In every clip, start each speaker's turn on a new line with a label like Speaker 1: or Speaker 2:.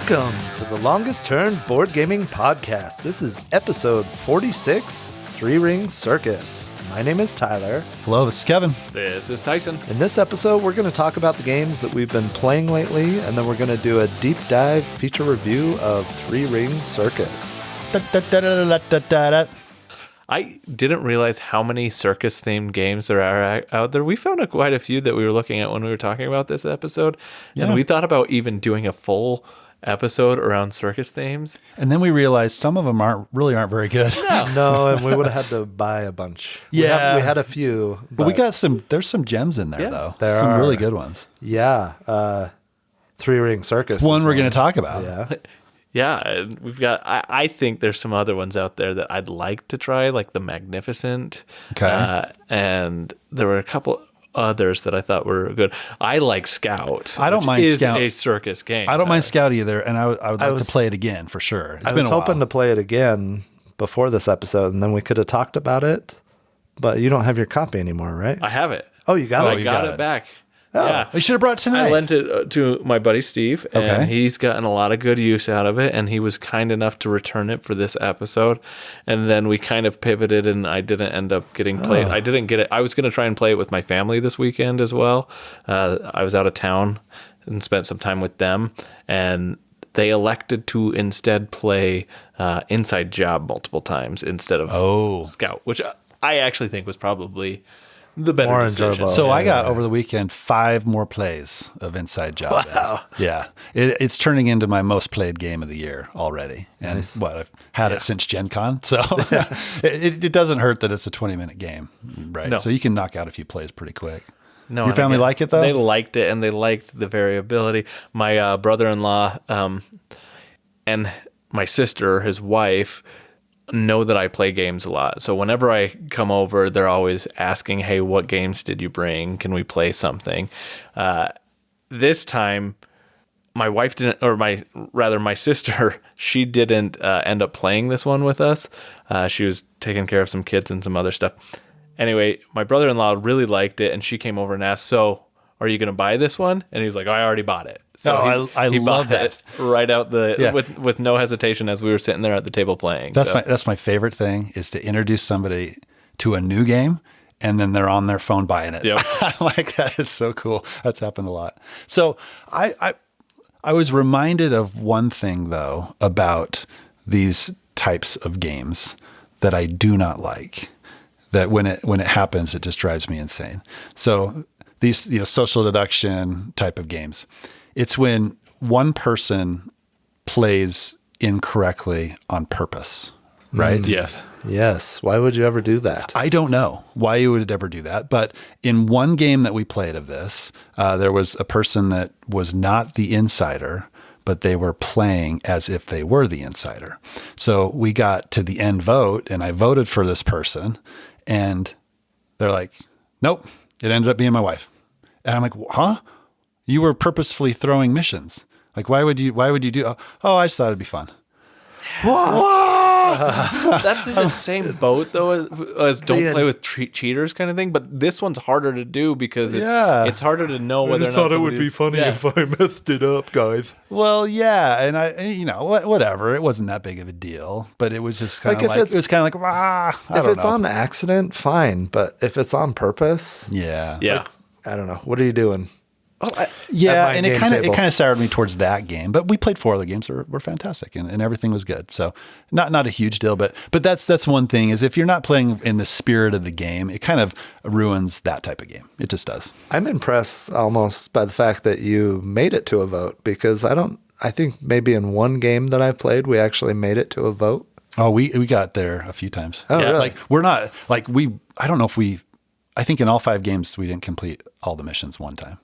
Speaker 1: Welcome to the Longest Turn Board Gaming Podcast. This is episode 46, Ring Circus. My name is Tyler.
Speaker 2: Hello, this is Kevin.
Speaker 3: This is Tyson.
Speaker 1: In this episode, we're going to talk about the games that we've been playing lately, and then we're going to do a deep dive feature review of Ring Circus.
Speaker 3: I didn't realize how many circus-themed games there are out there. We found quite a few that we were looking at when we were talking about this episode, and we thought about even doing a full episode around circus themes.
Speaker 2: And then we realized some of them aren't very good.
Speaker 1: No, and we would have had to buy a bunch.
Speaker 2: Yeah.
Speaker 1: We had a few.
Speaker 2: But we got there's some gems in there, though.
Speaker 1: There
Speaker 2: some
Speaker 1: are.
Speaker 2: really good ones.
Speaker 1: Yeah. Ring Circus.
Speaker 2: One we're going to talk about.
Speaker 1: Yeah.
Speaker 3: Yeah, we've got, I think there's some other ones out there that I'd like to try, like the Magnificent.
Speaker 2: Okay.
Speaker 3: And there were a couple others that I thought were good. I like Scout.
Speaker 2: I don't mind
Speaker 3: is
Speaker 2: Scout.
Speaker 3: a circus game.
Speaker 2: I don't mind Scout either, and I would like to play it again for sure. It's
Speaker 1: I
Speaker 2: been
Speaker 1: was
Speaker 2: a while.
Speaker 1: hoping to play it again before this epised, and then we could have talked about it, but you don't have your copy anymore, right?
Speaker 3: I have it.
Speaker 1: Oh, you got it?
Speaker 3: I got it back.
Speaker 1: Oh.
Speaker 3: Yeah.
Speaker 2: You should have brought it tonight.
Speaker 3: I lent it to my buddy Steve, and
Speaker 2: Okay.
Speaker 3: he's gotten a lot of good use out of it, and he was kind enough to return it for this episode. And then we kind of pivoted, and I didn't end up getting played. I didn't get it. I was going to try and play it with my family this weekend as well. I was out of town and spent some time with them, and they elected to instead play Inside Job multiple times instead of Scout, which I actually think was probably the better
Speaker 1: More
Speaker 3: decision.
Speaker 1: enjoyable.
Speaker 2: So I got over the weekend 5 more plays of Inside Job.
Speaker 1: Wow.
Speaker 2: Yeah. It's turning into my most played game of the year already. And I've had it since Gen Con. So it doesn't hurt that it's a 20-minute game. Right.
Speaker 3: No.
Speaker 2: So you can knock out a few plays pretty quick.
Speaker 3: No,
Speaker 2: Your
Speaker 3: and
Speaker 2: family like it, though?
Speaker 3: They liked it, and they liked the variability. My brother-in-law and my sister, his wife, know that I play games a lot. So whenever I come over, they're always asking, hey, what games did you bring? Can we play something? This time, my wife didn't, or my sister, she didn't end up playing this one with us. She was taking care of some kids and some other stuff. Anyway, my brother-in-law really liked it, and she came over and asked, so are you going to buy this one? And he was like, I already bought it. So he
Speaker 2: love
Speaker 3: bought
Speaker 2: that.
Speaker 3: it right out with no hesitation as we were sitting there at the table playing.
Speaker 2: That's my favorite thing, is to introduce somebody to a new game and then they're on their phone buying it.
Speaker 3: Yep.
Speaker 2: Like, that is so cool. That's happened a lot. So I was reminded of one thing, though, about these types of games that I do not like, that when it happens, it just drives me insane. So these, social deduction type of games, it's when one person plays incorrectly on purpose, right?
Speaker 3: Yes.
Speaker 1: Yes. Why would you ever do that?
Speaker 2: I don't know why you would ever do that, but in one game that we played of this, there was a person that was not the insider, but they were playing as if they were the insider. So we got to the end vote, and I voted for this person, and they're like, nope, it ended up being my wife. And I'm like, huh? You were purposefully throwing missions. Like, why would you do? Oh, I just thought it'd be fun.
Speaker 3: That's in the same boat, though, as don't play with cheaters kind of thing. But this one's harder to do because it's harder to know whether or not
Speaker 1: thought it would be funny if I messed it up, guys.
Speaker 2: Well, yeah, and whatever. It wasn't that big of a deal, but it was just kind of like, it was kind of like,
Speaker 1: if it's on accident, fine. But if it's on purpose,
Speaker 2: yeah.
Speaker 3: Yeah.
Speaker 1: I don't know. What are you doing?
Speaker 2: Yeah, and it kind of soured me towards that game. But we played 4 other games that were fantastic, and everything was good. So not a huge deal, but that's one thing, is if you're not playing in the spirit of the game, it kind of ruins that type of game. It just does.
Speaker 1: I'm impressed almost by the fact that you made it to a vote, because I think maybe in one game that I played, we actually made it to a vote.
Speaker 2: Oh, we got there a few times.
Speaker 1: Oh, really?
Speaker 2: Like, we're not, like, I don't know if I think in all 5 games, we didn't complete all the missions one time.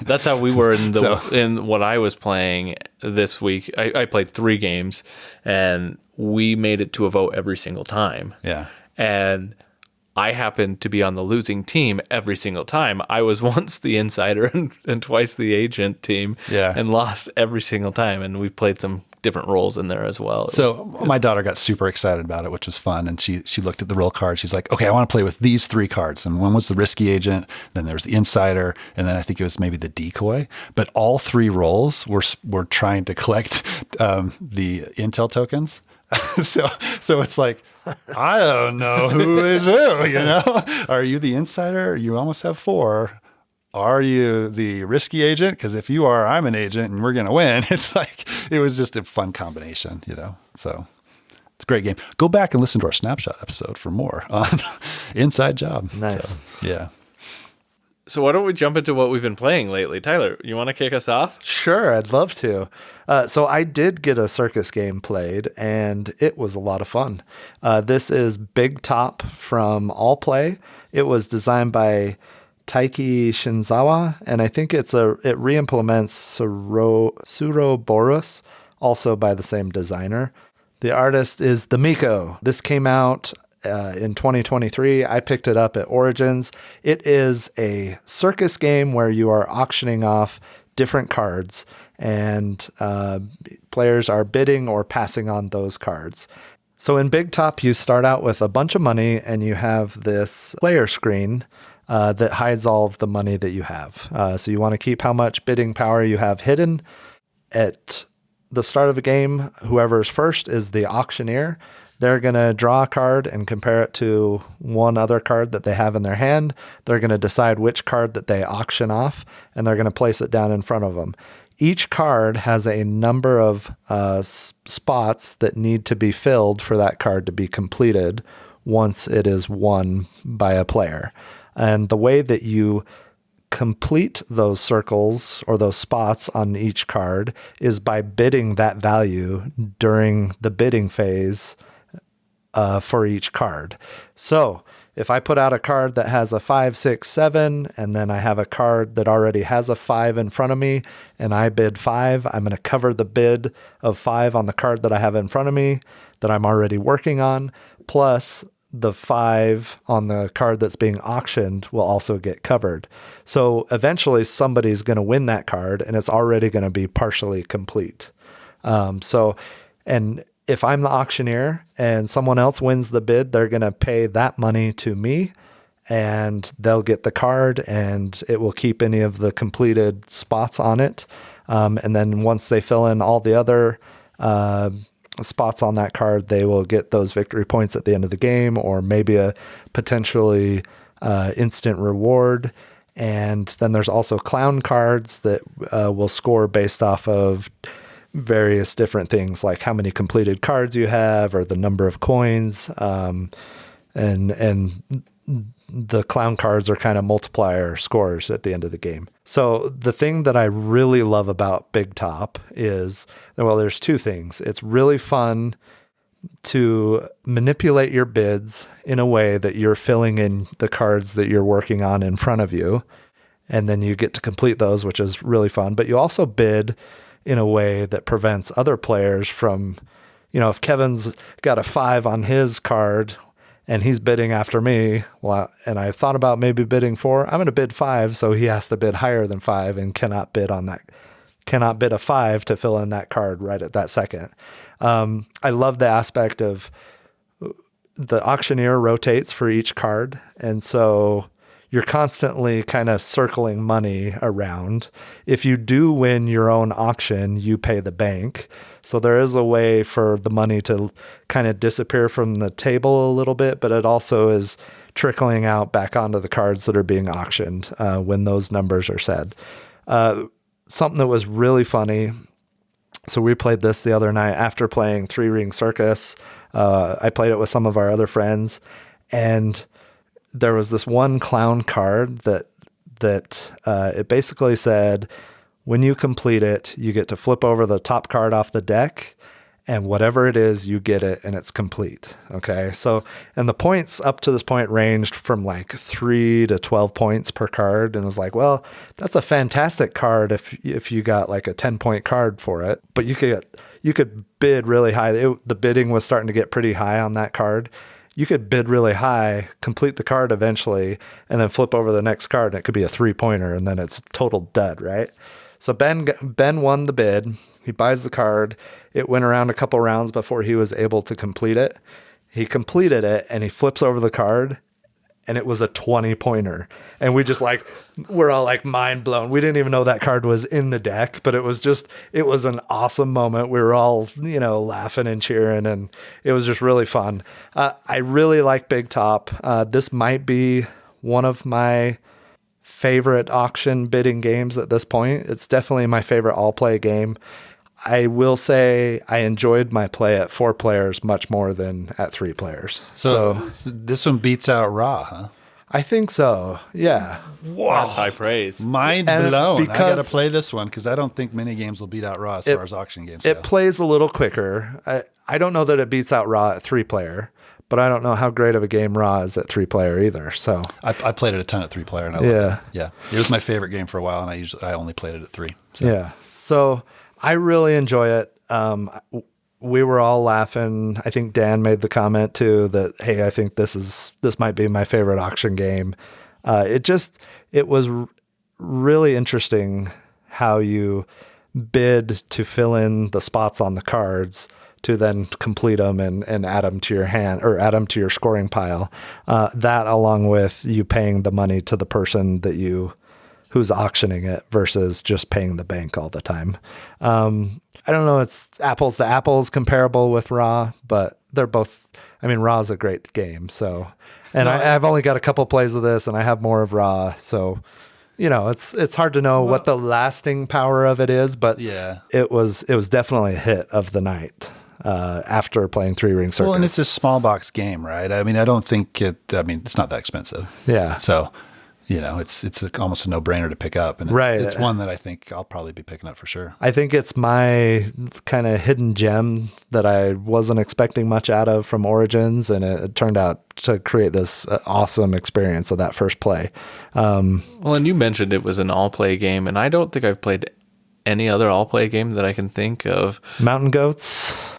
Speaker 3: That's how we were in what I was playing this week. I played 3 games, and we made it to a vote every single time.
Speaker 2: Yeah.
Speaker 3: And I happened to be on the losing team every single time. I was once the insider and twice the agent team,
Speaker 2: Yeah.
Speaker 3: and lost every single time. And we played some different roles in there as well.
Speaker 2: So my daughter got super excited about it, which was fun. And she looked at the roll card. She's like, okay, I want to play with these 3 cards. And one was the risky agent. Then there was the insider. And then I think it was maybe the decoy. But all 3 roles were trying to collect the intel tokens. So it's like, I don't know who is who, you know? Are you the insider? You almost have 4. Are you the risky agent? Because if you are, I'm an agent and we're going to win. It's like, it was just a fun combination, you know? So it's a great game. Go back and listen to our Snapshot episode for more on Inside Job.
Speaker 1: Nice.
Speaker 2: So, yeah.
Speaker 3: So why don't we jump into what we've been playing lately? Tyler, you want to kick us off?
Speaker 1: Sure, I'd love to. So I did get a circus game played, and it was a lot of fun. This is Big Top from All Play. It was designed by Taiki Shinzawa, and I think it re-implements Suroboros, also by the same designer. The artist is the Miko. This came out in 2023. I picked it up at Origins. It is a circus game where you are auctioning off different cards, and players are bidding or passing on those cards. So in Big Top, you start out with a bunch of money, and you have this player screen that hides all of the money that you have. So you want to keep how much bidding power you have hidden. At the start of a game, whoever's first is the auctioneer. They're going to draw a card and compare it to one other card that they have in their hand. They're going to decide which card that they auction off, and they're going to place it down in front of them. Each card has a number of spots that need to be filled for that card to be completed once it is won by a player. And the way that you complete those circles or those spots on each card is by bidding that value during the bidding phase for each card. So if I put out a card that has a 5, 6, 7, and then I have a card that already has a 5 in front of me, and I bid 5, I'm going to cover the bid of 5 on the card that I have in front of me that I'm already working on, plus the 5 on the card that's being auctioned will also get covered. So eventually somebody's going to win that card, and it's already going to be partially complete. And if I'm the auctioneer and someone else wins the bid, they're going to pay that money to me, and they'll get the card, and it will keep any of the completed spots on it. And then once they fill in all the other spots on that card, they will get those victory points at the end of the game, or maybe a potentially instant reward. And then there's also clown cards that will score based off of various different things, like how many completed cards you have or the number of coins. And the clown cards are kind of multiplier scores at the end of the game. So the thing that I really love about Big Top is, well, there's 2 things. It's really fun to manipulate your bids in a way that you're filling in the cards that you're working on in front of you, and then you get to complete those, which is really fun. But you also bid in a way that prevents other players from, if Kevin's got a 5 on his card and he's bidding after me, well, and I thought about maybe bidding 4, I'm going to bid 5, so he has to bid higher than 5 and cannot bid a 5 to fill in that card right at that second. I love the aspect of the auctioneer rotates for each card, and so you're constantly kind of circling money around. If you do win your own auction, you pay the bank. So there is a way for the money to kind of disappear from the table a little bit, but it also is trickling out back onto the cards that are being auctioned when those numbers are said. Something that was really funny. So we played this the other night after playing 3 Ring Circus. I played it with some of our other friends, and there was this one clown card that it basically said, when you complete it, you get to flip over the top card off the deck, and whatever it is, you get it, and it's complete. Okay. So, and the points up to this point ranged from like 3 to 12 points per card. And it was like, well, that's a fantastic card if you got like a 10-point card for it, but you could bid really high. The bidding was starting to get pretty high on that card. You could bid really high, complete the card eventually, and then flip over the next card, and it could be a 3-pointer, and then it's total dud, right? So Ben won the bid. He buys the card. It went around a couple rounds before he was able to complete it. He completed it and he flips over the card and it was a 20-pointer. And we just we're all mind blown. We didn't even know that card was in the deck, but it was an awesome moment. We were all, laughing and cheering, and it was just really fun. I really like Big Top. This might be one of my favorite auction bidding games at this point. It's definitely my favorite all-play game. I will say I enjoyed my play at 4 players much more than at 3 players.
Speaker 2: So this one beats out Raw, huh?
Speaker 1: I think so. Yeah.
Speaker 3: Wow. That's high praise.
Speaker 2: Mind blown. I got to play this one because I don't think many games will beat out Raw as far as auction games go.
Speaker 1: It plays a little quicker. I don't know that it beats out Raw at 3 player, but I don't know how great of a game Raw is at 3 player either. So
Speaker 2: I played it a ton at 3 player, and I loved it. Yeah. It was my favorite game for a while, and I only played it at 3. So.
Speaker 1: Yeah. So I really enjoy it. We were all laughing. I think Dan made the comment too that, hey, I think this might be my favorite auction game. It was really interesting how you bid to fill in the spots on the cards to then complete them and add them to your hand or add them to your scoring pile. That along with you paying the money to the person who's auctioning it versus just paying the bank all the time. I don't know, it's apples to apples comparable with Raw, but they're both, Raw's a great game. So, and I've only got a couple plays of this and I have more of Raw. So, it's hard to know what the lasting power of it is, but it was definitely a hit of the night. After playing 3 Ring Circus.
Speaker 2: Well, and it's a small box game, right? I don't think it's not that expensive.
Speaker 1: Yeah.
Speaker 2: So, it's almost a no-brainer to pick up. And it's one that I think I'll probably be picking up for sure.
Speaker 1: I think it's my kind of hidden gem that I wasn't expecting much out of from Origins, and it turned out to create this awesome experience of that first play.
Speaker 3: Well, and you mentioned it was an all-play game, and I don't think I've played any other all-play game that I can think of.
Speaker 1: Mountain Goats?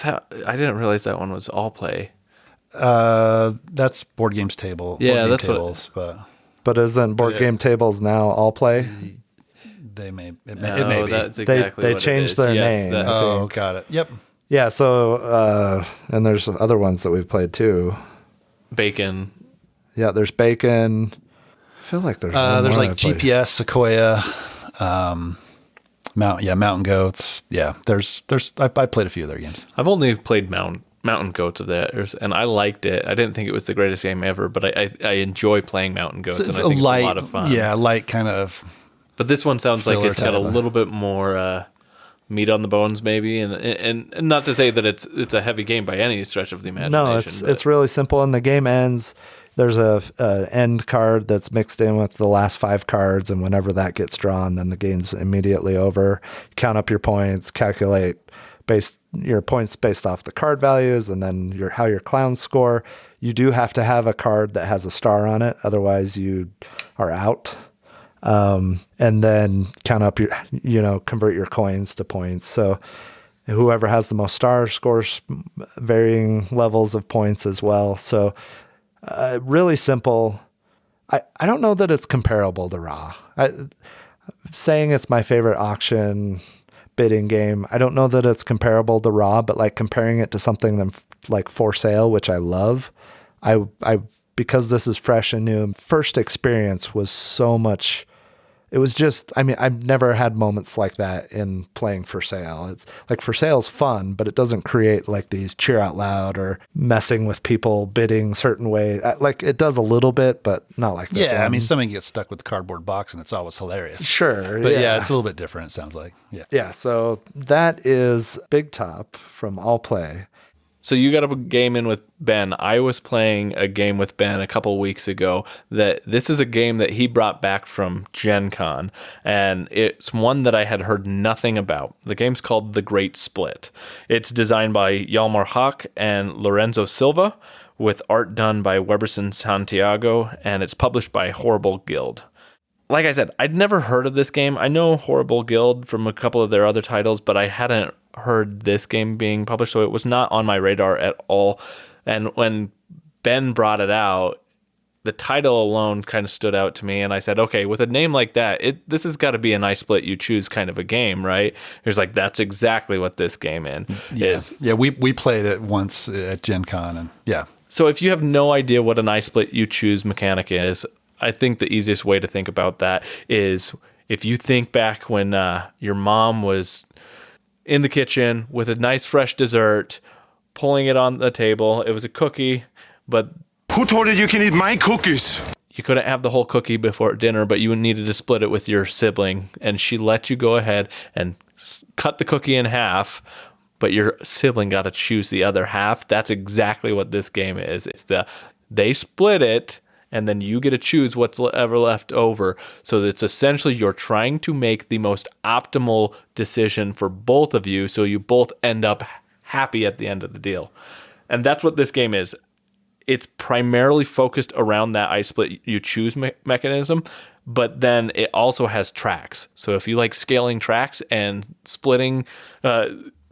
Speaker 3: I didn't realize that one was all-play.
Speaker 2: That's Board Games Table.
Speaker 3: Yeah,
Speaker 2: Board
Speaker 3: that's
Speaker 2: Game Tables,
Speaker 1: But isn't Board Game Tables now all play?
Speaker 2: They may. It
Speaker 3: No,
Speaker 2: may be.
Speaker 3: that's exactly
Speaker 1: They
Speaker 3: what
Speaker 1: changed
Speaker 3: it is.
Speaker 1: their
Speaker 3: Yes,
Speaker 1: name.
Speaker 2: Got it. Yep.
Speaker 1: Yeah, so, and there's other ones that we've played too.
Speaker 3: Bacon.
Speaker 1: Yeah, there's Bacon. I feel like there's one
Speaker 2: there's
Speaker 1: more
Speaker 2: like
Speaker 1: I played.
Speaker 2: GPS, Sequoia, Mountain Goats. Yeah, I played a few of their games.
Speaker 3: I've only played Mountain Goats of theirs, and I liked it. I didn't think it was the greatest game ever, but I enjoy playing Mountain Goats, and I think it's a lot of fun.
Speaker 2: Yeah, light kind of.
Speaker 3: But this one sounds like it's got a
Speaker 2: filler.
Speaker 3: little bit more meat on the bones, maybe, and not to say that it's a heavy game by any stretch of the imagination.
Speaker 1: No, it's really simple, and the game ends. There's a end card that's mixed in with the last 5 cards, and whenever that gets drawn, then the game's immediately over. Count up your points, calculate your points based off the card values, and then how your clowns score. You do have to have a card that has a star on it, otherwise you are out. And then count up convert your coins to points. So whoever has the most stars scores varying levels of points as well. So really simple. I don't know that it's comparable to Raw. Saying it's my favorite auction bidding game, I don't know that it's comparable to Raw, but like comparing it to something like For Sale, which I love, I because this is fresh and new, first experience was so much. It was just, I've never had moments like that in playing For Sale. It's like For Sale's fun, but it doesn't create like these cheer out loud or messing with people bidding certain way. Like it does a little bit, but not like this.
Speaker 2: Yeah,
Speaker 1: one.
Speaker 2: somebody gets stuck with the cardboard box and it's always hilarious.
Speaker 1: Sure.
Speaker 2: But yeah, it's a little bit different, it sounds like. Yeah.
Speaker 1: Yeah, so that is Big Top from All Play.
Speaker 3: So you got a game in with Ben. I was playing a game with Ben a couple weeks ago that this is a game that he brought back from Gen Con, and it's one that I had heard nothing about. The game's called The Great Split. It's designed by Yalmar Hawk and Lorenzo Silva, with art done by Weberson Santiago, and it's published by Horrible Guild. Like I said, I'd never heard of this game. I know Horrible Guild from a couple of their other titles, but I hadn't heard this game being published, so it was not on my radar at all. And when Ben brought it out, the title alone kind of stood out to me, and I said, okay, with a name like that, this has got to be an I Split You Choose kind of a game, right? It was like, that's exactly what this game is.
Speaker 2: Yeah, we played it once at Gen Con, and yeah.
Speaker 3: So if you have no idea what an I Split You Choose mechanic is, I think the easiest way to think about that is if you think back when your mom was in the kitchen with a nice fresh dessert, pulling it on the table. It was a cookie, but
Speaker 4: who told you you can eat my cookies?
Speaker 3: You couldn't have the whole cookie before dinner, but you needed to split it with your sibling, and she let you go ahead and cut the cookie in half, but your sibling got to choose the other half. That's exactly what this game is. They split it, and then you get to choose what's ever left over. So it's essentially you're trying to make the most optimal decision for both of you, so you both end up happy at the end of the deal. And that's what this game is. It's primarily focused around that I Split You Choose mechanism, but then it also has tracks. So if you like scaling tracks and splitting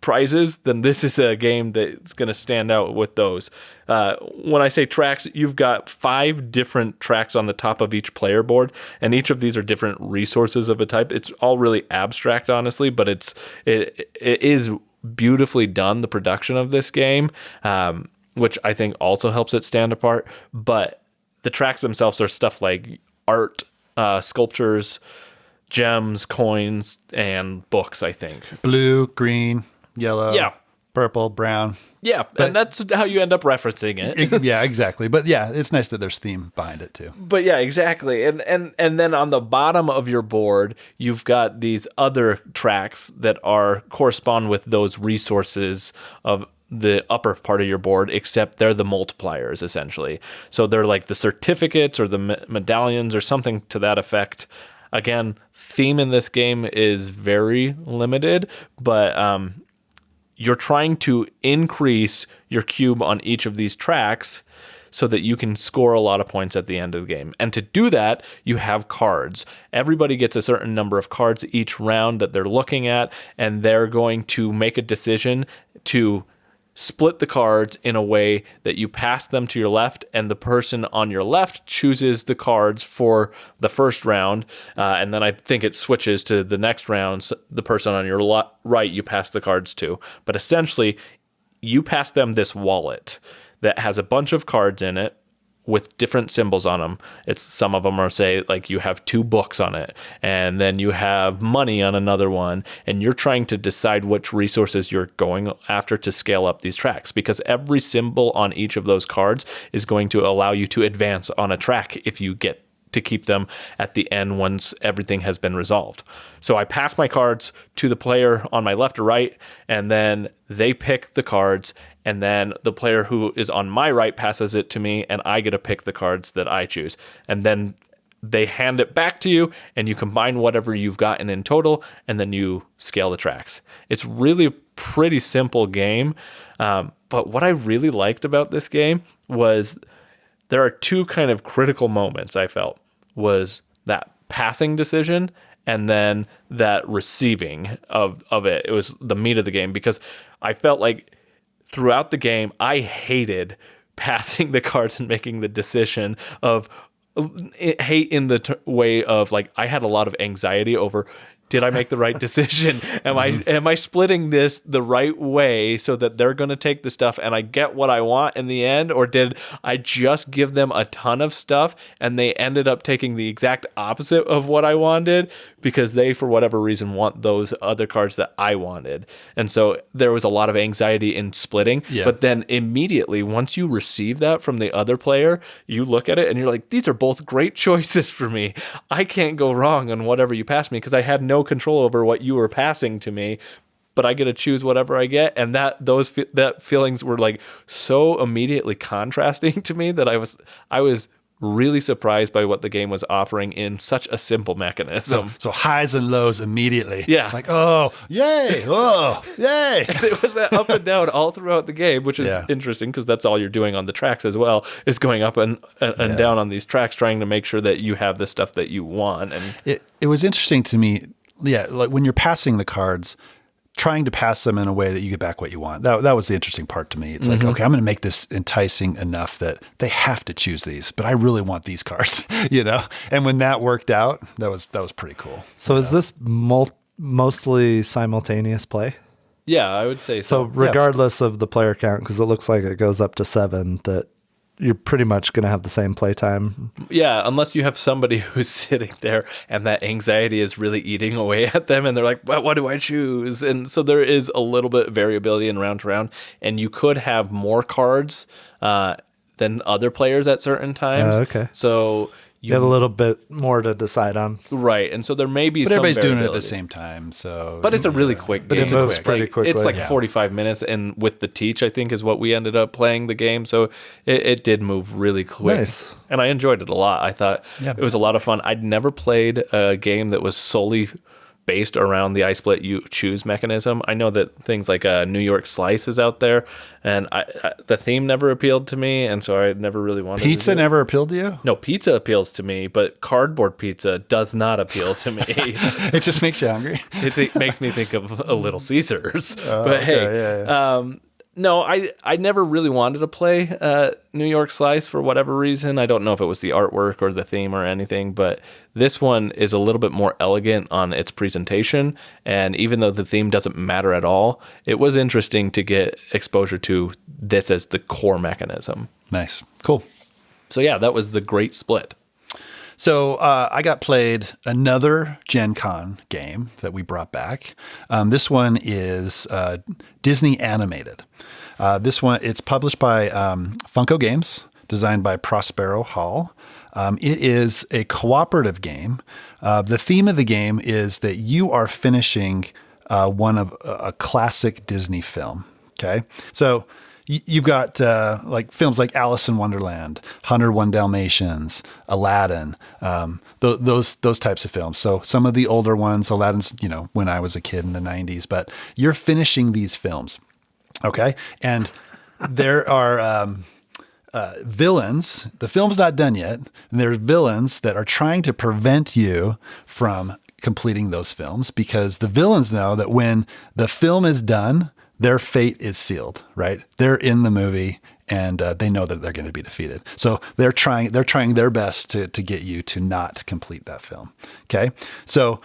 Speaker 3: prizes, then this is a game that's going to stand out with those. When I say tracks, you've got 5 different tracks on the top of each player board, and each of these are different resources of a type. It's all really abstract, honestly, but it is beautifully done, the production of this game, which I think also helps it stand apart. But the tracks themselves are stuff like art, sculptures, gems, coins, and books, I think.
Speaker 2: Blue, green, yellow,
Speaker 3: yeah,
Speaker 2: purple, brown.
Speaker 3: Yeah, and that's how you end up referencing it.
Speaker 2: Yeah, exactly. But yeah, it's nice that there's theme behind it too.
Speaker 3: But yeah, exactly. And then on the bottom of your board, you've got these other tracks that correspond with those resources of the upper part of your board, except they're the multipliers, essentially. So they're like the certificates or the medallions or something to that effect. Again, theme in this game is very limited, but you're trying to increase your cube on each of these tracks so that you can score a lot of points at the end of the game. And to do that, you have cards. Everybody gets a certain number of cards each round that they're looking at, and they're going to make a decision to split the cards in a way that you pass them to your left, and the person on your left chooses the cards for the first round, and then I think it switches to the next round. So the person on your right, you pass the cards to. But essentially, you pass them this wallet that has a bunch of cards in it with different symbols on them. Some of them are, say, like you have 2 books on it, and then you have money on another one, and you're trying to decide which resources you're going after to scale up these tracks, because every symbol on each of those cards is going to allow you to advance on a track if you get to keep them at the end once everything has been resolved. So I pass my cards to the player on my left or right, and then they pick the cards, and then the player who is on my right passes it to me, and I get to pick the cards that I choose. And then they hand it back to you, and you combine whatever you've gotten in total, and then you scale the tracks. It's really a pretty simple game, but what I really liked about this game was there are 2 kind of critical moments, I felt, was that passing decision and then that receiving of it. It was the meat of the game, because I felt like throughout the game, I hated passing the cards and making the decision of hate in the way of, like, I had a lot of anxiety over, did I make the right decision? Am I splitting this the right way so that they're going to take the stuff and I get what I want in the end? Or did I just give them a ton of stuff and they ended up taking the exact opposite of what I wanted because they, for whatever reason, want those other cards that I wanted? And so there was a lot of anxiety in splitting. Yeah. But then immediately, once you receive that from the other player, you look at it and you're like, these are both great choices for me. I can't go wrong on whatever you pass me because I had no control over what you were passing to me, but I get to choose whatever I get. And that feelings were like so immediately contrasting to me that I was really surprised by what the game was offering in such a simple mechanism.
Speaker 2: So highs and lows immediately.
Speaker 3: Yeah.
Speaker 2: Like, oh, yay. Oh, yay.
Speaker 3: And it was that up and down all throughout the game, which is interesting because that's all you're doing on the tracks as well, is going up and down on these tracks, trying to make sure that you have the stuff that you want. And
Speaker 2: it was interesting to me. Yeah. Like when you're passing the cards, trying to pass them in a way that you get back what you want. That was the interesting part to me. It's like, okay, I'm going to make this enticing enough that they have to choose these, but I really want these cards, And when that worked out, that was pretty cool.
Speaker 1: So is this mostly simultaneous play?
Speaker 3: Yeah, I would say
Speaker 1: So
Speaker 3: so.
Speaker 1: regardless of the player count, because it looks like it goes up to 7, that you're pretty much going to have the same play time.
Speaker 3: Yeah, unless you have somebody who's sitting there and that anxiety is really eating away at them and they're like, what do I choose? And so there is a little bit of variability in round to round, and you could have more cards than other players at certain times.
Speaker 1: Okay.
Speaker 3: So
Speaker 1: You have a little bit more to decide on.
Speaker 3: Right, and so there may be
Speaker 2: but
Speaker 3: some
Speaker 2: everybody's doing it at the
Speaker 3: variability.
Speaker 2: same time, so.
Speaker 3: But it's a really quick game.
Speaker 1: It moves pretty quickly.
Speaker 3: It's like
Speaker 1: Yeah.
Speaker 3: 45 minutes, and with the teach, I think, is what we ended up playing the game. So it did move really quick.
Speaker 1: Nice.
Speaker 3: And I enjoyed it a lot. I thought it was a lot of fun. I'd never played a game that was solely based around the I split you choose mechanism. I know that things like New York Slice is out there, and the theme never appealed to me, and so I never really wanted to
Speaker 2: Pizza
Speaker 3: do it.
Speaker 2: never appealed to you?
Speaker 3: No, pizza appeals to me, but cardboard pizza does not appeal to me.
Speaker 2: It just makes you hungry.
Speaker 3: It makes me think of a Little Caesars. But
Speaker 2: okay,
Speaker 3: hey,
Speaker 2: yeah.
Speaker 3: no, I never really wanted to play New York Slice for whatever reason. I don't know if it was the artwork or the theme or anything, but this one is a little bit more elegant on its presentation. And even though the theme doesn't matter at all, it was interesting to get exposure to this as the core mechanism.
Speaker 2: Nice. Cool.
Speaker 3: So yeah, that was the great split.
Speaker 2: So I got played another Gen Con game that we brought back. This one is Disney animated. This one, it's published by Funko Games, designed by Prospero Hall. It is a cooperative game. The theme of the game is that you are finishing one of a classic Disney film. Okay, so you've got like films like Alice in Wonderland, 101 Dalmatians, Aladdin, those types of films. So some of the older ones, Aladdin's, when I was a kid in the 90s, but you're finishing these films. Okay. And there are villains. The film's not done yet. And there's villains that are trying to prevent you from completing those films, because the villains know that when the film is done, their fate is sealed, right? They're in the movie and they know that they're going to be defeated. So they're trying their best to get you to not complete that film. Okay. So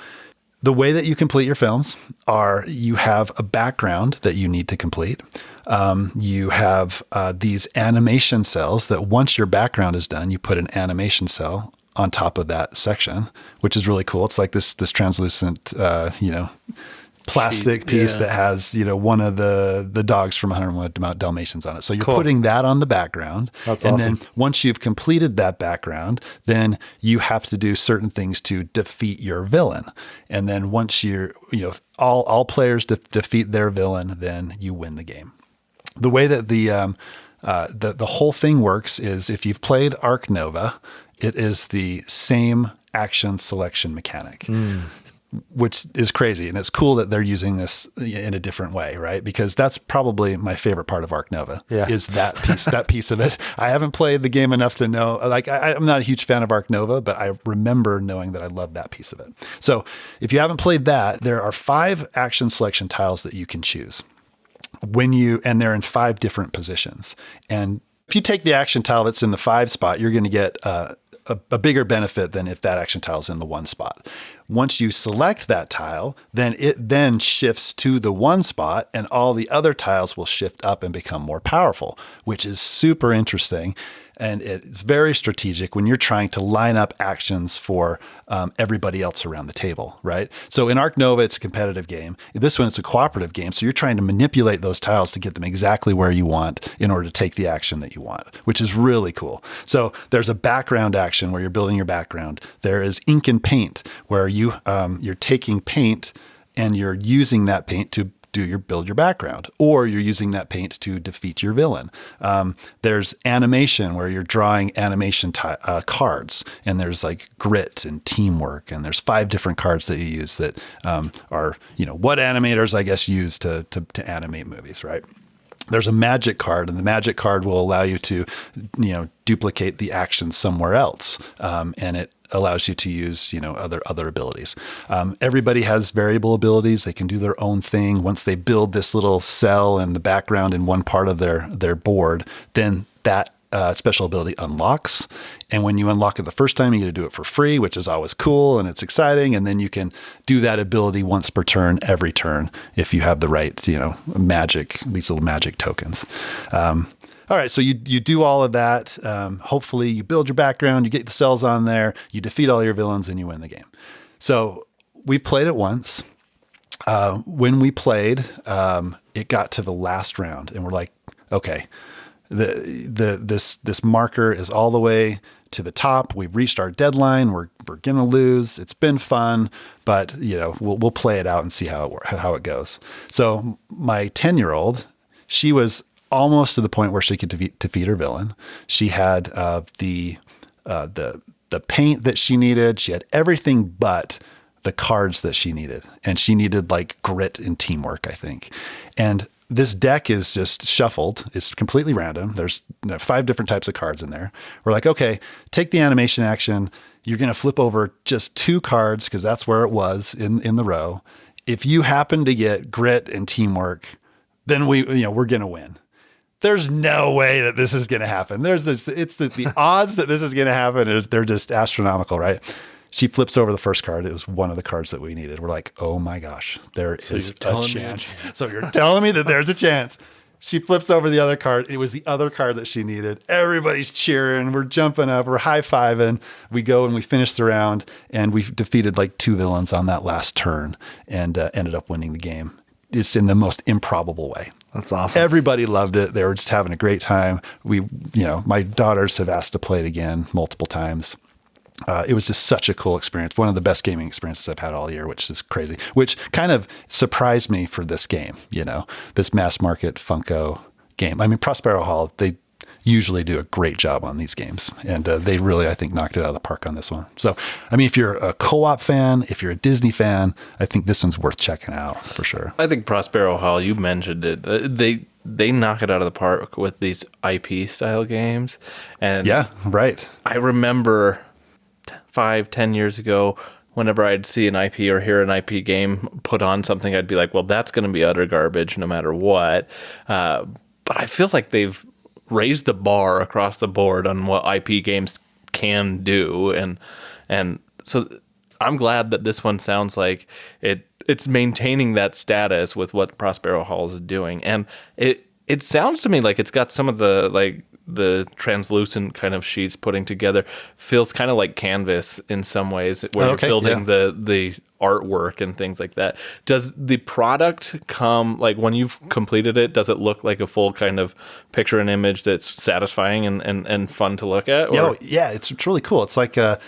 Speaker 2: the way that you complete your films are you have a background that you need to complete. You have these animation cells that once your background is done, you put an animation cell on top of that section, which is really cool. It's like this translucent, plastic piece that has, one of the dogs from 101 Dalmatians on it. So you're putting that on the background.
Speaker 1: That's
Speaker 2: and
Speaker 1: awesome.
Speaker 2: then once you've completed that background, then you have to do certain things to defeat your villain. And then once you're, all players defeat their villain, then you win the game. The way that the whole thing works is if you've played Arc Nova, it is the same action selection mechanic. Which is crazy. And it's cool that they're using this in a different way, right? Because that's probably my favorite part of Arc Nova is that piece of it. I haven't played the game enough to know, I'm not a huge fan of Arc Nova, but I remember knowing that I love that piece of it. So if you haven't played that, there are 5 action selection tiles that you can choose and they're in 5 different positions. And if you take the action tile that's in the 5 spot, you're going to get a bigger benefit than if that action tile is in the 1 spot. Once you select that tile, then it then shifts to the 1 spot and all the other tiles will shift up and become more powerful, which is super interesting. And it's very strategic when you're trying to line up actions for everybody else around the table, right? So in Arc Nova, it's a competitive game. This one, it's a cooperative game. So you're trying to manipulate those tiles to get them exactly where you want in order to take the action that you want, which is really cool. So there's a background action where you're building your background. There is ink and paint where you're taking paint and you're using that paint to build your background, or you're using that paint to defeat your villain. There's animation where you're drawing animation cards, and there's like grit and teamwork, and there's 5 different cards that you use that are what animators, I guess, use to animate movies, right? there's a magic card, and the magic card will allow you to, duplicate the action somewhere else. And it allows you to use, other abilities. Everybody has variable abilities. They can do their own thing. Once they build this little cell in the background in one part of their board, then that special ability unlocks. And when you unlock it the first time, you get to do it for free, which is always cool and it's exciting. And then you can do that ability once per turn, every turn, if you have the right, these little magic tokens. All right, so you do all of that. Hopefully you build your background, you get the cells on there, you defeat all your villains, and you win the game. So we've played it once. When we played, it got to the last round, and we're like, okay, this marker is all the way to the top. We've reached our deadline. We're gonna lose. It's been fun, but we'll play it out and see how it goes. So my 10-year-old, she was almost to the point where she could defeat her villain. She had the paint that she needed. She had everything but the cards that she needed, and she needed like grit and teamwork, I think. And this deck is just shuffled. It's completely random. There's 5 different types of cards in there. We're like, okay, take the animation action. You're going to flip over just 2 cards because that's where it was in the row. If you happen to get grit and teamwork, then we're going to win. There's no way that this is going to happen. The odds that this is going to happen they're just astronomical, right? She flips over the first card. It was one of the cards that we needed. We're like, oh my gosh, there is a chance. So you're telling me that there's a chance. She flips over the other card. It was the other card that she needed. Everybody's cheering. We're jumping up. We're high-fiving. We go and we finish the round, and we defeated like 2 villains on that last turn and ended up winning the game. It's in the most improbable way.
Speaker 1: That's awesome.
Speaker 2: Everybody loved it. They were just having a great time. My daughters have asked to play it again multiple times. It was just such a cool experience. One of the best gaming experiences I've had all year, which is crazy, which kind of surprised me for this game, this mass market Funko game. I mean, Prospero Hall, they usually do a great job on these games, and they really, I think, knocked it out of the park on this one. So, I mean, if you're a co-op fan, if you're a Disney fan, I think this one's worth checking out for sure.
Speaker 3: I think Prospero Hall, you mentioned it. They knock it out of the park with these IP style games. And
Speaker 2: yeah, right.
Speaker 3: I remember 5-10 years ago, whenever I'd see an IP or hear an IP game put on something, I'd be like, well, that's going to be utter garbage no matter what. But I feel like they've raised the bar across the board on what IP games can do. And so I'm glad that this one sounds like it's maintaining that status with what Prospero Hall is doing. And it sounds to me like it's got some of the translucent kind of sheets putting together, feels kind of like canvas in some ways, where you're building the artwork and things like that. Does the product come, like when you've completed it, does it look like a full kind of picture and image that's satisfying and fun to look at? Or?
Speaker 2: Yeah, it's really cool. It's like a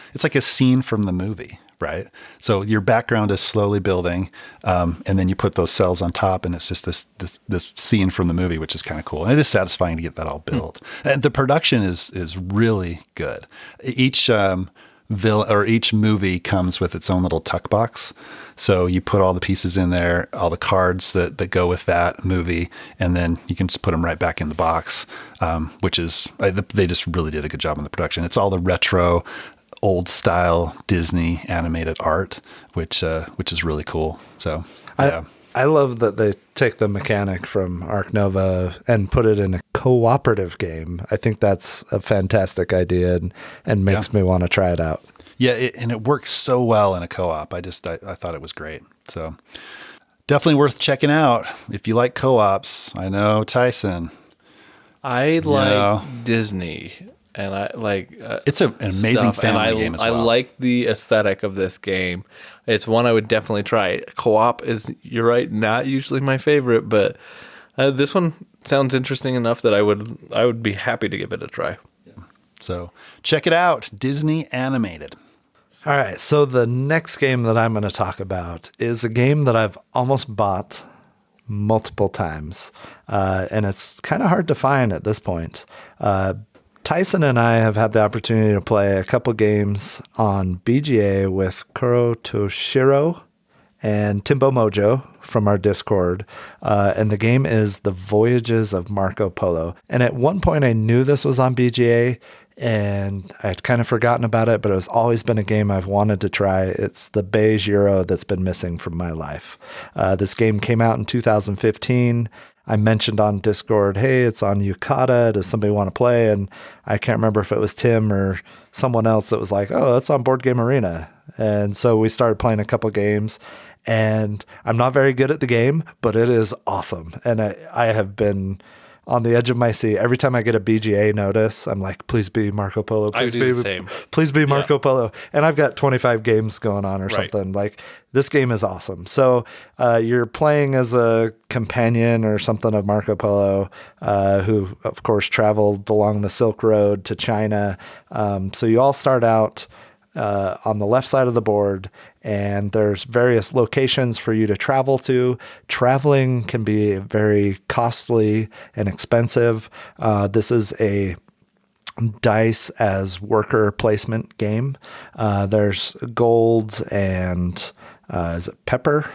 Speaker 2: scene from the movie. Right. So your background is slowly building, and then you put those cells on top, and it's just this scene from the movie, which is kind of cool. And it is satisfying to get that all built. And the production is really good. Each each movie comes with its own little tuck box. So you put all the pieces in there, all the cards that go with that movie, and then you can just put them right back in the box, which is, they just really did a good job on the production. It's all the retro, old style Disney animated art, which is really cool. So yeah.
Speaker 1: I love that they take the mechanic from Ark Nova and put it in a cooperative game. I think that's a fantastic idea and makes me want to try it out.
Speaker 2: Yeah, and it works so well in a co-op. I thought it was great. So definitely worth checking out if you like co-ops. I know, Tyson.
Speaker 3: I like Disney. And I like
Speaker 2: it's an amazing family game as well.
Speaker 3: I like the aesthetic of this game. It's one I would definitely try. Co-op is, you're right, not usually my favorite, but this one sounds interesting enough that I would be happy to give it a try.
Speaker 2: So check it out, Disney animated.
Speaker 1: All right, so the next game that I'm going to talk about is a game that I've almost bought multiple times, and it's kind of hard to find at this point. Tyson and I have had the opportunity to play a couple games on BGA with Kuro Toshiro and Timbo Mojo from our Discord. And the game is The Voyages of Marco Polo. And at one point I knew this was on BGA, and I'd kind of forgotten about it, but it was always been a game I've wanted to try. It's the beige Euro that's been missing from my life. This game came out in 2015. I mentioned on Discord, hey, it's on Yukata. Does somebody want to play? And I can't remember if it was Tim or someone else that was like, oh, that's on Board Game Arena. And so we started playing a couple games, and I'm not very good at the game, but it is awesome. And I have been on the edge of my seat. Every time I get a BGA notice, I'm like, please be Marco Polo. Please be the same. Please be Marco Polo. And I've got 25 games going on or something. Like, this game is awesome. So you're playing as a companion or something of Marco Polo, who, of course, traveled along the Silk Road to China. So you all start out on the left side of the board, and there's various locations for you to travel to. Traveling can be very costly and expensive. This is a dice as worker placement game. There's gold and is it pepper?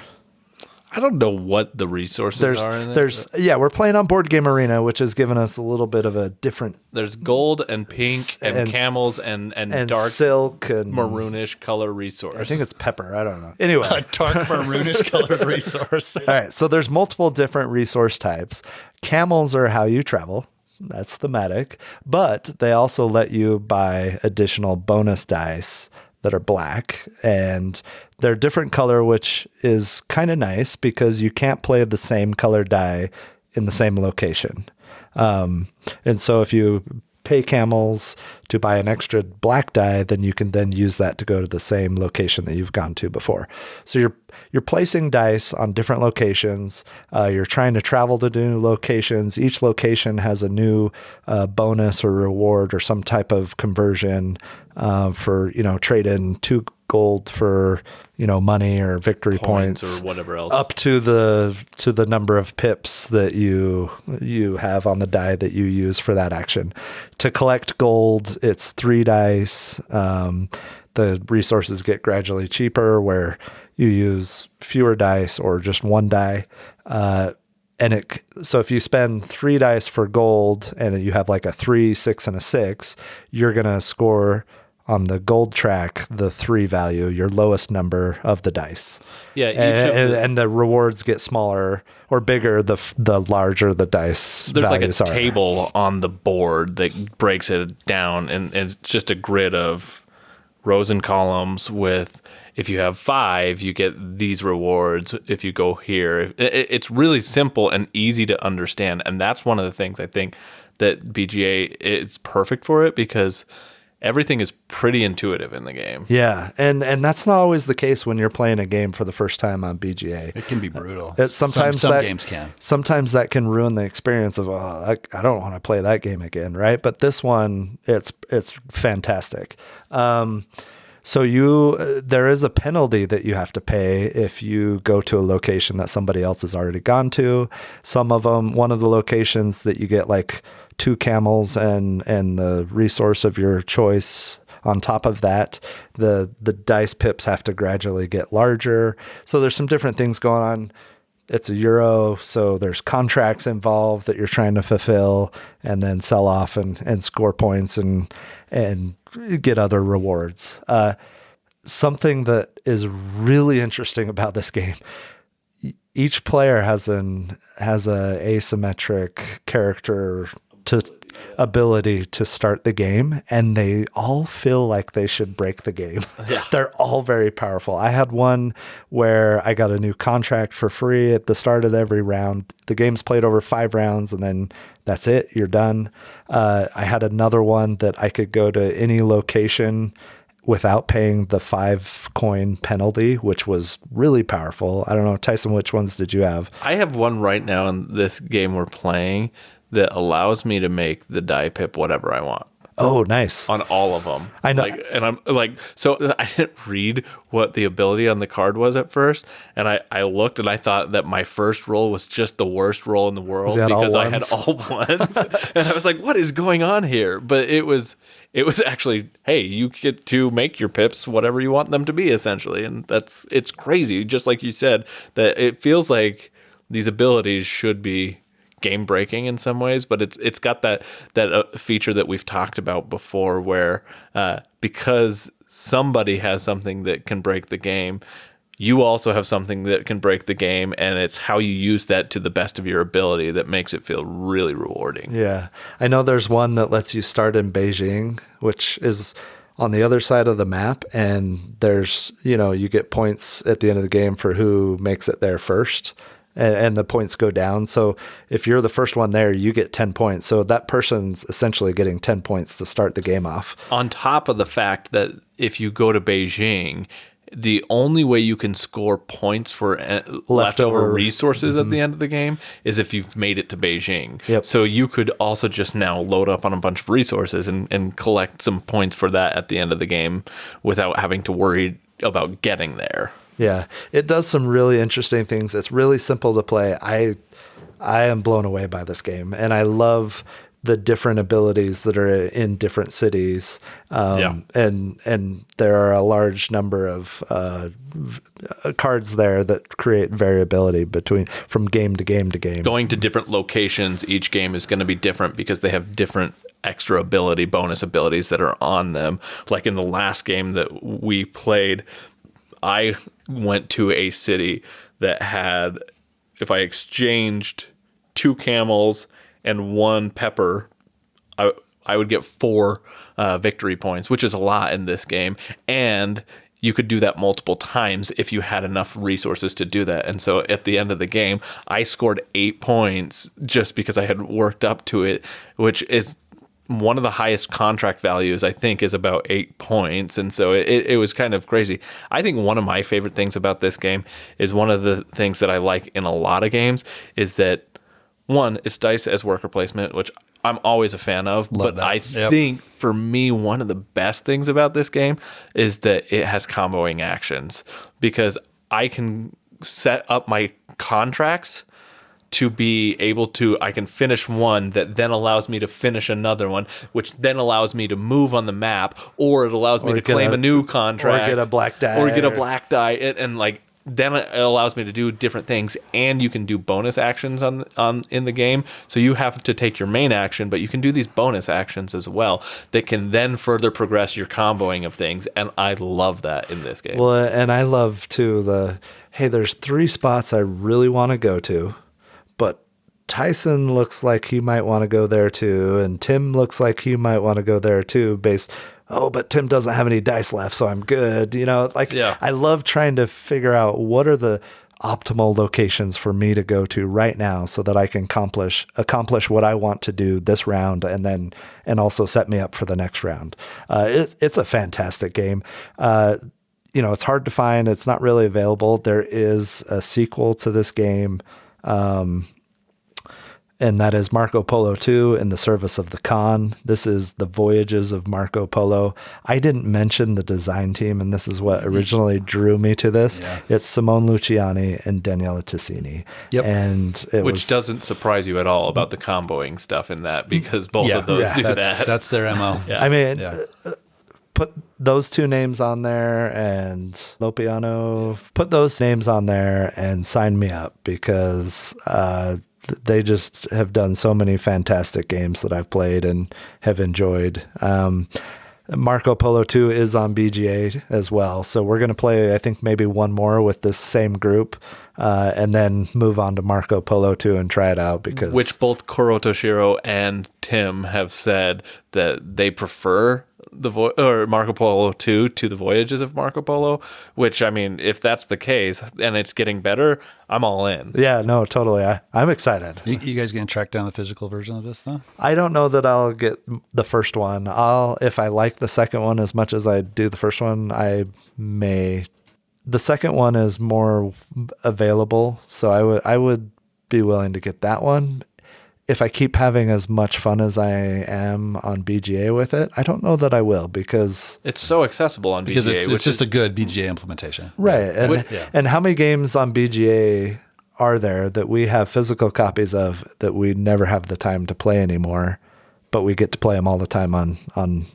Speaker 3: I don't know what the resources are in there.
Speaker 1: We're playing on Board Game Arena, which has given us a little bit of a different.
Speaker 3: There's gold and pink and camels and dark
Speaker 1: silk and
Speaker 3: maroonish color resource.
Speaker 1: I think it's pepper. I don't know. Anyway,
Speaker 2: A dark maroonish colored resource.
Speaker 1: All right, so there's multiple different resource types. Camels are how you travel. That's thematic, but they also let you buy additional bonus dice that are black, and they're different color, which is kind of nice because you can't play the same color die in the same location. And so if you pay camels to buy an extra black die, then you can then use that to go to the same location that you've gone to before. So you're placing dice on different locations. You're trying to travel to new locations. Each location has a new bonus or reward or some type of conversion for, trade in 2 gold for, money or victory points
Speaker 3: or whatever else,
Speaker 1: up to the number of pips that you have on the die that you use for that action. To collect gold, it's 3 dice. The resources get gradually cheaper where you use fewer dice or just 1 die. So if you spend 3 dice for gold and you have like a 3, 6, and a 6, you're going to score on the gold track the 3 value, your lowest number of the dice.
Speaker 3: Yeah,
Speaker 1: and the rewards get smaller or bigger the larger the dice.
Speaker 3: There's like a
Speaker 1: values are.
Speaker 3: table on the board that breaks it down, and it's just a grid of rows and columns with, if you have 5, you get these rewards. If you go here, it's really simple and easy to understand. And that's one of the things I think that BGA is perfect for it, because everything is pretty intuitive in the game.
Speaker 1: Yeah, and that's not always the case when you're playing a game for the first time on BGA.
Speaker 2: It can be brutal.
Speaker 1: Sometimes
Speaker 2: some games can.
Speaker 1: Sometimes that can ruin the experience of, I don't want to play that game again, right? But this one, it's fantastic. So there is a penalty that you have to pay if you go to a location that somebody else has already gone to. Some of them, one of the locations that you get like 2 camels and the resource of your choice. On top of that, the dice pips have to gradually get larger. So there's some different things going on. It's a Euro, so there's contracts involved that you're trying to fulfill and then sell off and score points and get other rewards. Something that is really interesting about this game, each player has a asymmetric character ability to start the game, and they all feel like they should break the game. Yeah. They're all very powerful. I had one where I got a new contract for free at the start of every round. The game's played over 5 rounds, and then that's it. You're done. I had another one that I could go to any location without paying the 5 coin penalty, which was really powerful. I don't know, Tyson, which ones did you have?
Speaker 3: I have one right now in this game we're playing that allows me to make the die pip whatever I want.
Speaker 1: Oh, nice.
Speaker 3: on all of them.
Speaker 1: I know.
Speaker 3: And I'm like, so I didn't read what the ability on the card was at first, and I looked and I thought that my first roll was just the worst roll in the world because I had all ones, and I was like, what is going on here? But it was actually, hey, you get to make your pips whatever you want them to be, essentially, and it's crazy. Just like you said, that it feels like these abilities should be game breaking in some ways, but it's got that feature that we've talked about before, where because somebody has something that can break the game, you also have something that can break the game, and it's how you use that to the best of your ability that makes it feel really rewarding.
Speaker 1: Yeah. I know there's one that lets you start in Beijing, which is on the other side of the map, and there's, you get points at the end of the game for who makes it there first. And the points go down. So if you're the first one there, you get 10 points. So that person's essentially getting 10 points to start the game off.
Speaker 3: On top of the fact that if you go to Beijing, the only way you can score points for leftover resources at the end of the game is if you've made it to Beijing.
Speaker 1: Yep.
Speaker 3: So you could also just now load up on a bunch of resources and collect some points for that at the end of the game without having to worry about getting there.
Speaker 1: Yeah, it does some really interesting things. It's really simple to play. I am blown away by this game, and I love the different abilities that are in different cities. And there are a large number of cards there that create variability from game to game to game.
Speaker 3: Going to different locations, each game is going to be different because they have different extra bonus abilities that are on them. Like in the last game that we played, I went to a city that had, if I exchanged 2 camels and 1 pepper, I would get 4 victory points, which is a lot in this game. And you could do that multiple times if you had enough resources to do that. And so at the end of the game, I scored 8 points just because I had worked up to it, which is one of the highest contract values, I think, is about 8 points. And so it was kind of crazy. I think one of my favorite things about this game is one of the things that I like in a lot of games is that, one, it's dice as worker placement, which I'm always a fan of.
Speaker 2: Love
Speaker 3: but
Speaker 2: that.
Speaker 3: I think for me, one of the best things about this game is that it has comboing actions, because I can set up my contracts to be able to, I can finish one that then allows me to finish another one, which then allows me to move on the map, or it allows me to claim a new contract.
Speaker 1: Or get a black die.
Speaker 3: Or get a black die. And like, then it allows me to do different things, and you can do bonus actions in the game. So you have to take your main action, but you can do these bonus actions as well that can then further progress your comboing of things, and I love that in this game.
Speaker 1: Well, and I love too hey, there's 3 spots I really want to go to, but Tyson looks like he might want to go there too, and Tim looks like he might want to go there too, but Tim doesn't have any dice left, so I'm good. I love trying to figure out what are the optimal locations for me to go to right now so that I can accomplish what I want to do this round, and also set me up for the next round. It's a fantastic game. It's hard to find. It's not really available. There is a sequel to this game, and that is Marco Polo 2 in the Service of the Khan. This is the Voyages of Marco Polo. I didn't mention the design team, and this is what originally drew me to this. Yeah. It's Simone Luciani and Daniela Tessini.
Speaker 2: Yep.
Speaker 1: And
Speaker 3: which doesn't surprise you at all about the comboing stuff in that, because both of those do that.
Speaker 2: That's their MO.
Speaker 3: Yeah.
Speaker 1: I mean, put those 2 names on there, and Lopiano, put those names on there and sign me up, because they just have done so many fantastic games that I've played and have enjoyed. Marco Polo 2 is on BGA as well. So we're going to play, I think, maybe one more with this same group, and then move on to Marco Polo 2 and try it out, because
Speaker 3: which both Koro Toshiro and Tim have said that they prefer or Marco Polo 2 to the Voyages of Marco Polo, which, I mean, if that's the case and it's getting better, I'm all in.
Speaker 1: Yeah, no, totally. I'm excited.
Speaker 2: You guys going to track down the physical version of this, though?
Speaker 1: I don't know that I'll get the first one. If I like the second one as much as I do the first one, I may. The second one is more available, so I would be willing to get that one. if I keep having as much fun as I am on BGA with it, I don't know that I will, because
Speaker 3: It's so accessible on
Speaker 2: Because
Speaker 3: BGA,
Speaker 2: it's just a good BGA implementation.
Speaker 1: right.
Speaker 3: Yeah.
Speaker 1: And how many games on BGA are there that we have physical copies of that we never have the time to play anymore, but we get to play them all the time on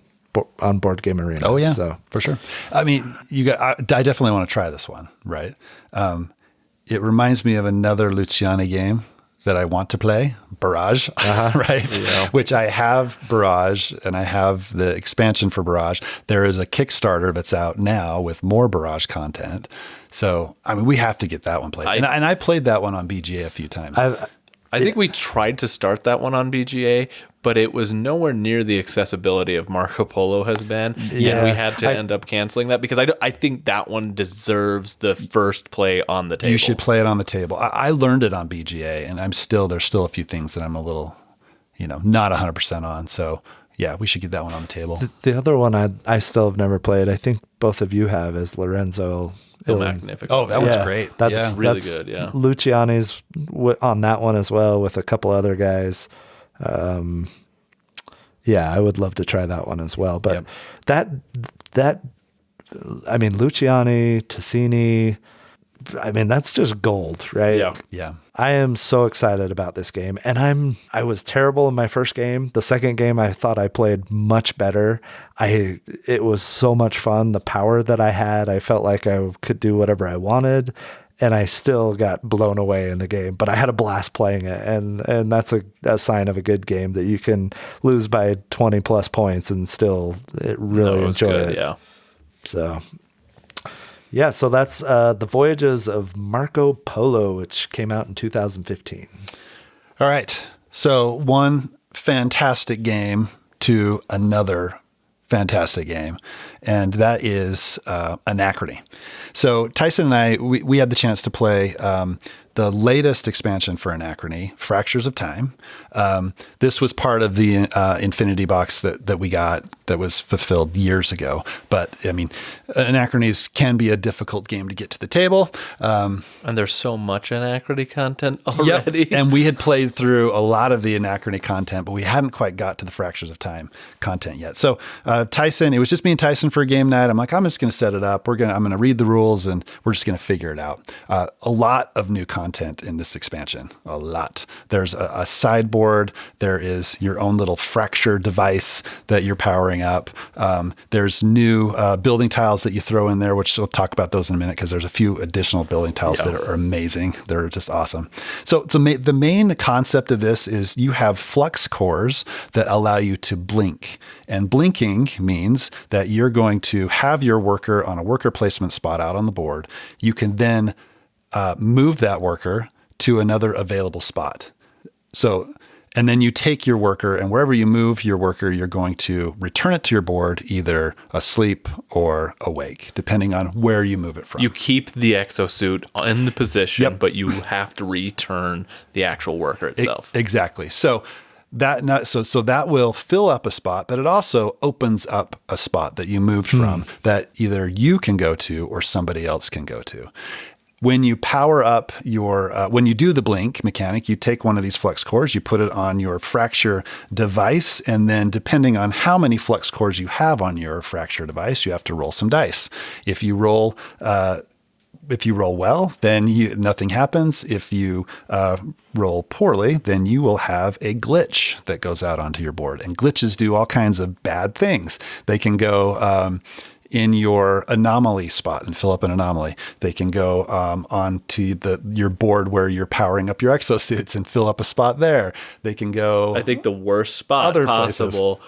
Speaker 1: Board Game Arena?
Speaker 2: Oh yeah,
Speaker 1: So
Speaker 2: for sure. I mean, I definitely want to try this one, right? It reminds me of another Luciani game that I want to play, Barrage, right?
Speaker 3: Yeah.
Speaker 2: Which I have Barrage, and I have the expansion for Barrage. There is a Kickstarter that's out now with more Barrage content. So, I mean, we have to get that one played. And I played that one on BGA a few times.
Speaker 3: I think we tried to start that one on BGA, but it was nowhere near the accessibility of Marco Polo has been.
Speaker 1: Yeah.
Speaker 3: And we had to end up canceling that because I think that one deserves the first play on the table.
Speaker 2: You should play it on the table. I learned it on BGA, and there's still a few things that I'm a little, not 100% on. So yeah, we should get that one on the table.
Speaker 1: the other one I still have never played, I think both of you have, is Lorenzo
Speaker 3: Il Magnifico.
Speaker 2: Oh, that one's great.
Speaker 1: That's
Speaker 3: Really
Speaker 1: that's
Speaker 3: good, yeah.
Speaker 1: Luciani's on that one as well with a couple other guys. I would love to try that one as well. But that I mean, Luciani, Ticini, I mean, that's just gold, right?
Speaker 3: Yeah.
Speaker 2: Yeah.
Speaker 1: I am so excited about this game, and I was terrible in my first game. The second game, I thought I played much better. It was so much fun. The power that I had, I felt like I could do whatever I wanted, and I still got blown away in the game. But I had a blast playing it, and that's a sign of a good game, that you can lose by 20 plus points and still really enjoy it.
Speaker 3: Yeah.
Speaker 1: So. Yeah, so that's The Voyages of Marco Polo, which came out in 2015.
Speaker 2: All right. So one fantastic game to another fantastic game, and that is Anachrony. So Tyson and I, we had the chance to play the latest expansion for Anachrony, Fractures of Time. This was part of the Infinity box that we got that was fulfilled years ago. But I mean, Anachronies can be a difficult game to get to the table.
Speaker 3: And there's so much Anachrony content already.
Speaker 2: Yep. And we had played through a lot of the Anachrony content, but we hadn't quite got to the Fractures of Time content yet. So Tyson, it was just me and Tyson for a game night. I'm like, I'm just going to set it up. I'm going to read the rules, and we're just going to figure it out. A lot of new content in this expansion. A lot. There's a sideboard. There is your own little fracture device that you're powering up. There's new building tiles that you throw in there, which we'll talk about those in a minute, because there's a few additional building tiles that are amazing. They're just awesome. So the main concept of this is you have flux cores that allow you to blink. And blinking means that you're going to have your worker on a worker placement spot out on the board. You can then move that worker to another available spot. So, and then you take your worker, and wherever you move your worker, you're going to return it to your board, either asleep or awake, depending on where you move it from.
Speaker 3: You keep the exosuit in the position, but you have to return the actual worker itself.
Speaker 2: Exactly. So that will fill up a spot, but it also opens up a spot that you moved from that either you can go to or somebody else can go to. When you power up when you do the blink mechanic, you take one of these flux cores, you put it on your fracture device, and then depending on how many flux cores you have on your fracture device, you have to roll some dice. If you roll well, then nothing happens. If you roll poorly, then you will have a glitch that goes out onto your board. And glitches do all kinds of bad things. They can go in your anomaly spot and fill up an anomaly. They can go onto your board where you're powering up your exosuits and fill up a spot there. They can go.
Speaker 3: I think the worst spot
Speaker 2: other
Speaker 3: possible,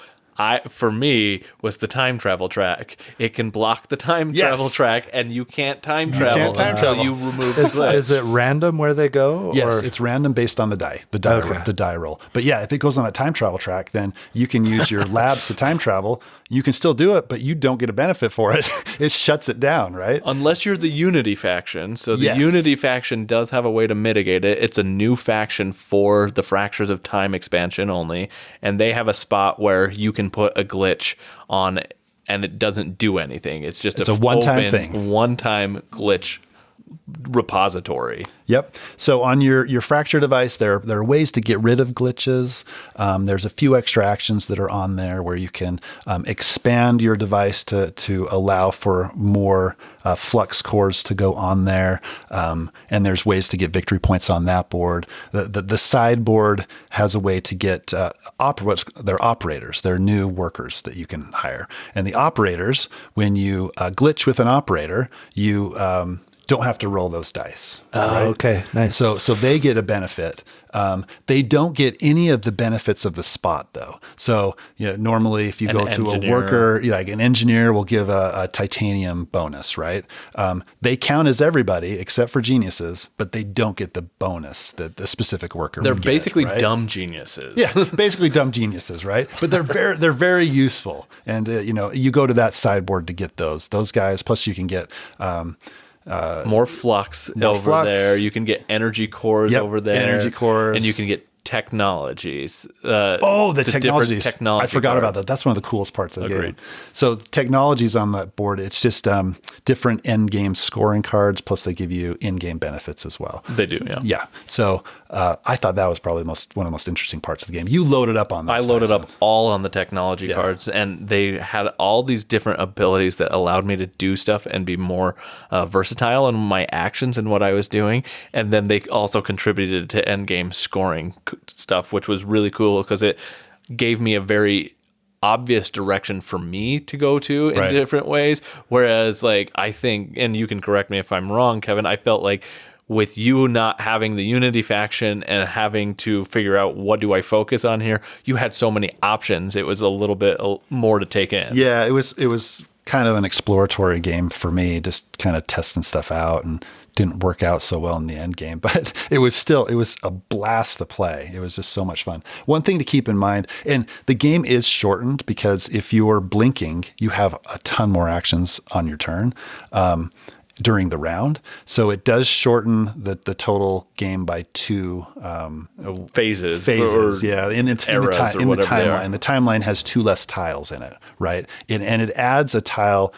Speaker 3: for me, was the time travel track. It can block the time travel track, and you can't time travel until you remove the glitch.
Speaker 1: Is it random where they go?
Speaker 2: Yes, it's random based on the die roll. But yeah, if it goes on a time travel track, then you can use your labs to time travel. You can still do it, but you don't get a benefit for it. It shuts it down, right?
Speaker 3: Unless you're the Unity faction. So the Unity faction does have a way to mitigate it. It's a new faction for the Fractures of Time expansion only, and they have a spot where you can put a glitch on, and it doesn't do anything. It's just
Speaker 2: a one-time thing.
Speaker 3: One-time glitch repository.
Speaker 2: Yep. So on your fracture device, there are ways to get rid of glitches. There's a few extra actions that are on there where you can expand your device to allow for more flux cores to go on there. And there's ways to get victory points on that board. The sideboard has a way to get they're operators. They're new workers that you can hire. And the operators, when you glitch with an operator, you don't have to roll those dice.
Speaker 1: Oh,
Speaker 2: right?
Speaker 1: okay. Nice.
Speaker 2: So they get a benefit. They don't get any of the benefits of the spot, though. So normally if you go to a worker, like an engineer will give a titanium bonus, right? They count as everybody except for geniuses, but they don't get the bonus that the specific worker
Speaker 3: They're
Speaker 2: would get,
Speaker 3: basically
Speaker 2: right?
Speaker 3: dumb geniuses.
Speaker 2: Yeah, basically dumb geniuses, right? But they're very useful. And, you go to that sideboard to get those guys. Plus you can get
Speaker 3: more flux over there. You can get energy cores over there.
Speaker 2: Energy cores.
Speaker 3: And you can get technologies.
Speaker 2: The technologies.
Speaker 3: Technology
Speaker 2: I forgot
Speaker 3: cards.
Speaker 2: about that. That's one of the coolest parts of the game.
Speaker 3: Agreed.
Speaker 2: So technologies on that board, it's just different end game scoring cards, plus they give you in-game benefits as well.
Speaker 3: They do, yeah.
Speaker 2: Yeah. So I thought that was probably one of the most interesting parts of the game. You loaded up on that.
Speaker 3: I loaded up all on the technology cards, and they had all these different abilities that allowed me to do stuff and be more versatile in my actions and what I was doing. And then they also contributed to end game scoring stuff, which was really cool because it gave me a very obvious direction for me to go to in different ways. Whereas, like, I think, and you can correct me if I'm wrong, Kevin, I felt like with you not having the Unity faction and having to figure out what do I focus on here, you had so many options. It was a little bit more to take in.
Speaker 2: Yeah, it was kind of an exploratory game for me, just kind of testing stuff out, and didn't work out so well in the end game, but it was a blast to play. It was just so much fun. One thing to keep in mind, and the game is shortened because if you're blinking, you have a ton more actions on your turn during the round. So it does shorten the total game by 2
Speaker 3: phases.
Speaker 2: Yeah. In the timeline. The timeline has 2 less tiles in it, right? And it adds a tile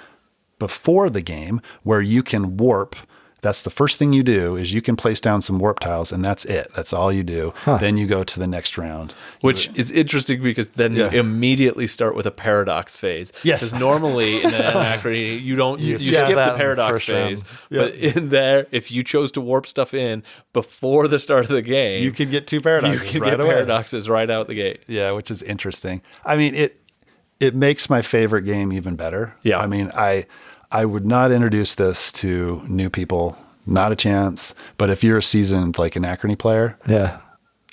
Speaker 2: before the game where you can warp. That's the first thing you do is you can place down some warp tiles, and that's it. That's all you do. Then you go to the next round.
Speaker 3: Which is interesting because then you immediately start with a paradox phase.
Speaker 2: Yes.
Speaker 3: Because normally in an Anachrony, you skip the paradox phase. But in there, if you chose to warp stuff in before the start of the game,
Speaker 2: you can get 2 paradoxes.
Speaker 3: You can get paradoxes right out the gate.
Speaker 2: Yeah, which is interesting. I mean, it makes my favorite game even better.
Speaker 3: Yeah.
Speaker 2: I mean, I would not introduce this to new people, not a chance. But if you're a seasoned like Anachrony player,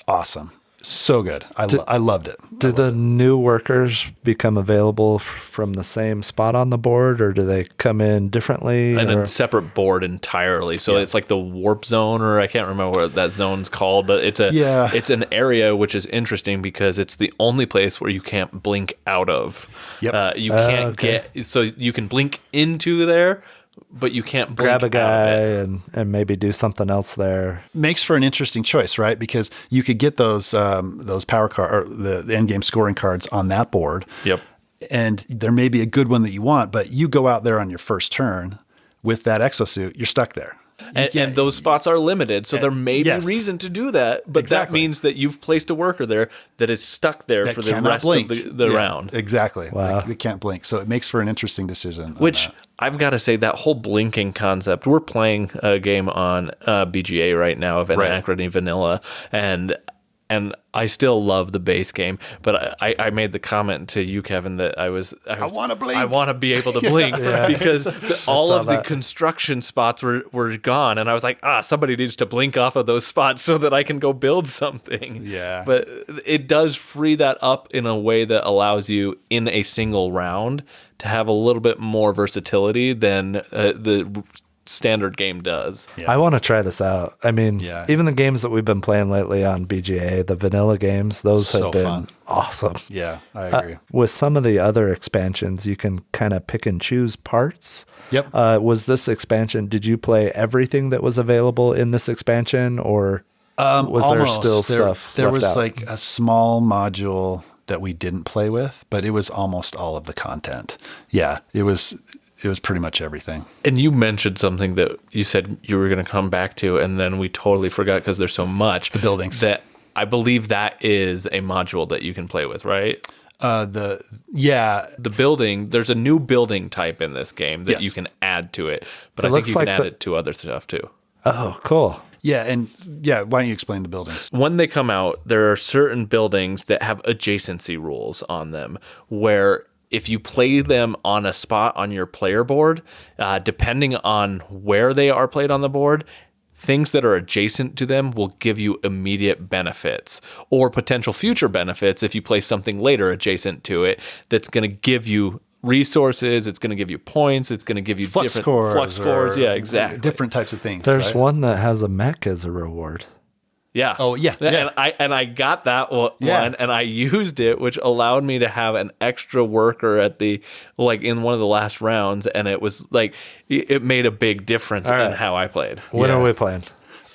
Speaker 2: awesome, so good. I loved it.
Speaker 1: Do the new workers become available from the same spot on the board, or do they come in differently?
Speaker 3: And a separate board entirely. So it's like the warp zone, or I can't remember what that zone's called, but it's it's an area which is interesting because it's the only place where you can't blink out of.
Speaker 2: Yep.
Speaker 3: You can't so you can blink into there, but you can't blink
Speaker 1: grab a guy
Speaker 3: out
Speaker 1: and maybe do something else there.
Speaker 2: Makes for an interesting choice, right? Because you could get those power card or the end game scoring cards on that board.
Speaker 3: Yep.
Speaker 2: And there may be a good one that you want, but you go out there on your first turn with that exosuit, you're stuck there.
Speaker 3: And those spots are limited, so there may be reason to do that, but that means that you've placed a worker there that is stuck there for the rest of the round.
Speaker 2: Exactly.
Speaker 1: Wow.
Speaker 2: They can't blink. So it makes for an interesting decision.
Speaker 3: Which I've got to say, that whole blinking concept, we're playing a game on BGA right now of Anachrony Vanilla, and I still love the base game, but I made the comment to you, Kevin, that I want to blink. I want to be able to blink because all of the construction spots were gone, and I was like, somebody needs to blink off of those spots so that I can go build something.
Speaker 2: Yeah.
Speaker 3: But it does free that up in a way that allows you in a single round to have a little bit more versatility than the standard game does.
Speaker 1: Yeah. I want to try this out. I mean, even the games that we've been playing lately on BGA, the vanilla games, those have been awesome.
Speaker 2: Yeah, I agree.
Speaker 1: With some of the other expansions, you can kind of pick and choose parts.
Speaker 2: Yep.
Speaker 1: Was this expansion, did you play everything that was available in this expansion, or was there still stuff
Speaker 2: There
Speaker 1: left
Speaker 2: was
Speaker 1: out?
Speaker 2: like a small module that we didn't play with, but it was almost all of the content. Yeah, it was pretty much everything.
Speaker 3: And you mentioned something that you said you were going to come back to, and then we totally forgot because there's so much.
Speaker 2: The buildings.
Speaker 3: That I believe that is a module that you can play with, right? The building, there's a new building type in this game that you can add to it, but I think you can add it to other stuff too.
Speaker 1: Oh, cool.
Speaker 2: Yeah, and why don't you explain the buildings?
Speaker 3: When they come out, there are certain buildings that have adjacency rules on them where if you play them on a spot on your player board, depending on where they are played on the board, things that are adjacent to them will give you immediate benefits or potential future benefits if you play something later adjacent to it that's going to give you resources, it's going to give you points, it's going to give you
Speaker 2: flux
Speaker 3: different flux scores. Yeah, exactly.
Speaker 2: Different types of things.
Speaker 1: There's one that has a mech as a reward.
Speaker 3: Yeah.
Speaker 2: Oh, yeah.
Speaker 3: And I got that one and I used it, which allowed me to have an extra worker at in one of the last rounds. And it was it made a big difference in how I played.
Speaker 1: When are we playing?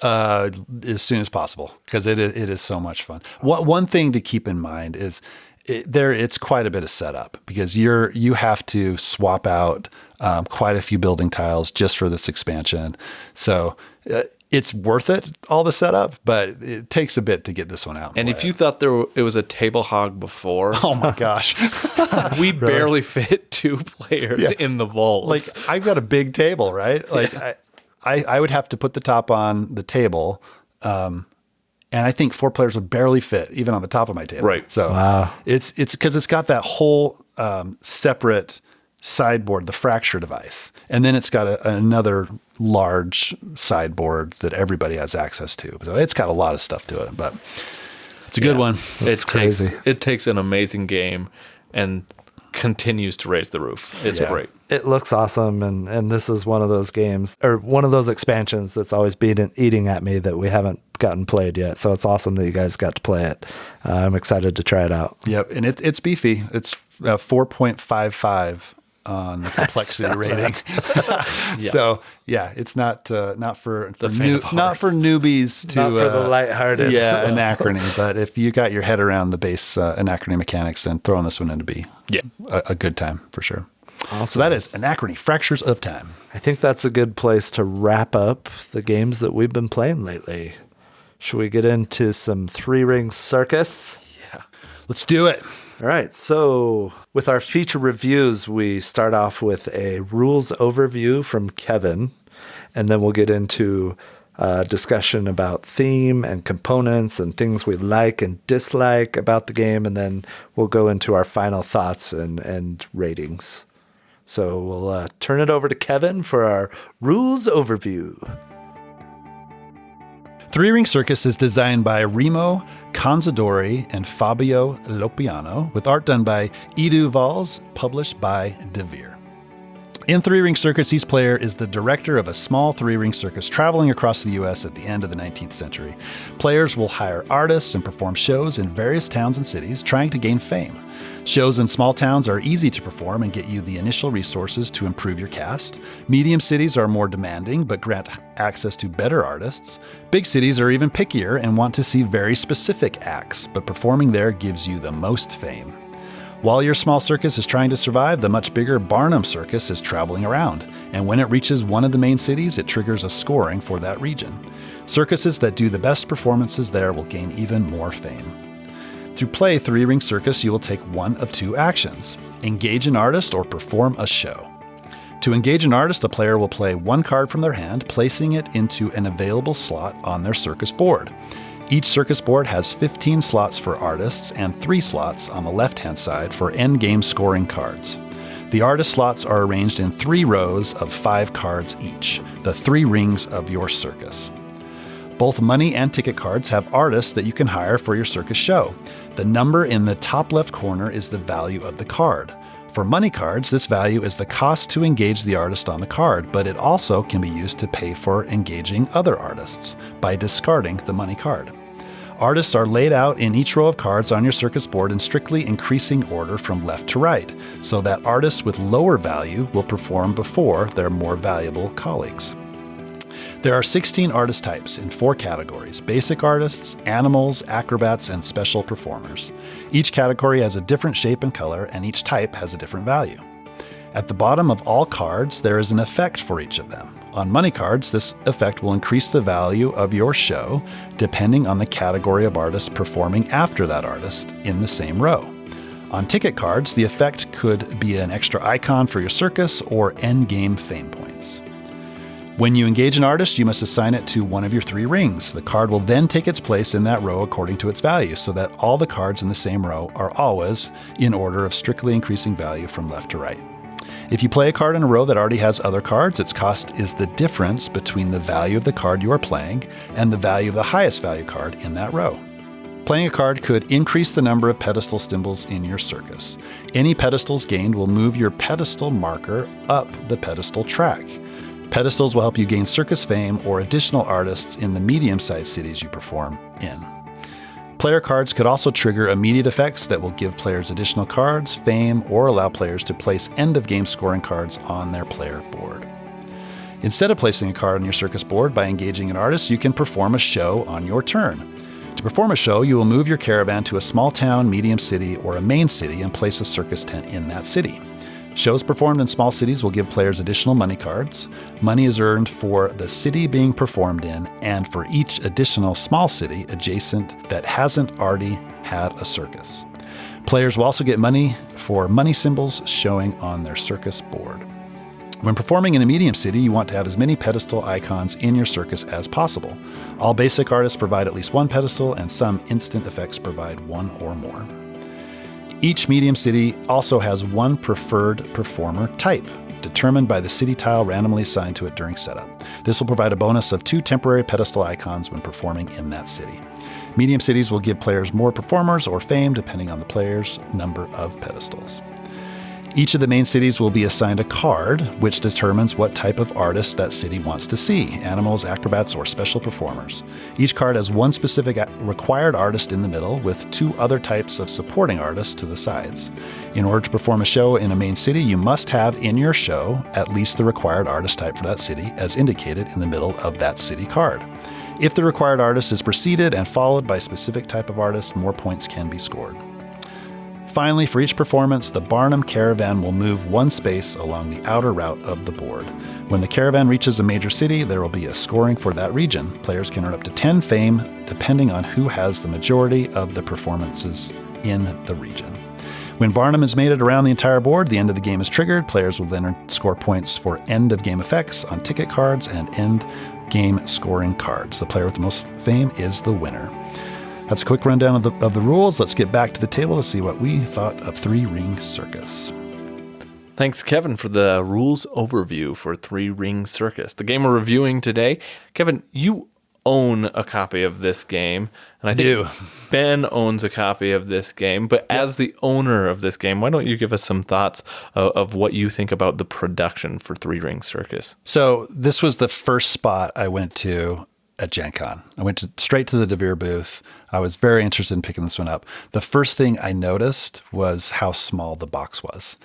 Speaker 2: As soon as possible, because it is so much fun. One thing to keep in mind is it's quite a bit of setup because you have to swap out quite a few building tiles just for this expansion. So it's worth it, all the setup, but it takes a bit to get this one out.
Speaker 3: And if you thought it was a table hog before,
Speaker 2: oh my gosh,
Speaker 3: we barely fit 2 players in the vaults.
Speaker 2: I've got a big table, right? I would have to put the top on the table, and I think 4 players would barely fit even on the top of my table.
Speaker 3: Right.
Speaker 2: So it's because it's got that whole separate sideboard, the fracture device, and then it's got another large sideboard that everybody has access to. So it's got a lot of stuff to it, but it's a good one.
Speaker 1: It's crazy.
Speaker 3: It takes an amazing game and continues to raise the roof. It's great.
Speaker 1: It looks awesome, and this is one of those games, or one of those expansions that's always been eating at me that we haven't gotten played yet. So it's awesome that you guys got to play it. I'm excited to try it out.
Speaker 2: Yep, and it's beefy. It's 4.55 on the complexity rating. So it's not for newbies to
Speaker 1: not for the lighthearted.
Speaker 2: Anachrony. But if you got your head around the base Anachrony mechanics, then throwing this one in to be a good time for sure.
Speaker 1: Awesome.
Speaker 2: So that is Anachrony, Fractures of Time.
Speaker 1: I think that's a good place to wrap up the games that we've been playing lately. Should we get into some 3 Ring Circus?
Speaker 2: Yeah, let's do it.
Speaker 1: All right, so with our feature reviews, we start off with a rules overview from Kevin, and then we'll get into a discussion about theme and components and things we like and dislike about the game, and then we'll go into our final thoughts and ratings. So we'll turn it over to Kevin for our rules overview.
Speaker 2: 3 Ring Circus is designed by Remo, Conzadori, and Fabio Lopiano, with art done by Edu Valls, published by Devir. In 3 Ring Circus, each player is the director of a small 3 Ring Circus traveling across the U.S. at the end of the 19th century. Players will hire artists and perform shows in various towns and cities, trying to gain fame. Shows in small towns are easy to perform and get you the initial resources to improve your cast. Medium cities are more demanding, but grant access to better artists. Big cities are even pickier and want to see very specific acts, but performing there gives you the most fame. While your small circus is trying to survive, the much bigger Barnum Circus is traveling around, and when it reaches one of the main cities, it triggers a scoring for that region. Circuses that do the best performances there will gain even more fame. To play 3 Ring Circus, you will take one of 2 actions: engage an artist or perform a show. To engage an artist, a player will play 1 card from their hand, placing it into an available slot on their circus board. Each circus board has 15 slots for artists and 3 slots on the left-hand side for endgame scoring cards. The artist slots are arranged in 3 rows of 5 cards each, the 3 rings of your circus. Both money and ticket cards have artists that you can hire for your circus show. The number in the top left corner is the value of the card. For money cards, this value is the cost to engage the artist on the card, but it also can be used to pay for engaging other artists by discarding the money card. Artists are laid out in each row of cards on your circus board in strictly increasing order from left to right, so that artists with lower value will perform before their more valuable colleagues. There are 16 artist types in 4 categories: basic artists, animals, acrobats, and special performers. Each category has a different shape and color, and each type has a different value. At the bottom of all cards, there is an effect for each of them. On money cards, this effect will increase the value of your show depending on the category of artist performing after that artist in the same row. On ticket cards, the effect could be an extra icon for your circus or endgame fame points. When you engage an artist, you must assign it to one of your 3 rings. The card will then take its place in that row according to its value, so that all the cards in the same row are always in order of strictly increasing value from left to right. If you play a card in a row that already has other cards, its cost is the difference between the value of the card you are playing and the value of the highest value card in that row. Playing a card could increase the number of pedestal symbols in your circus. Any pedestals gained will move your pedestal marker up the pedestal track. Pedestals will help you gain circus fame or additional artists in the medium-sized cities you perform in. Player cards could also trigger immediate effects that will give players additional cards, fame, or allow players to place end-of-game scoring cards on their player board. Instead of placing a card on your circus board by engaging an artist, you can perform a show on your turn. To perform a show, you will move your caravan to a small town, medium city, or a main city and place a circus tent in that city. Shows performed in small cities will give players additional money cards. Money is earned for the city being performed in and for each additional small city adjacent that hasn't already had a circus. Players will also get money for money symbols showing on their circus board. When performing in a medium city, you want to have as many pedestal icons in your circus as possible. All basic artists provide at least 1 pedestal, and some instant effects provide 1 or more. Each medium city also has 1 preferred performer type, determined by the city tile randomly assigned to it during setup. This will provide a bonus of 2 temporary pedestal icons when performing in that city. Medium cities will give players more performers or fame depending on the player's number of pedestals. Each of the main cities will be assigned a card, which determines what type of artist that city wants to see: animals, acrobats, or special performers. Each card has 1 specific required artist in the middle, with 2 other types of supporting artists to the sides. In order to perform a show in a main city, you must have in your show at least the required artist type for that city, as indicated in the middle of that city card. If the required artist is preceded and followed by a specific type of artist, more points can be scored. Finally, for each performance, the Barnum caravan will move 1 space along the outer route of the board. When the caravan reaches a major city, there will be a scoring for that region. Players can earn up to 10 fame, depending on who has the majority of the performances in the region. When Barnum is mated around the entire board, the end of the game is triggered. Players will then score points for end-of-game effects on ticket cards and end-game scoring cards. The player with the most fame is the winner. That's a quick rundown of the rules. Let's get back to the table to see what we thought of 3 Ring Circus.
Speaker 3: Thanks, Kevin, for the rules overview for 3 Ring Circus. The game we're reviewing today, Kevin, you own a copy of this game, and I think Ben owns a copy of this game. But as the owner of this game, why don't you give us some thoughts of what you think about the production for 3 Ring Circus?
Speaker 2: So this was the first spot I went to at Gen Con. I went straight to the Devir booth. I was very interested in picking this one up. The first thing I noticed was how small the box was.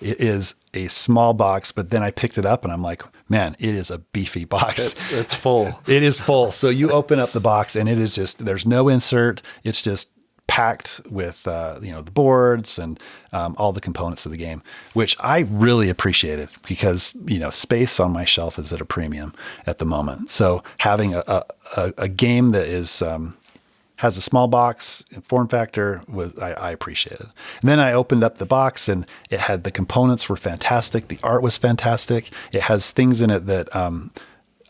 Speaker 2: It is a small box, but then I picked it up and I'm like, man, it is a beefy box.
Speaker 1: It's full.
Speaker 2: It is full. So you open up the box and it is just, there's no insert. It's just packed with, the boards and all the components of the game, which I really appreciated because, space on my shelf is at a premium at the moment. So having a game that is, has a small box form factor I appreciated. And then I opened up the box and it had the components were fantastic. The art was fantastic. It has things in it that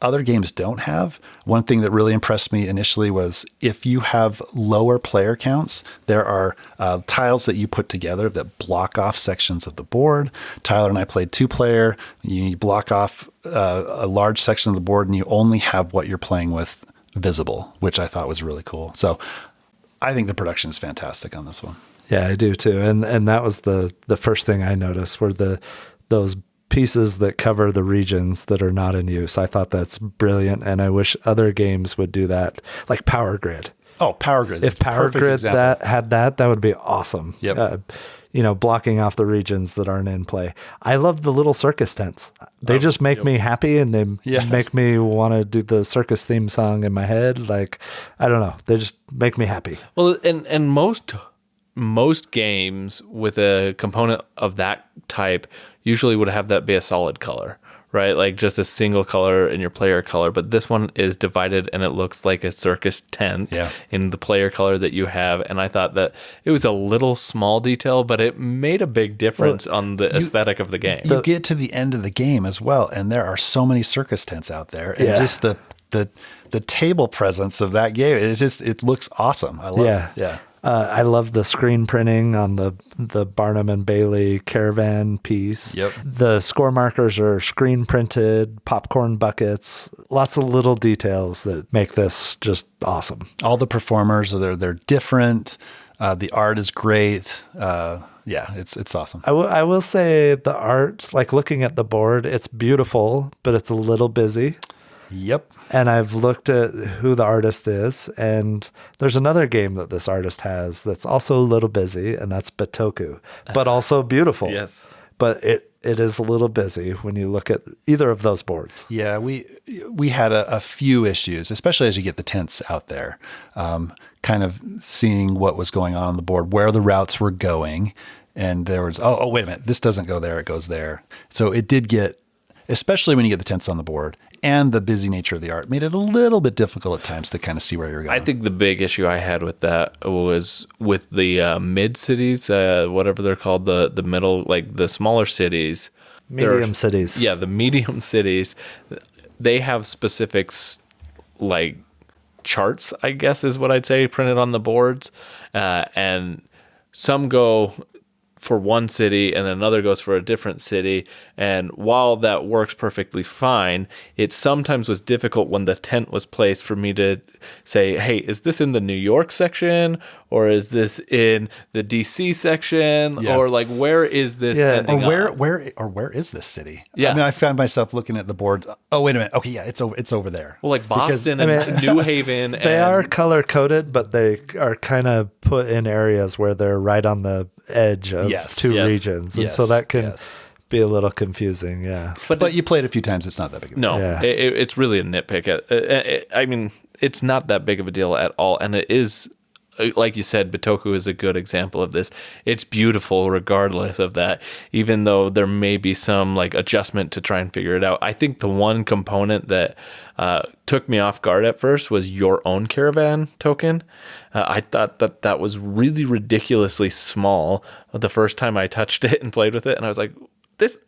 Speaker 2: other games don't have. One thing that really impressed me initially was if you have lower player counts, there are tiles that you put together that block off sections of the board. Tyler and I played 2-player. You block off a large section of the board and you only have what you're playing with visible, which I thought was really cool. So I think the production is fantastic on this one.
Speaker 1: Yeah, I do too. And that was the first thing I noticed were those pieces that cover the regions that are not in use. I thought that's brilliant, and I wish other games would do that, like Power Grid.
Speaker 2: Oh, Power Grid.
Speaker 1: If Power Grid had that would be awesome.
Speaker 2: Yep.
Speaker 1: Blocking off the regions that aren't in play. I love the little circus tents. They just make me happy, and they make me want to do the circus theme song in my head. Like, I don't know. They just make me happy.
Speaker 3: Well, and most games with a component of that type, usually would have that be a solid color, right? Like just a single color in your player color. But this one is divided and it looks like a circus tent in the player color that you have. And I thought that it was a little small detail, but it made a big difference on the aesthetic of the game.
Speaker 2: You get to the end of the game as well, and there are so many circus tents out there. And just the table presence of that game, it looks awesome. I love it. Yeah.
Speaker 1: I love the screen printing on the Barnum and Bailey caravan piece.
Speaker 2: Yep.
Speaker 1: The score markers are screen printed, popcorn buckets, lots of little details that make this just awesome.
Speaker 2: All the performers, they're different. The art is great. It's awesome.
Speaker 1: I will say the art, like looking at the board, it's beautiful, but it's a little busy.
Speaker 2: Yep.
Speaker 1: And I've looked at who the artist is, and there's another game that this artist has that's also a little busy, and that's Bitoku, but also beautiful.
Speaker 3: Yes.
Speaker 1: But it is a little busy when you look at either of those boards.
Speaker 2: Yeah, we had a few issues, especially as you get the tents out there, kind of seeing what was going on the board, where the routes were going, and there was, oh, wait a minute, this doesn't go there, it goes there. So it did get, especially when you get the tents on the board, and the busy nature of the art made it a little bit difficult at times to kind of see where you're going.
Speaker 3: I think the big issue I had with that was with the mid cities, whatever they're called, the middle, like the smaller cities.
Speaker 1: Medium cities.
Speaker 3: Yeah, the medium cities. They have specifics like charts, I guess is what I'd say, printed on the boards. And some go for one city and another goes for a different city. And while that works perfectly fine, it sometimes was difficult when the tent was placed for me to say, hey, is this in the New York section or is this in the DC section or like where is this ending up?
Speaker 2: Where is this city?
Speaker 3: Yeah.
Speaker 2: I mean, I found myself looking at the board. Oh, wait a minute. Okay, yeah, it's over there.
Speaker 3: Well, like Boston and New Haven.
Speaker 1: They are color coded, but they are kind of put in areas where they're right on the edge of two regions. And so that can be a little confusing. Yeah.
Speaker 2: But you play it a few times. It's not that big of a deal.
Speaker 3: No, it's really a nitpick. I mean, it's not that big of a deal at all. And it is, like you said, Bitoku is a good example of this. It's beautiful regardless of that, even though there may be some like adjustment to try and figure it out. I think the one component that took me off guard at first was your own caravan token. I thought that was really ridiculously small the first time I touched it and played with it. And I was like,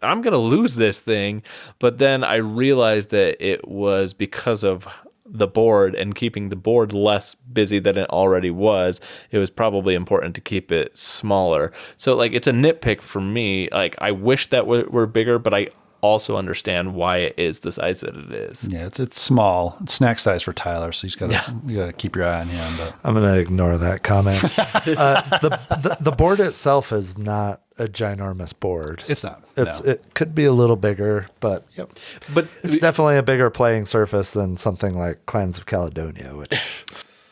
Speaker 3: I'm going to lose this thing. But then I realized that it was because of the board and keeping the board less busy than it already was. It was probably important to keep it smaller. So like, it's a nitpick for me. Like I wish that were bigger, but I also understand why it is the size that it is.
Speaker 2: Yeah, it's small. It's snack size for Tyler, so you got to keep your eye on him. But
Speaker 1: I'm going to ignore that comment. The board itself is not a ginormous board.
Speaker 2: It's not.
Speaker 1: It could be a little bigger, but
Speaker 3: but
Speaker 1: it's definitely a bigger playing surface than something like Clans of Caledonia, which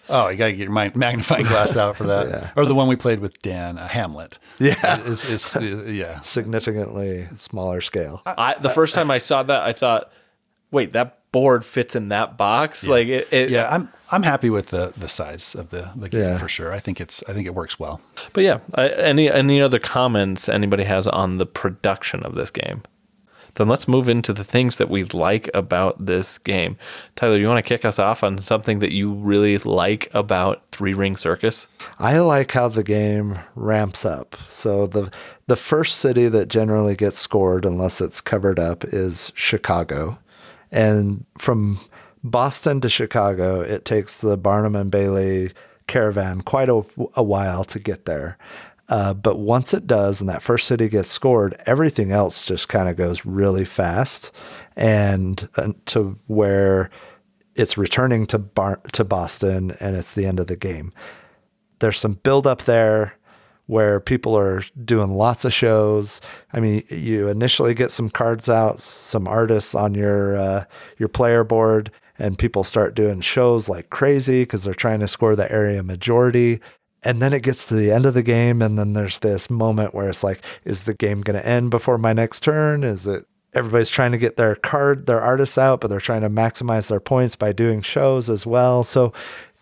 Speaker 2: oh, you got to get your magnifying glass out for that. Or the one we played with Dan, Hamlet.
Speaker 1: Yeah.
Speaker 2: Is
Speaker 1: significantly smaller scale.
Speaker 3: The first time I saw that, I thought, wait, that board fits in that box?
Speaker 2: Yeah.
Speaker 3: Like
Speaker 2: I'm happy with the size of the game for sure. I think it works well.
Speaker 3: But yeah, any other comments anybody has on the production of this game? Then let's move into the things that we like about this game. Tyler, you want to kick us off on something that you really like about Ring Circus?
Speaker 1: I like how the game ramps up. So the first city that generally gets scored, unless it's covered up, is Chicago. And from Boston to Chicago, it takes the Barnum and Bailey caravan quite a while to get there. But once it does and that first city gets scored, everything else just kind of goes really fast and to where it's returning to Boston and it's the end of the game. There's some build up there where people are doing lots of shows. I mean, you initially get some cards out, some artists on your player board, and people start doing shows like crazy because they're trying to score the area majority. And then it gets to the end of the game, and then there's this moment where it's like, is the game going to end before my next turn? Is it everybody's trying to get their artists out, but they're trying to maximize their points by doing shows as well. So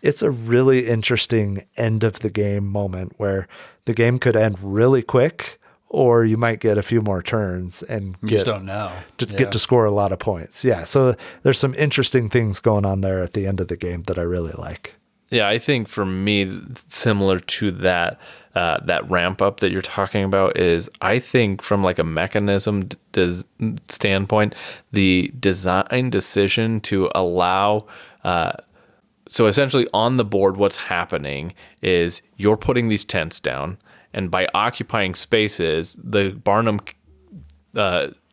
Speaker 1: it's a really interesting end of the game moment where the game could end really quick, or you might get a few more turns and
Speaker 2: You just don't know.
Speaker 1: Get to score a lot of points. Yeah. So there's some interesting things going on there at the end of the game that I really like.
Speaker 3: Yeah, I think for me, similar to that ramp up that you're talking about is, I think from like a mechanism standpoint, the design decision to allow, so essentially on the board, what's happening is you're putting these tents down, and by occupying spaces, the Barnum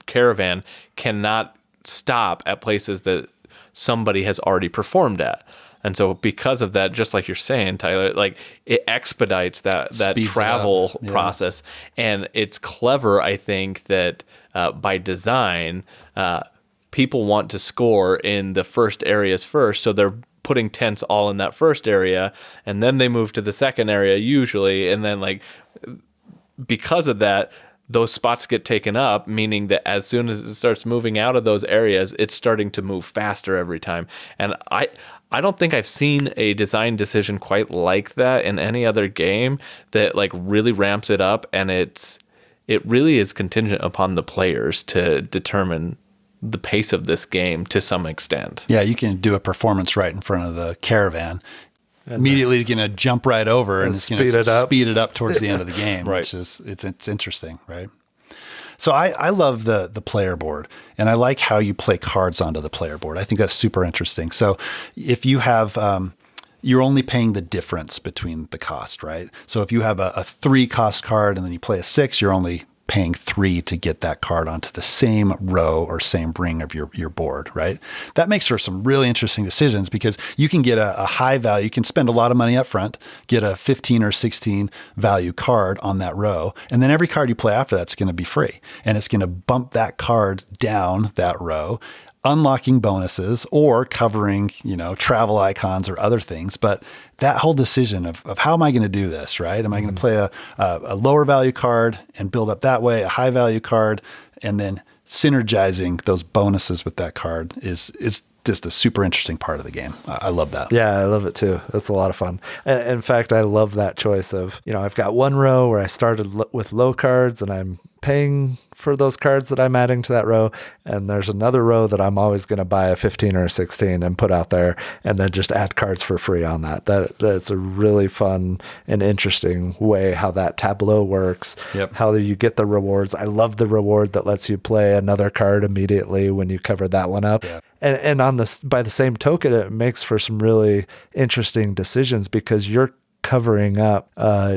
Speaker 3: caravan cannot stop at places that somebody has already performed at. And so because of that, just like you're saying, Tyler, like it expedites that travel process. And it's clever, I think, that by design, people want to score in the first areas first. So they're putting tents all in that first area, and then they move to the second area usually. And then like because of that, those spots get taken up, meaning that as soon as it starts moving out of those areas, it's starting to move faster every time. And I don't think I've seen a design decision quite like that in any other game that like really ramps it up, and it really is contingent upon the players to determine the pace of this game to some extent.
Speaker 2: Yeah, you can do a performance right in front of the caravan. Immediately is going to jump right over and it's going to speed it up towards the end of the game,
Speaker 3: Right.
Speaker 2: which is it's interesting, right? So I love the player board, and I like how you play cards onto the player board. I think that's super interesting. So if you have, you're only paying the difference between the cost, right? So if you have a 3 cost card and then you play a 6, you're only paying 3 to get that card onto the same row or same ring of your board, right? That makes for some really interesting decisions because you can get a high value, you can spend a lot of money up front, get a 15 or 16 value card on that row, and then every card you play after that's going to be free. And it's going to bump that card down that row, unlocking bonuses or covering, travel icons or other things. But that whole decision of how am I going to do this, right? Am I going to play a lower value card and build up that way, a high value card, and then synergizing those bonuses with that card is just a super interesting part of the game. I love that.
Speaker 1: Yeah, I love it too. It's a lot of fun. In fact, I love that choice of, I've got one row where I started with low cards and I'm paying for those cards that I'm adding to that row. And there's another row that I'm always going to buy a 15 or a 16 and put out there and then just add cards for free on that. That's a really fun and interesting way how that tableau works, how you get the rewards. I love the reward that lets you play another card immediately when you cover that one up. Yeah. And on this, by the same token, it makes for some really interesting decisions because you're covering up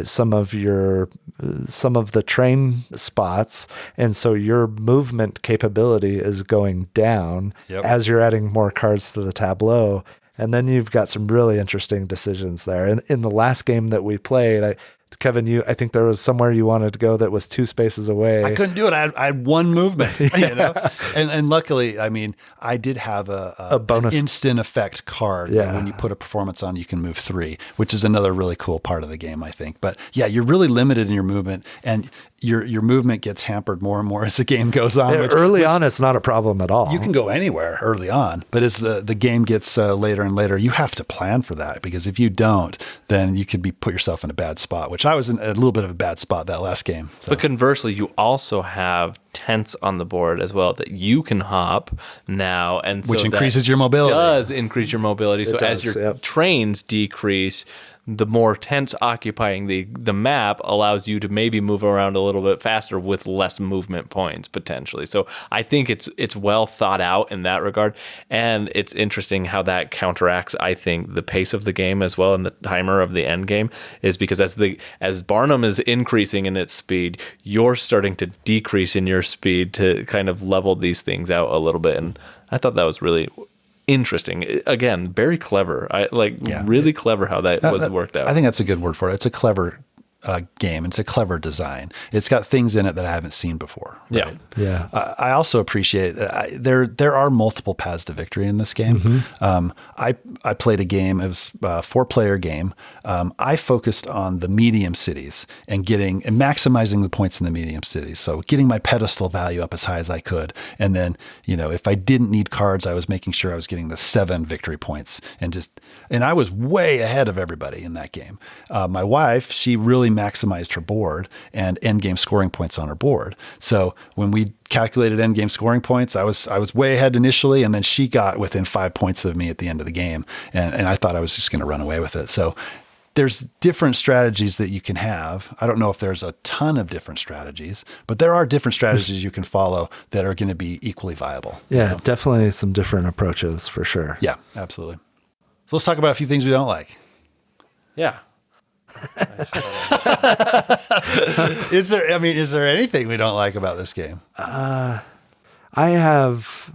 Speaker 1: some of the train spots, and so your movement capability is going down as you're adding more cards to the tableau. And then you've got some really interesting decisions there. And in the last game that we played, Kevin, I think there was somewhere you wanted to go that was 2 spaces away.
Speaker 2: I couldn't do it. I had one movement, and luckily, I did have a bonus instant effect card.
Speaker 1: Yeah.
Speaker 2: When you put a performance on, you can move 3, which is another really cool part of the game, I think. But yeah, you're really limited in your movement, and your movement gets hampered more and more as the game goes on.
Speaker 1: Early on, it's not a problem at all.
Speaker 2: You can go anywhere early on, but as the game gets later and later, you have to plan for that, because if you don't, then you could put yourself in a bad spot, which I was in a little bit of a bad spot that last game. So.
Speaker 3: But conversely, you also have tents on the board as well that you can hop now, and so
Speaker 2: which increases your mobility.
Speaker 3: Does increase your mobility. So as your trains decrease, the more tents occupying the map allows you to maybe move around a little bit faster with less movement points potentially. So I think it's well thought out in that regard, and it's interesting how that counteracts, I think, the pace of the game as well, and the timer of the end game is because as Barnum is increasing in its speed, you're starting to decrease in your speed to kind of level these things out a little bit, and I thought that was really interesting. Again, very clever. Really clever how that was worked out.
Speaker 2: I think that's a good word for it. It's a clever game. It's a clever design. It's got things in it that I haven't seen before. Right?
Speaker 1: Yeah.
Speaker 2: I also appreciate there are multiple paths to victory in this game. Mm-hmm. I played a game. It was a 4-player game. I focused on the medium cities and maximizing the points in the medium cities. So getting my pedestal value up as high as I could. And then, if I didn't need cards, I was making sure I was getting the 7 victory points, and I was way ahead of everybody in that game. My wife, she really maximized her board and end game scoring points on her board. So when we calculated end game scoring points, I was way ahead initially, and then she got within 5 points of me at the end of the game, and I thought I was just going to run away with it. So there's different strategies that you can have. I don't know if there's a ton of different strategies, but there are different strategies you can follow that are going to be equally viable.
Speaker 1: Yeah, definitely some different approaches for sure.
Speaker 2: Yeah, absolutely. So let's talk about a few things we don't like.
Speaker 3: Yeah.
Speaker 2: Is there anything we don't like about this game?
Speaker 1: I have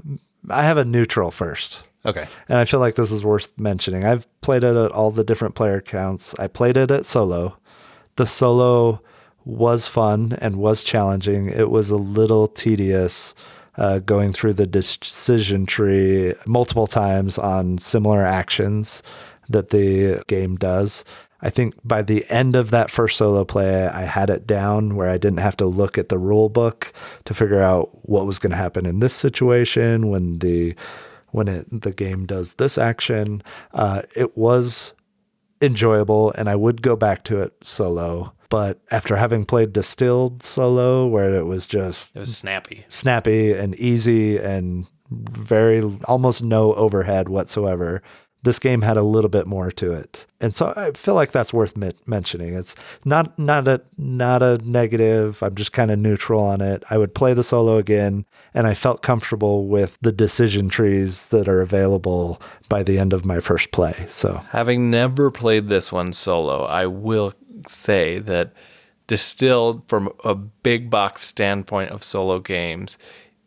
Speaker 1: a neutral first.
Speaker 2: Okay.
Speaker 1: And I feel like this is worth mentioning. I've played it at all the different player counts. I played it at solo. The solo was fun and was challenging. It was a little tedious going through the decision tree multiple times on similar actions that the game does. I think by the end of that first solo play, I had it down where I didn't have to look at the rule book to figure out what was going to happen in this situation when the game does this action. It was enjoyable, and I would go back to it solo. But after having played Distilled solo, where it was snappy and easy and very almost no overhead whatsoever, this game had a little bit more to it. And so I feel like that's worth mentioning. It's not a negative. I'm just kind of neutral on it. I would play the solo again, and I felt comfortable with the decision trees that are available by the end of my first play. So
Speaker 3: having never played this one solo, I will say that Distilled, from a big box standpoint of solo games,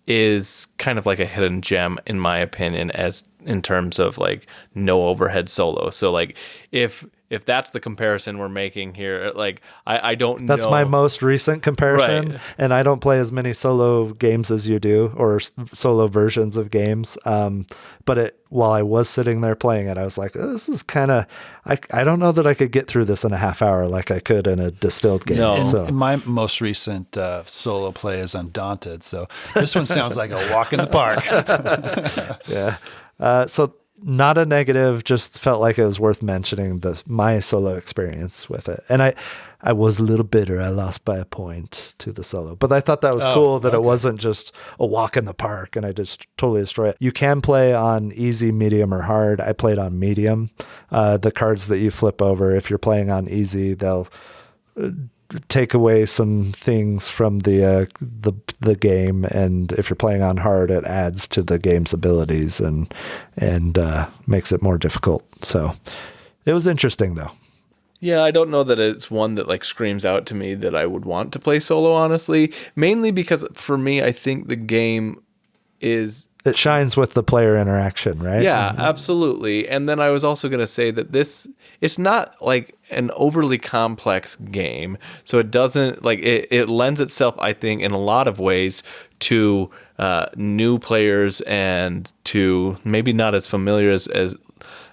Speaker 3: is kind of like a hidden gem in my opinion, as in terms of like no overhead solo. So like if that's the comparison we're making here, like I don't know.
Speaker 1: That's my most recent comparison.
Speaker 3: Right.
Speaker 1: And I don't play as many solo games as you do, or solo versions of games. But while I was sitting there playing it, I was like, oh, this is kind of, I don't know that I could get through this in a half hour like I could in a Distilled game.
Speaker 3: No.
Speaker 1: So.
Speaker 2: And my most recent solo play is Undaunted. So this one sounds like a walk in the park.
Speaker 1: Yeah. So not a negative, just felt like it was worth mentioning my solo experience with it. And I was a little bitter. I lost by a point to the solo, but I thought that was cool that it wasn't just a walk in the park and I just totally destroy it. You can play on easy, medium, or hard. I played on medium. The cards that you flip over, if you're playing on easy, they'll take away some things from the game, and if you're playing on hard, it adds to the game's abilities and makes it more difficult. So it was interesting though.
Speaker 3: Yeah, I don't know that it's one that like screams out to me that I would want to play solo, honestly, mainly because for me I think the game it
Speaker 1: shines with the player interaction, right?
Speaker 3: Yeah, absolutely. And then I was also going to say that it's not like an overly complex game. So it doesn't like it lends itself, I think, in a lot of ways to new players and to maybe not as familiar as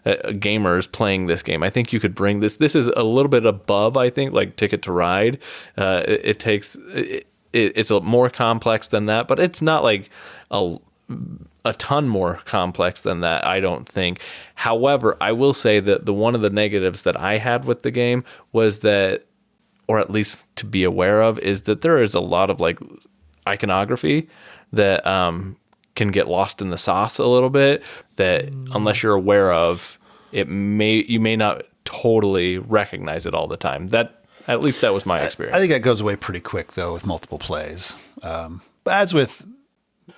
Speaker 3: gamers playing this game. I think you could bring this is a little bit above, I think, like Ticket to Ride. It's a more complex than that, but it's not like a ton more complex than that, I don't think. However, I will say that one of the negatives that I had with the game was that, or at least to be aware of, is that there is a lot of like iconography that can get lost in the sauce a little bit, that unless you're aware of, you may not totally recognize it all the time. At least that was my experience.
Speaker 2: I think that goes away pretty quick though with multiple plays. As with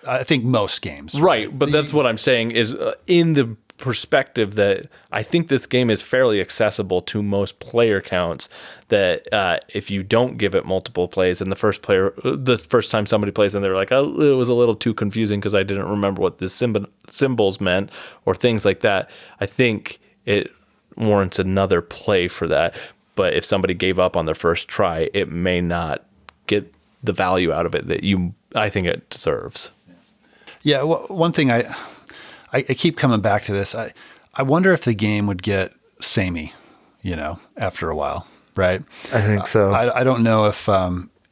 Speaker 2: I think most games.
Speaker 3: Right, but that's what I'm saying is in the perspective that I think this game is fairly accessible to most player counts, that if you don't give it multiple plays and the first time somebody plays and they're like, oh, it was a little too confusing because I didn't remember what the symbols meant or things like that, I think it warrants another play for that. But if somebody gave up on their first try, it may not get the value out of it that I think it deserves.
Speaker 2: Yeah, well, one thing I keep coming back to this. I wonder if the game would get samey, after a while, right?
Speaker 1: I think so.
Speaker 2: I don't know if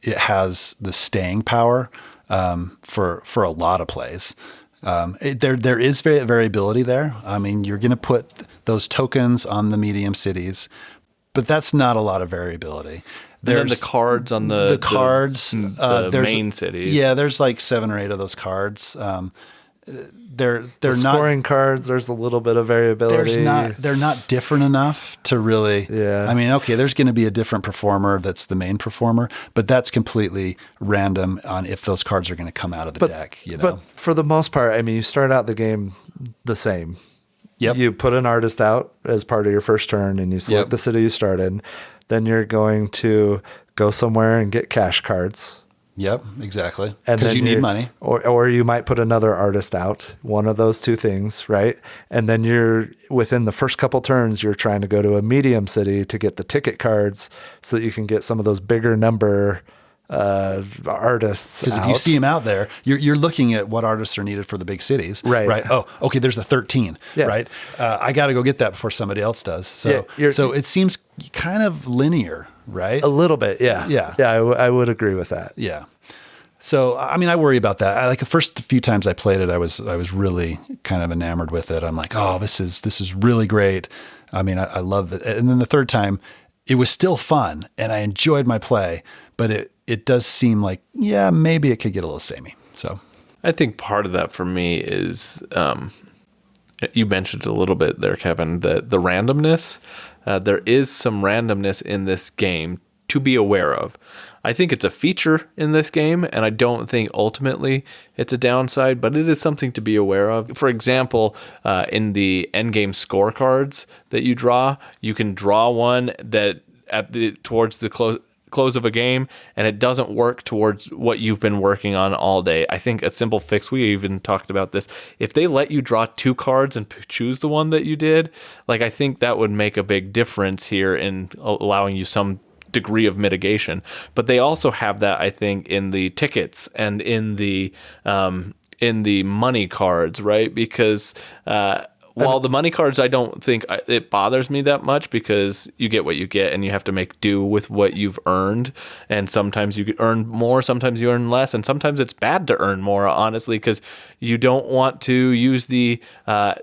Speaker 2: it has the staying power for a lot of plays. There is variability there. I mean, you're going to put those tokens on the medium cities, but that's not a lot of variability.
Speaker 3: And then the cards on
Speaker 2: the cards,
Speaker 3: the
Speaker 2: there's
Speaker 3: main cities.
Speaker 2: Yeah, there's like 7 or 8 of those cards. They're
Speaker 1: The
Speaker 2: not
Speaker 1: scoring cards, there's a little bit of variability.
Speaker 2: they're not different enough to really.
Speaker 1: Yeah.
Speaker 2: I mean, okay, there's going to be a different performer that's the main performer, but that's completely random on if those cards are going to come out of the deck.
Speaker 1: But for the most part, I mean, you start out the game the same.
Speaker 2: Yep.
Speaker 1: You put an artist out as part of your first turn, and you select the city you start in. Then you're going to go somewhere and get cash cards.
Speaker 2: Yep, exactly.
Speaker 1: And
Speaker 2: Because
Speaker 1: then
Speaker 2: you need money.
Speaker 1: Or you might put another artist out, one of those two things, right? And then you're within the first couple turns, you're trying to go to a medium city to get the ticket cards so that you can get some of those bigger number artists.
Speaker 2: Because if you see them out there, you're looking at what artists are needed for the big cities.
Speaker 1: Right.
Speaker 2: Oh, okay, there's the 13,
Speaker 1: Yeah.
Speaker 2: right? I got to go get that before somebody else does. So, so it seems kind of linear, right?
Speaker 1: A little bit, yeah.
Speaker 2: Yeah.
Speaker 1: Yeah, I would agree with that.
Speaker 2: Yeah. So, I mean, I worry about that. Like the first few times I played it, I was really kind of enamored with it. I'm like, oh, this is really great. I mean, I love it. And then the third time, it was still fun and I enjoyed my play, but it does seem like, yeah, maybe it could get a little samey. So
Speaker 3: I think part of that for me is, you mentioned a little bit there, Kevin, the randomness. There is some randomness in this game to be aware of. I think it's a feature in this game, and I don't think ultimately it's a downside, but it is something to be aware of. For example, in the endgame scorecards that you draw, you can draw one that towards the close of a game, and it doesn't work towards what you've been working on all day. I think a simple fix, we even talked about this, if they let you draw 2 cards and choose the one that you did, like I think that would make a big difference here in allowing you some degree of mitigation. But they also have that, I think, in the tickets and in the money cards, right? Because while the money cards, I don't think it bothers me that much because you get what you get and you have to make do with what you've earned. And sometimes you earn more, sometimes you earn less, and sometimes it's bad to earn more, honestly, because you don't want to use the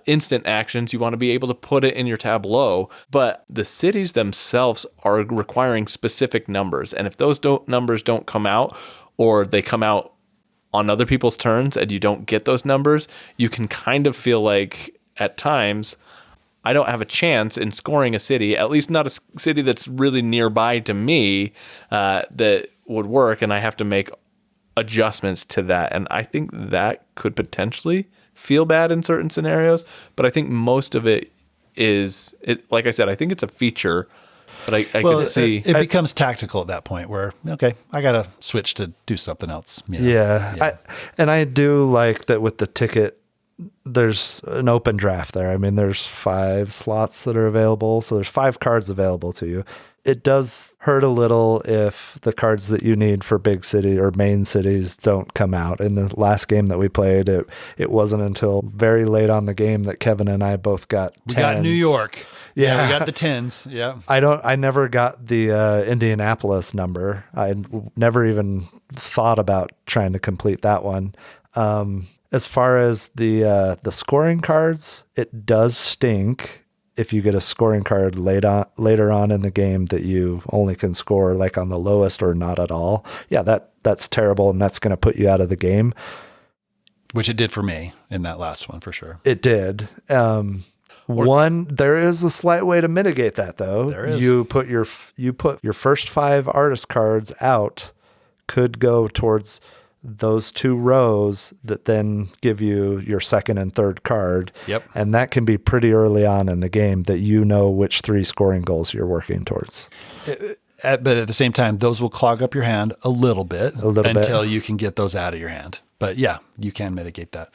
Speaker 3: instant actions. You want to be able to put it in your tableau. But the cities themselves are requiring specific numbers. And if those numbers don't come out, or they come out on other people's turns and you don't get those numbers, you can kind of feel like at times, I don't have a chance in scoring a city, at least not a city that's really nearby to me that would work, and I have to make adjustments to that. And I think that could potentially feel bad in certain scenarios, but I think most of it is, like I said, I think it's a feture, but I can see.
Speaker 2: It becomes tactical at that point where, okay, I got to switch to do something else. You know?
Speaker 1: Yeah. I do like that with the ticket, there's an open draft there. I mean, there's 5 slots that are available. So there's 5 cards available to you. It does hurt a little if the cards that you need for big city or main cities don't come out. In the last game that we played, it wasn't until very late on the game that Kevin and I both got 10s.
Speaker 2: We got New York.
Speaker 1: Yeah.
Speaker 2: We got the 10s. Yeah.
Speaker 1: I never got the Indianapolis number. I never even thought about trying to complete that one. As far as the scoring cards, it does stink if you get a scoring card later on in the game that you only can score like on the lowest or not at all. Yeah, that's terrible, and that's going to put you out of the game. Which
Speaker 2: it did for me in that last one, for sure.
Speaker 1: It did. There is a slight way to mitigate that, though.
Speaker 2: There is.
Speaker 1: You put your first 5 artist cards out, could go towards those 2 rows that then give you your second and third card.
Speaker 2: Yep.
Speaker 1: And that can be pretty early on in the game that you know which 3 scoring goals you're working towards.
Speaker 2: But at the same time, those will clog up your hand a little bit until you can get those out of your hand. But yeah, you can mitigate that.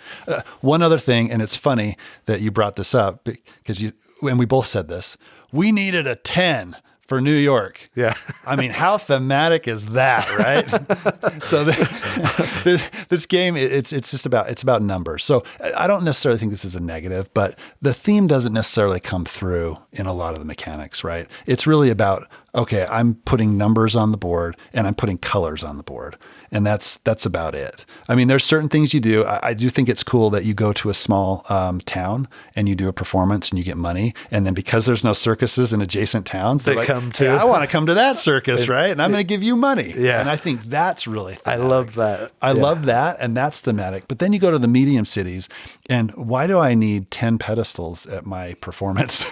Speaker 2: One other thing, and it's funny that you brought this up because and we both said this, we needed a 10 for New York.
Speaker 1: Yeah.
Speaker 2: I mean, how thematic is that, right? So this game, it's about numbers. So I don't necessarily think this is a negative, but the theme doesn't necessarily come through in a lot of the mechanics, right? It's really about okay, I'm putting numbers on the board and I'm putting colors on the board. And that's about it. I mean, there's certain things you do. I do think it's cool that you go to a small town and you do a performance and you get money. And then because there's no circuses in adjacent towns,
Speaker 1: They
Speaker 2: like,
Speaker 1: come to-
Speaker 2: "Hey, I want to come to that circus, right? And I'm going to give you money."
Speaker 1: Yeah.
Speaker 2: And I think that's really
Speaker 1: I
Speaker 2: thematic.
Speaker 1: love that.
Speaker 2: I
Speaker 1: Yeah.
Speaker 2: love that. And that's thematic. But then you go to the medium cities and why do I need 10 pedestals at my performance?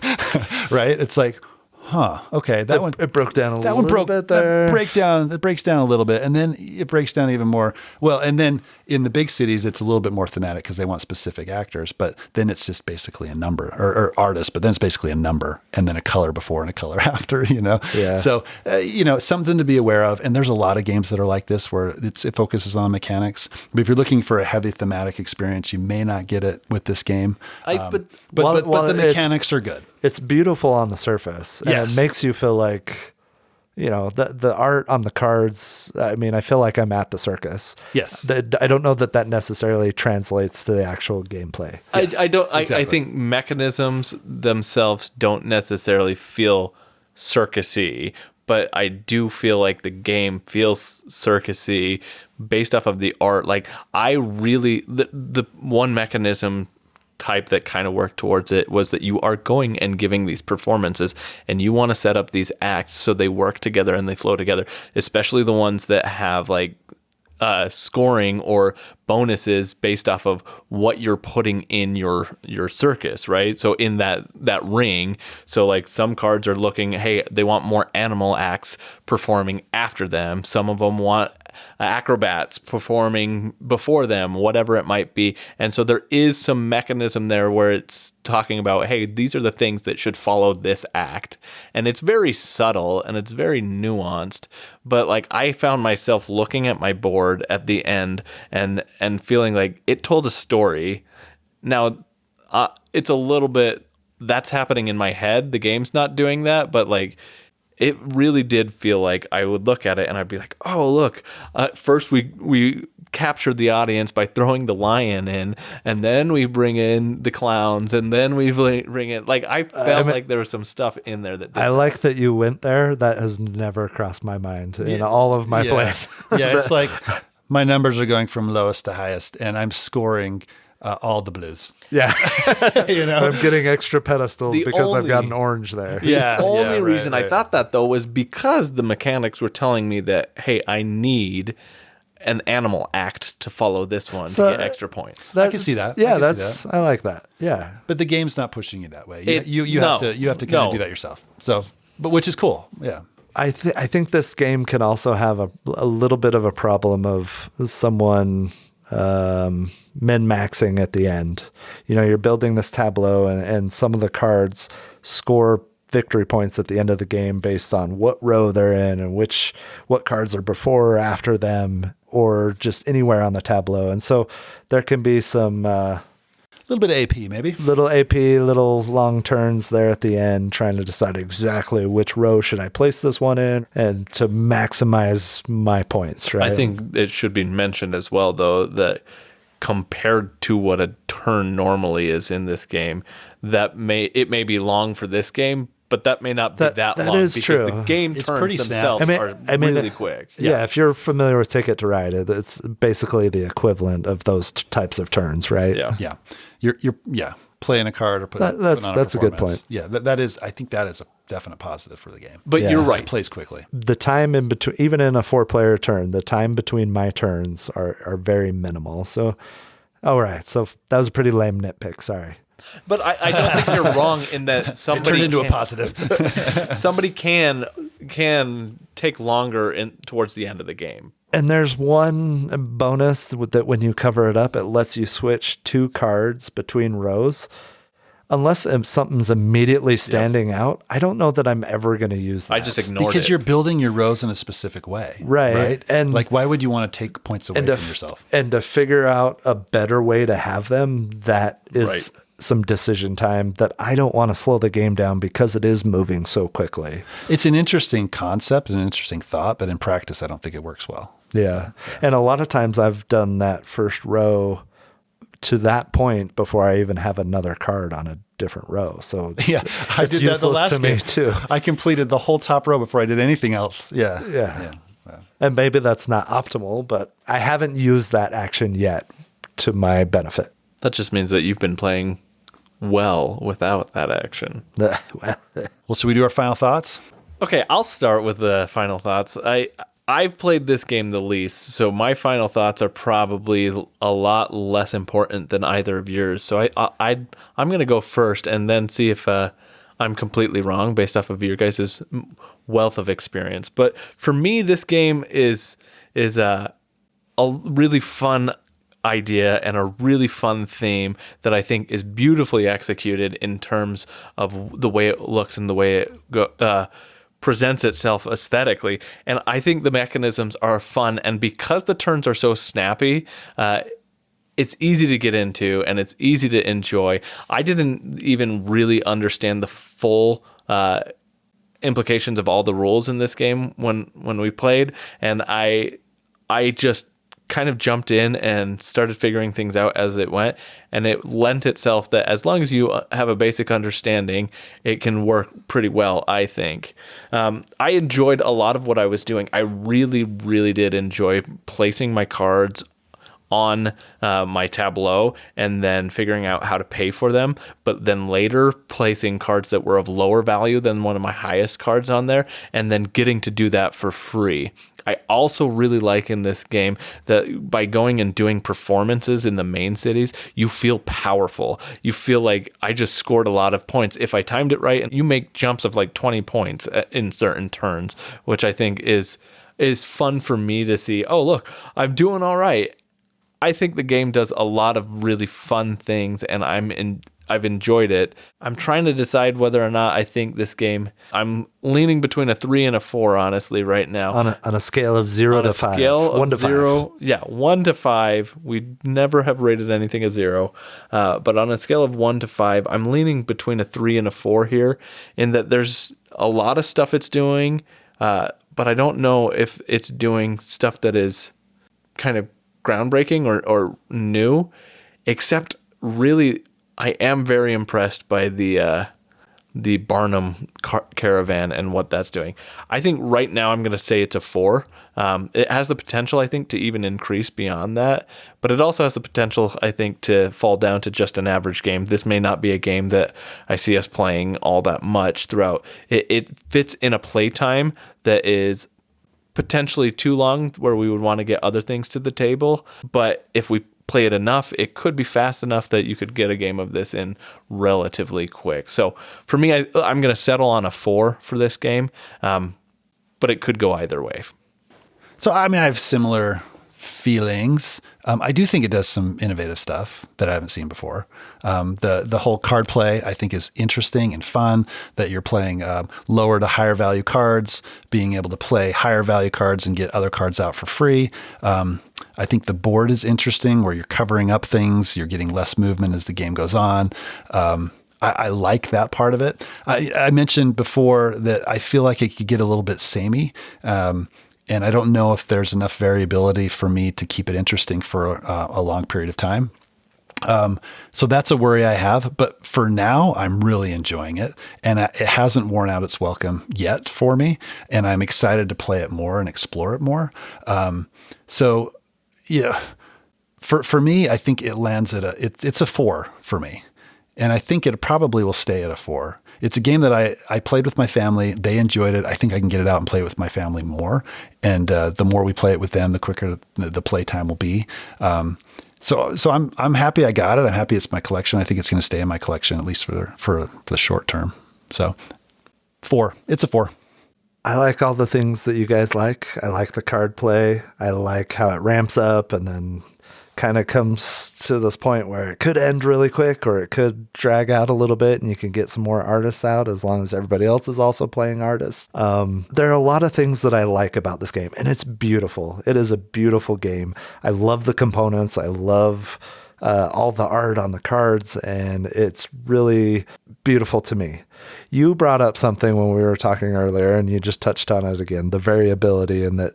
Speaker 2: Right? It's like, okay, that one
Speaker 1: It broke down a
Speaker 2: that
Speaker 1: little
Speaker 2: one broke
Speaker 1: bit there.
Speaker 2: It breaks down a little bit, and then it breaks down even more. Well, and then in the big cities, it's a little bit more thematic because they want specific actors. But then it's just basically a number or artist. But then it's basically a number and then a color before and a color after.
Speaker 1: Yeah.
Speaker 2: So something to be aware of. And there's a lot of games that are like this where it focuses on mechanics. But if you're looking for a heavy thematic experience, you may not get it with this game. But
Speaker 1: While
Speaker 2: the
Speaker 1: it's-
Speaker 2: mechanics are good.
Speaker 1: It's beautiful on the surface, and
Speaker 2: Yes.
Speaker 1: it makes you feel like, the art on the cards. I mean, I feel like I'm at the circus.
Speaker 2: Yes.
Speaker 1: I don't know that necessarily translates to the actual gameplay.
Speaker 3: I don't. I
Speaker 2: exactly.
Speaker 3: think mechanisms themselves don't necessarily feel circusy, but I do feel like the game feels circusy based off of the art. Like I really the one mechanism type that kind of worked towards it was that you are going and giving these performances and you want to set up these acts so they work together and they flow together, especially the ones that have like scoring or bonuses based off of what you're putting in your circus, right? So in that ring, so like some cards are looking, hey, they want more animal acts performing after them. Some of them want acrobats performing before them, whatever it might be. And so there is some mechanism there where it's talking about, hey, these are the things that should follow this act. And it's very subtle and it's very nuanced. But like I found myself looking at my board at the end and feeling like it told a story. Now, it's a little bit, that's happening in my head. The game's not doing that, but like it really did feel like I would look at it and I'd be like, oh, look, first we captured the audience by throwing the lion in, and then we bring in the clowns, and then we bring in, like, I felt like there was some stuff in there that
Speaker 1: I like that you went there. That has never crossed my mind in all of my plays.
Speaker 2: Yeah, it's like my numbers are going from lowest to highest, and I'm scoring all the blues.
Speaker 1: Yeah. I'm getting extra pedestals
Speaker 3: The
Speaker 1: because I've got
Speaker 3: only-
Speaker 1: an orange there.
Speaker 2: Yeah.
Speaker 3: The only
Speaker 2: right,
Speaker 3: reason I
Speaker 2: right.
Speaker 3: thought that, though, was because the mechanics were telling me that, hey, I need an animal act to follow this one
Speaker 1: So,
Speaker 3: to get extra points.
Speaker 2: I can see that.
Speaker 1: Yeah,
Speaker 2: I can see
Speaker 1: I like that. Yeah.
Speaker 2: But the game's not pushing you that way.
Speaker 3: It-
Speaker 2: You
Speaker 3: no,
Speaker 2: have to kind
Speaker 3: no.
Speaker 2: of do that yourself. So, but which is cool. Yeah.
Speaker 1: I think this game can also have a little bit of a problem of someone min-maxing at the end. You're building this tableau and some of the cards score victory points at the end of the game based on what row they're in and what cards are before or after them or just anywhere on the tableau. And so there can be some
Speaker 2: A little bit of AP, maybe.
Speaker 1: little AP, little long turns there at the end, trying to decide exactly which row should I place this one in and to maximize my points, right?
Speaker 3: I think it should be mentioned as well, though, that compared to what a turn normally is in this game, it may be long for this game, but that may not be that long
Speaker 1: is
Speaker 3: because
Speaker 1: true.
Speaker 3: the game
Speaker 2: It's
Speaker 3: turns
Speaker 2: pretty
Speaker 3: themselves
Speaker 2: snap.
Speaker 3: are really quick.
Speaker 1: Yeah, if you're familiar with Ticket to Ride, it's basically the equivalent of those types of turns, right?
Speaker 3: Yeah.
Speaker 2: Yeah. You're playing a card or putting
Speaker 1: That's
Speaker 2: on a
Speaker 1: a good
Speaker 2: performance.
Speaker 1: point.
Speaker 2: Yeah, that is. I think that is a definite positive for the game.
Speaker 3: But
Speaker 1: Yeah.
Speaker 3: you're
Speaker 2: It
Speaker 3: right.
Speaker 2: plays quickly.
Speaker 1: The time in between, even in a 4-player turn, the time between my turns are very minimal. So, all right. So that was a pretty lame nitpick. Sorry.
Speaker 3: But I don't think you're wrong in that
Speaker 2: It
Speaker 3: somebody
Speaker 2: turned into a
Speaker 3: can-
Speaker 2: positive.
Speaker 3: somebody can take longer towards the end of the game.
Speaker 1: And there's one bonus that when you cover it up, it lets you switch 2 cards between rows. Unless something's immediately standing out, I don't know that I'm ever going to use that.
Speaker 3: I just ignored
Speaker 2: Because
Speaker 3: it.
Speaker 2: you're building your rows in a specific way.
Speaker 1: Right. And-
Speaker 2: like, why would you want to take points away from yourself?
Speaker 1: And to figure out a better way to have them, that is
Speaker 3: Right.
Speaker 1: some decision time that I don't want to slow the game down because it is moving so quickly.
Speaker 2: It's an interesting concept and an interesting thought, but in practice, I don't think it works well.
Speaker 1: Yeah. And a lot of times I've done that first row to that point before I even have another card on different row. So
Speaker 2: Yeah, I
Speaker 1: it's
Speaker 2: did that the
Speaker 1: useless
Speaker 2: last
Speaker 1: to me
Speaker 2: game
Speaker 1: too.
Speaker 2: I completed the whole top row before I did anything else. Yeah.
Speaker 1: Yeah. And maybe that's not optimal, but I haven't used that action yet to my benefit.
Speaker 3: That just means that you've been playing well without that action.
Speaker 2: Well, should we do our final thoughts?
Speaker 3: Okay, I'll start with the final thoughts. I've played this game the least, so my final thoughts are probably a lot less important than either of yours. So I'm going to go first and then see if I'm completely wrong based off of your guys' wealth of experience. But for me, this game is a really fun idea and a really fun theme that I think is beautifully executed in terms of the way it looks and the way it presents itself aesthetically. And I think the mechanisms are fun, and because the turns are so snappy, it's easy to get into and it's easy to enjoy. I didn't even really understand the full implications of all the rules in this game when we played, and I just kind of jumped in and started figuring things out as it went, and it lent itself that as long as you have a basic understanding, it can work pretty well, I think. I enjoyed a lot of what I was doing. I really, really did enjoy placing my cards on my tableau and then figuring out how to pay for them, but then later placing cards that were of lower value than one of my highest cards on there, and then getting to do that for free. I also really like in this game that by going and doing performances in the main cities, you feel powerful. You feel like I just scored a lot of points. If I timed it right, and you make jumps of like 20 points in certain turns, which I think is fun for me to see. Oh, look, I'm doing all right. I think the game does a lot of really fun things, and I've enjoyed it. I'm trying to decide whether or not I think this game, I'm leaning between a 3 and a 4, honestly, right now.
Speaker 1: On a scale of 0 to 5.
Speaker 3: Scale of
Speaker 1: 1 to
Speaker 3: 0,
Speaker 1: 5.
Speaker 3: Yeah, 1 to 5. We never have rated anything a 0. But on a scale of 1 to 5, I'm leaning between a 3 and a 4 here, in that there's a lot of stuff it's doing, but I don't know if it's doing stuff that is kind of groundbreaking or new, except really I am very impressed by the Barnum caravan and what that's doing. I think right now I'm going to say it's a 4. It has the potential, I think, to even increase beyond that, but it also has the potential, I think, to fall down to just an average game. This may not be a game that I see us playing all that much throughout. It fits in a playtime that is potentially too long where we would want to get other things to the table, but if we play it enough, it could be fast enough that you could get a game of this in relatively quick. So for me, I'm going to settle on a 4 for this game, but it could go either way.
Speaker 2: So, I mean, I have similar feelings. I do think it does some innovative stuff that I haven't seen before. The whole card play, I think, is interesting and fun, that you're playing lower to higher value cards, being able to play higher value cards and get other cards out for free. I think the board is interesting, where you're covering up things, you're getting less movement as the game goes on. I like that part of it. I mentioned before that I feel like it could get a little bit samey. And I don't know if there's enough variability for me to keep it interesting for a long period of time. So that's a worry I have. But for now, I'm really enjoying it. And it hasn't worn out its welcome yet for me. And I'm excited to play it more and explore it more. So, yeah, for me, I think it lands at it's a 4 for me. And I think it probably will stay at a 4. It's a game that I played with my family. They enjoyed it. I think I can get it out and play it with my family more. And the more we play it with them, the quicker the play time will be. So I'm happy I got it. I'm happy it's my collection. I think it's going to stay in my collection, at least for the short term. So 4. It's a 4.
Speaker 1: I like all the things that you guys like. I like the card play. I like how it ramps up and then kind of comes to this point where it could end really quick or it could drag out a little bit and you can get some more artists out as long as everybody else is also playing artists. There are a lot of things that I like about this game, and it's beautiful. It is a beautiful game. I love the components. I love all the art on the cards, and it's really beautiful to me. You brought up something when we were talking earlier, and you just touched on it again, the variability, and that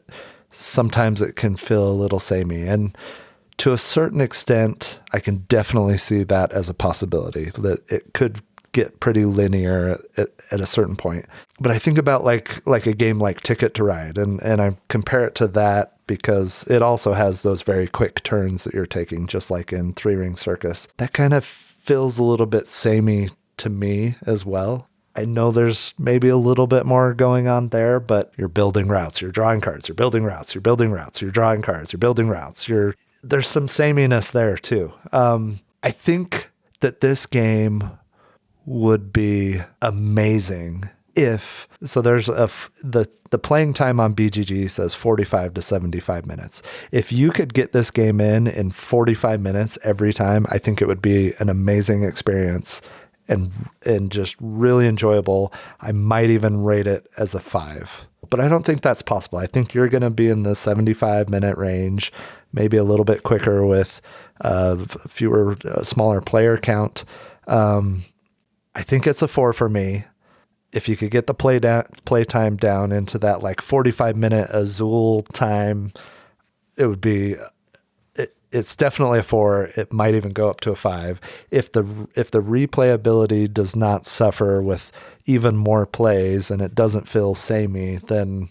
Speaker 1: sometimes it can feel a little samey. And to a certain extent, I can definitely see that as a possibility, that it could get pretty linear at a certain point. But I think about like a game like Ticket to Ride, and I compare it to that because it also has those very quick turns that you're taking, just like in Ring Circus. That kind of feels a little bit samey to me as well. I know there's maybe a little bit more going on there, but you're building routes, you're drawing cards, you're building routes, you're building routes, you're drawing cards, you're building routes. There's some sameness there too. I think that this game would be amazing if, so there's the playing time on BGG says 45 to 75 minutes. If you could get this game in 45 minutes every time, I think it would be an amazing experience and just really enjoyable. I might even rate it as a 5. But I don't think that's possible. I think you're going to be in the 75-minute range, maybe a little bit quicker with smaller player count. I think it's a 4 for me. If you could get the play time down into that like 45-minute Azul time, it would be. It's definitely a 4. It might even go up to a 5. If the replayability does not suffer with even more plays and it doesn't feel samey, then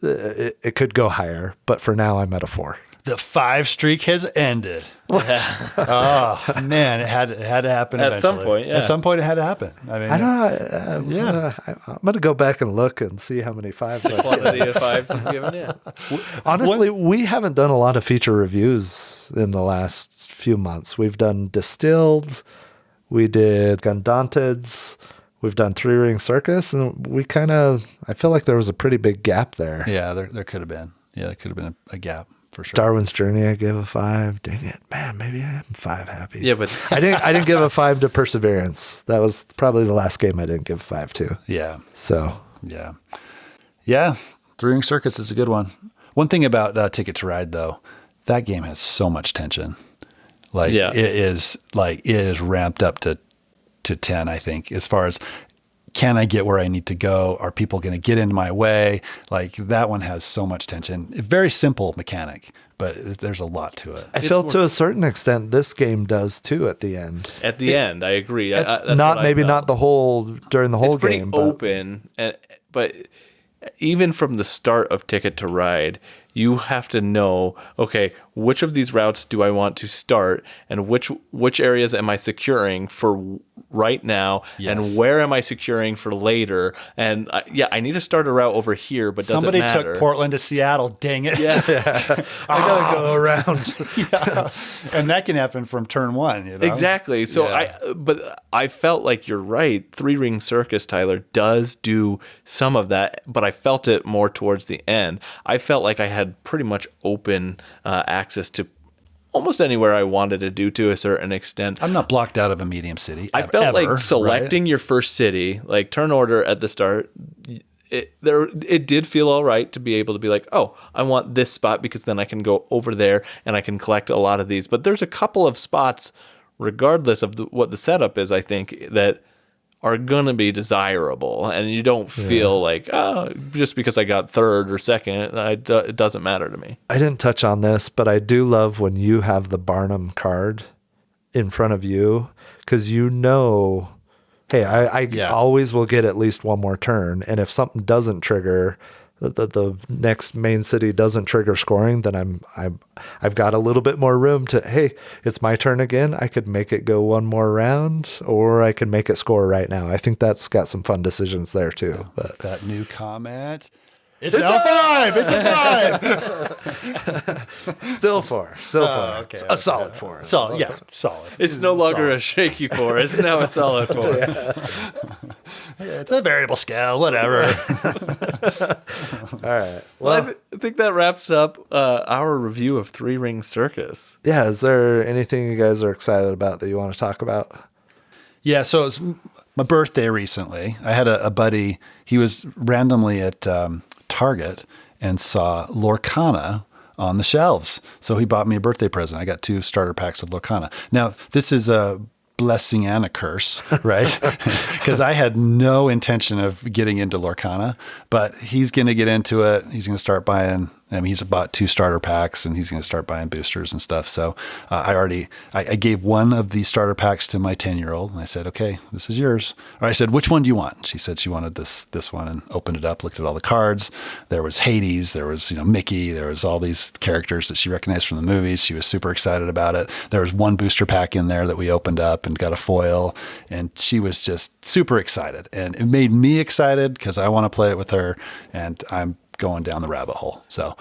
Speaker 1: it could go higher. But for now, I'm at a 4.
Speaker 2: The 5 streak has ended. What? Oh man, it had to happen
Speaker 3: at some point. Yeah.
Speaker 2: At some point, it had to happen. I mean,
Speaker 1: I don't know. I'm gonna go back and look and see how many 5s.
Speaker 3: Quantity of 5s you've given it.
Speaker 1: Honestly, we haven't done a lot of feature reviews in the last few months. We've done Distilled, we did Gundanteds, we've done Ring Circus, and I feel like there was a pretty big gap there.
Speaker 2: Yeah, there could have been. Yeah, there could have been a gap. For sure.
Speaker 1: Darwin's Journey, I gave a 5. Dang it, man! Maybe I am 5 happy.
Speaker 3: Yeah, but
Speaker 1: I didn't give a 5 to Perseverance. That was probably the last game I didn't give a 5 to.
Speaker 2: Yeah.
Speaker 1: So
Speaker 2: yeah. Ring Circus is a good one. One thing about Ticket to Ride though, that game has so much tension. Like it is ramped up to 10. I think as far as. Can I get where I need to go? Are people going to get into my way? Like that one has so much tension. A very simple mechanic, but there's a lot to it.
Speaker 1: I feel to a certain extent this game does too at the end.
Speaker 3: At the end, I agree. That's
Speaker 1: not during the whole
Speaker 3: it's pretty
Speaker 1: game.
Speaker 3: Open, but even from the start of Ticket to Ride, you have to know, okay, which of these routes do I want to start, and which areas am I securing for right now, and where am I securing for later? And I need to start a route over here, but doesn't matter.
Speaker 2: Somebody took Portland to Seattle. Dang it!
Speaker 1: Yeah, I gotta go around.
Speaker 2: Yes. And that can happen from turn 1. You know?
Speaker 3: Exactly. So I felt like you're right. Ring Circus, Tyler, does do some of that, but I felt it more towards the end. I felt like I had pretty much open access to almost anywhere I wanted to do to a certain extent.
Speaker 2: I'm not blocked out of a medium city.
Speaker 3: I felt like selecting your first city, like turn order at the start, it did feel all right to be able to be like, oh, I want this spot because then I can go over there and I can collect a lot of these. But there's a couple of spots, regardless of what the setup is, I think, that are going to be desirable. And you don't feel like, oh, just because I got third or second, it doesn't matter to me.
Speaker 1: I didn't touch on this, but I do love when you have the Barnum card in front of you, because hey, I always will get at least one more turn. And if something doesn't trigger, the next main city doesn't trigger scoring, then I've got a little bit more room to, hey, it's my turn again. I could make it go one more round, or I can make it score right now. I think that's got some fun decisions there too. But
Speaker 2: that new comment. It's an L5. It's a 5.
Speaker 1: Still 4.
Speaker 2: Okay,
Speaker 1: a solid 4.
Speaker 2: Solid.
Speaker 3: It's no longer a shaky 4. It's now a solid 4.
Speaker 2: Yeah, it's a variable scale. Whatever.
Speaker 1: All right.
Speaker 3: Well, I think that wraps up our review of Ring Circus.
Speaker 1: Yeah. Is there anything you guys are excited about that you want to talk about?
Speaker 2: Yeah. So it's my birthday recently. I had a buddy. He was randomly at Target and saw Lorcana on the shelves. So he bought me a birthday present. I got 2 starter packs of Lorcana. Now, this is a blessing and a curse, right? Because I had no intention of getting into Lorcana, but he's going to get into it. He's going to start buying I mean, he's bought 2 starter packs and he's going to start buying boosters and stuff. So I gave one of the starter packs to my 10-year-old and I said, okay, this is yours. Or I said, which one do you want? She said she wanted this one, and opened it up, looked at all the cards. There was Hades, there was, Mickey, there was all these characters that she recognized from the movies. She was super excited about it. There was one booster pack in there that we opened up and got a foil, and she was just super excited. And it made me excited because I want to play it with her, and I'm going down the rabbit hole. So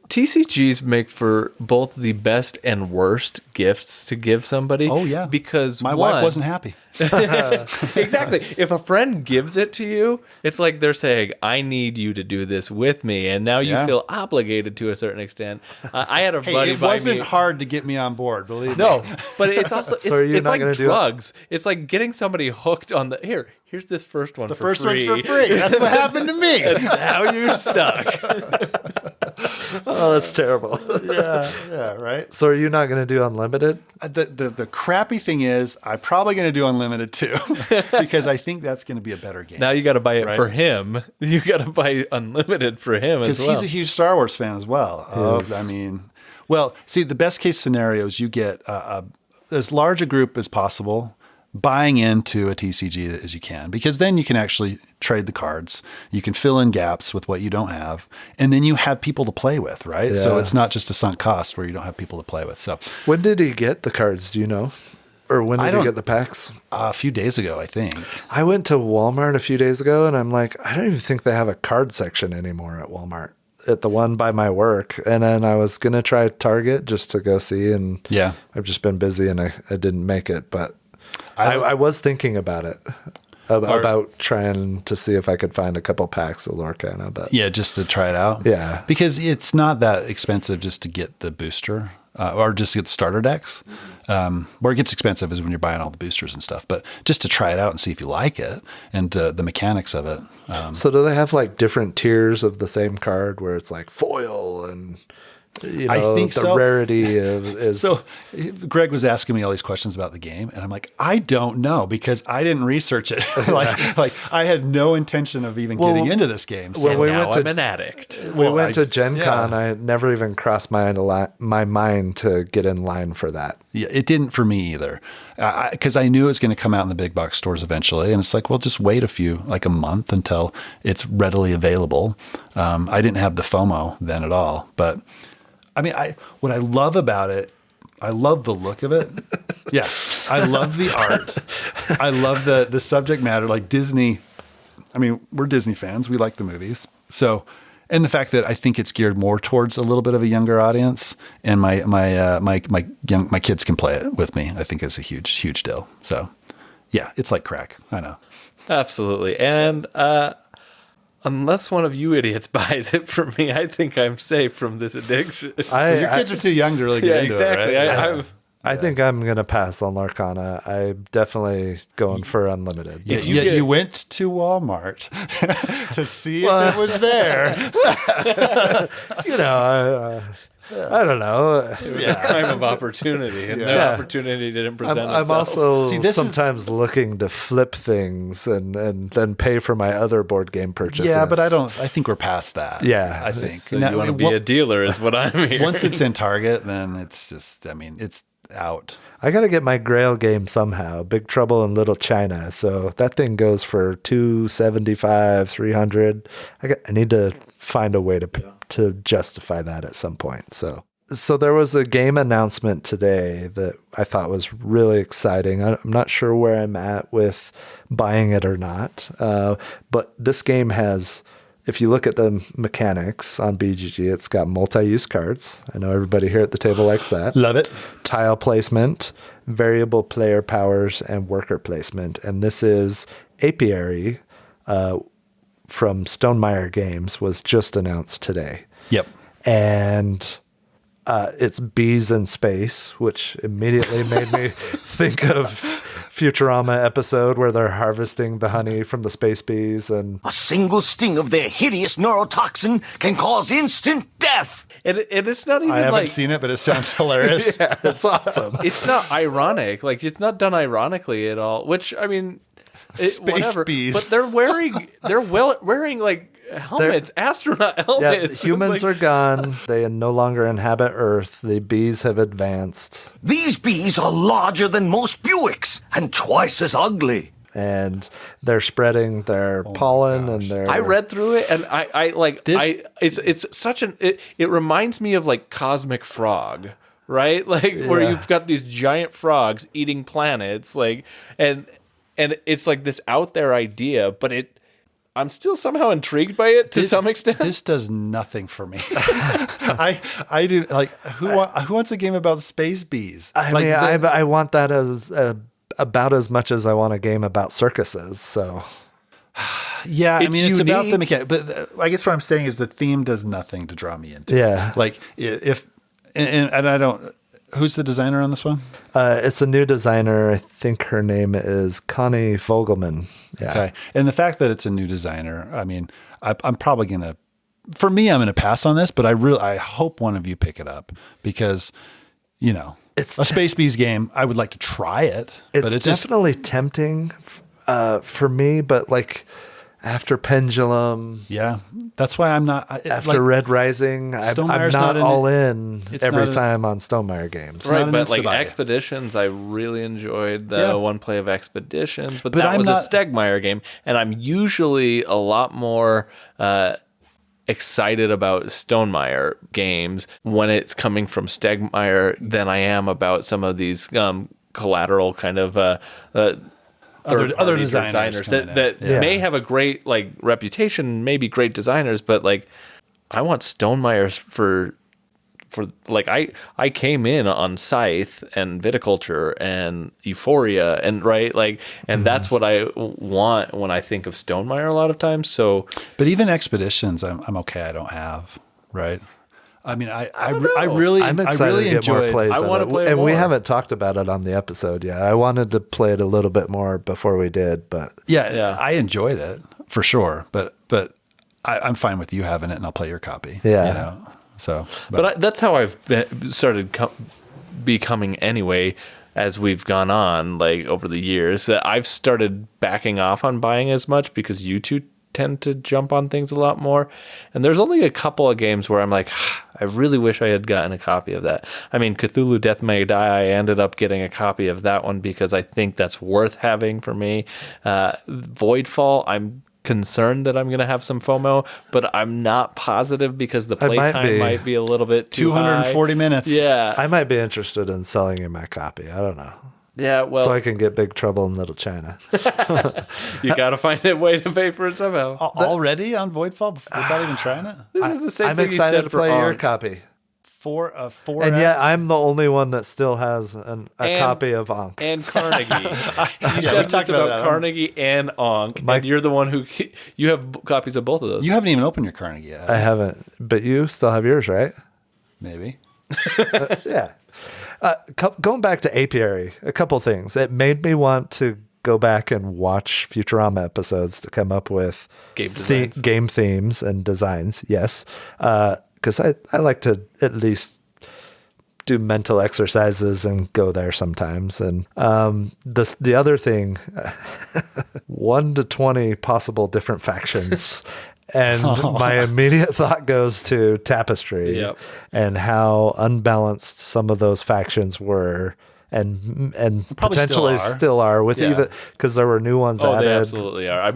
Speaker 3: TCGs make for both the best and worst gifts to give somebody.
Speaker 2: Oh yeah,
Speaker 3: because
Speaker 2: my wife wasn't happy.
Speaker 3: Exactly. If a friend gives it to you, it's like they're saying, I need you to do this with me, and now you feel obligated to a certain extent. I had a buddy
Speaker 2: it
Speaker 3: buy
Speaker 2: wasn't
Speaker 3: me
Speaker 2: hard to get me on board, believe me.
Speaker 3: No, but it's also it's like
Speaker 1: gonna do it?
Speaker 3: drugs. It's like getting somebody hooked on here's this first one
Speaker 2: The
Speaker 3: for
Speaker 2: first
Speaker 3: free.
Speaker 2: one's for free. That's what happened to me.
Speaker 3: And now you're stuck.
Speaker 1: Oh, that's terrible.
Speaker 2: Yeah, right.
Speaker 1: So are you not going to do unlimited?
Speaker 2: The crappy thing is, I'm probably going to do unlimited too, because I think that's going to be a better game.
Speaker 3: Now you got to buy it
Speaker 2: Right.
Speaker 3: for him. You got to buy unlimited for him as
Speaker 2: Because
Speaker 3: well.
Speaker 2: he's a huge Star Wars fan as well.
Speaker 1: Yes.
Speaker 2: I mean, well, see, the best case scenario is you get as large a group as possible buying into a TCG as you can, because then you can actually trade the cards. You can fill in gaps with what you don't have, and then you have people to play with, right? So
Speaker 1: Yeah.
Speaker 2: it's not just a sunk cost where you don't have people to play with. So
Speaker 1: When did he get the cards? Do you know? Or when did he get the packs?
Speaker 2: a few days ago, I think.
Speaker 1: I went to Walmart a few days ago and I'm like, I don't even think they have a card section anymore at Walmart, at the one by my work. And then I was going to try Target just to go see. And
Speaker 2: Yeah.
Speaker 1: I've just been busy and I didn't make it. But I was thinking about it, about trying to see if I could find a couple packs of Lorcana. But
Speaker 2: Yeah, just to try it out.
Speaker 1: Yeah.
Speaker 2: Because it's not that expensive just to get the booster or just to get the starter decks. Where it gets expensive is when you're buying all the boosters and stuff. But just to try it out and see if you like it and the mechanics of it.
Speaker 1: So do they have like different tiers of the same card where it's like foil and
Speaker 2: I think
Speaker 1: the
Speaker 2: so.
Speaker 1: rarity is
Speaker 2: So Greg was asking me all these questions about the game, and I'm like, I don't know, because I didn't research it. like I had no intention of even getting into this game. So
Speaker 1: when we
Speaker 3: now
Speaker 1: went to-
Speaker 3: I'm an addict.
Speaker 1: we went to Gen
Speaker 2: yeah.
Speaker 1: Con. I never even crossed my mind to get in line for that.
Speaker 2: yeah, it didn't for me either, because I knew it was going to come out in the big box stores eventually, and it's like, well, just wait a month until it's readily available. I didn't have the FOMO then at all, but I mean, what I love about it, I love the look of it. Yeah, I love the art. I love the subject matter. Like Disney, I mean, we're Disney fans. We like the movies. So, and the fact that I think it's geared more towards a little bit of a younger audience, and my kids can play it with me, I think is a huge deal. So, yeah, it's like crack. I know.
Speaker 3: Absolutely. And unless one of you idiots buys it for me, I think I'm safe from this addiction.
Speaker 2: Your kids are too young to really get
Speaker 3: Yeah,
Speaker 2: into
Speaker 3: exactly.
Speaker 2: it, right?
Speaker 1: I think I'm going to pass on Lorcana. I'm definitely going for unlimited.
Speaker 2: You went to Walmart to see if it was there.
Speaker 1: I don't know.
Speaker 3: It was a crime of opportunity, and no opportunity didn't present
Speaker 1: I'm
Speaker 3: itself.
Speaker 1: also sometimes looking to flip things and then pay for my other board game purchases.
Speaker 2: Yeah, but I think we're past that.
Speaker 1: Yeah.
Speaker 2: I think.
Speaker 3: So you want to be a dealer is what I'm hearing.
Speaker 2: Once it's in Target, then it's just, I mean, it's out.
Speaker 1: I got to get my Grail game somehow. Big Trouble in Little China. So that thing goes for $275, $300. I need to find a way to justify that at some point. So there was a game announcement today that I thought was really exciting. I'm not sure where I'm at with buying it or not. But this game has, if you look at the mechanics on BGG, it's got multi-use cards. I know everybody here at the table likes that.
Speaker 2: Love it.
Speaker 1: Tile placement, variable player powers, and worker placement. And this is Apiary from Stonemaier Games was just announced today.
Speaker 2: Yep.
Speaker 1: And it's bees in space, which immediately made me think of Futurama episode where they're harvesting the honey from the space bees. And
Speaker 5: A single sting of their hideous neurotoxin can cause instant death.
Speaker 3: And it's not even
Speaker 2: I haven't
Speaker 3: like
Speaker 2: seen it, but it sounds hilarious.
Speaker 1: yeah, it's awesome.
Speaker 3: it's not ironic. Like it's not done ironically at all. Which I mean,
Speaker 2: Space
Speaker 3: whatever.
Speaker 2: bees.
Speaker 3: But they're wearing wearing like helmets, astronaut
Speaker 1: Yeah,
Speaker 3: helmets.
Speaker 1: humans
Speaker 3: Like,
Speaker 1: are gone. They no longer inhabit Earth. The bees have advanced,
Speaker 5: These bees are larger than most Buicks and twice as ugly.
Speaker 1: and they're spreading their pollen and their.
Speaker 3: I read through it, and I like
Speaker 2: This-
Speaker 3: it's such an it reminds me of like Cosmic Frog, right? Like where
Speaker 1: Yeah.
Speaker 3: you've got these giant frogs eating planets, like and it's like this out there idea, but I'm still somehow intrigued by it to some extent.
Speaker 2: This does nothing for me. I do like who wants a game about space bees?
Speaker 1: I
Speaker 2: Like,
Speaker 1: mean,
Speaker 2: the-
Speaker 1: I want that as about as much as I want a game about circuses. So
Speaker 2: yeah, I
Speaker 3: It's
Speaker 2: mean it's about the
Speaker 3: unique.
Speaker 2: mechanic, but I guess what I'm saying is the theme does nothing to draw me into.
Speaker 1: Yeah.
Speaker 2: like if and I don't. Who's the designer on this one?
Speaker 1: it's a new designer. I think her name is Connie Vogelman. Yeah.
Speaker 2: Okay, and the fact that it's a new designer, I mean, I'm probably gonna. For me, I'm gonna pass on this, but I hope one of you pick it up because,
Speaker 1: It's
Speaker 2: a Space Bees game. I would like to try it,
Speaker 1: It's,
Speaker 2: but it's just
Speaker 1: definitely tempting for me, but like after Pendulum,
Speaker 2: yeah. That's why I'm not
Speaker 1: after Red Rising, I'm
Speaker 2: Stonemayer's
Speaker 1: not
Speaker 2: not
Speaker 1: all in
Speaker 2: it's
Speaker 1: every
Speaker 2: not
Speaker 1: time on Stonemeyer games.
Speaker 2: not
Speaker 3: Right,
Speaker 2: an
Speaker 3: but like
Speaker 2: insta-buy.
Speaker 3: Expeditions, I really enjoyed the
Speaker 2: Yeah.
Speaker 3: one play of Expeditions, but
Speaker 2: But
Speaker 3: that
Speaker 2: I'm
Speaker 3: was
Speaker 2: not-
Speaker 3: a Stegmeyer game, and I'm usually a lot more excited about Stonemeyer games when it's coming from Stegmeyer than I am about some of these collateral kind of
Speaker 2: Other
Speaker 3: third-party
Speaker 2: designers coming in.
Speaker 3: that
Speaker 1: Yeah.
Speaker 3: may have a great like reputation, maybe great designers, but like I want Stonemeyers for like I came in on Scythe and Viticulture and Euphoria and right like and that's what I want when I think of Stonemeyer a lot of times. So
Speaker 2: But even Expeditions, I'm okay. I don't have right. I mean, I
Speaker 3: don't know.
Speaker 2: really,
Speaker 1: I'm
Speaker 2: I
Speaker 1: excited
Speaker 2: really
Speaker 1: to get more
Speaker 2: enjoyed.
Speaker 1: plays.
Speaker 3: I
Speaker 1: of
Speaker 3: wanna
Speaker 1: it.
Speaker 3: play
Speaker 1: and we
Speaker 3: more.
Speaker 1: haven't talked about it on the episode yet. I wanted to play it a little bit more before we did, but
Speaker 2: Yeah, I enjoyed it for sure. But I'm fine with you having it, and I'll play your copy.
Speaker 1: Yeah.
Speaker 2: So,
Speaker 3: but that's how I've started becoming anyway as we've gone on like over the years that I've started backing off on buying as much because you two tend to jump on things a lot more, and there's only a couple of games where I'm like, I really wish I had gotten a copy of that. I mean, Cthulhu Death May Die, I ended up getting a copy of that one because I think that's worth having for me. Voidfall, I'm concerned that I'm going to have some FOMO, but I'm not positive because the
Speaker 1: I might
Speaker 3: playtime
Speaker 1: be.
Speaker 3: might be a little bit too
Speaker 2: 240
Speaker 3: high.
Speaker 2: minutes.
Speaker 3: Yeah.
Speaker 1: I might be interested in selling you my copy. I don't know.
Speaker 3: Yeah, well,
Speaker 1: So I can get Big Trouble in Little China.
Speaker 3: you got to find a way to pay for it somehow.
Speaker 2: Already on Voidfall without even trying it.
Speaker 3: This is the same
Speaker 1: I'm
Speaker 3: thing you
Speaker 1: excited
Speaker 3: said
Speaker 1: to
Speaker 3: for
Speaker 1: play your
Speaker 3: Ankh.
Speaker 1: copy.
Speaker 2: Four
Speaker 1: And yet I'm the only one that still has a
Speaker 3: And-
Speaker 1: copy of Ankh.
Speaker 3: And Carnegie. You
Speaker 2: we
Speaker 3: said
Speaker 2: talked
Speaker 3: this
Speaker 2: about
Speaker 3: about
Speaker 2: that.
Speaker 3: Carnegie and Ankh, and you're the one who you have copies of both of those.
Speaker 2: You haven't even opened your Carnegie yet.
Speaker 1: I haven't, but you still have yours, right?
Speaker 2: Maybe.
Speaker 1: Yeah. Going back to Apiary, a couple things. It made me want to go back and watch Futurama episodes to come up with
Speaker 3: Game designs.
Speaker 1: game themes and designs. Yes. Because I like to at least do mental exercises and go there sometimes. And the other thing, 1 to 20 possible different factions. And my immediate thought goes to Tapestry
Speaker 3: Yep.
Speaker 1: and how unbalanced some of those factions were, and
Speaker 2: Probably
Speaker 1: potentially still are with
Speaker 2: Yeah.
Speaker 1: even because there were new ones
Speaker 3: Oh,
Speaker 1: added.
Speaker 3: they absolutely are.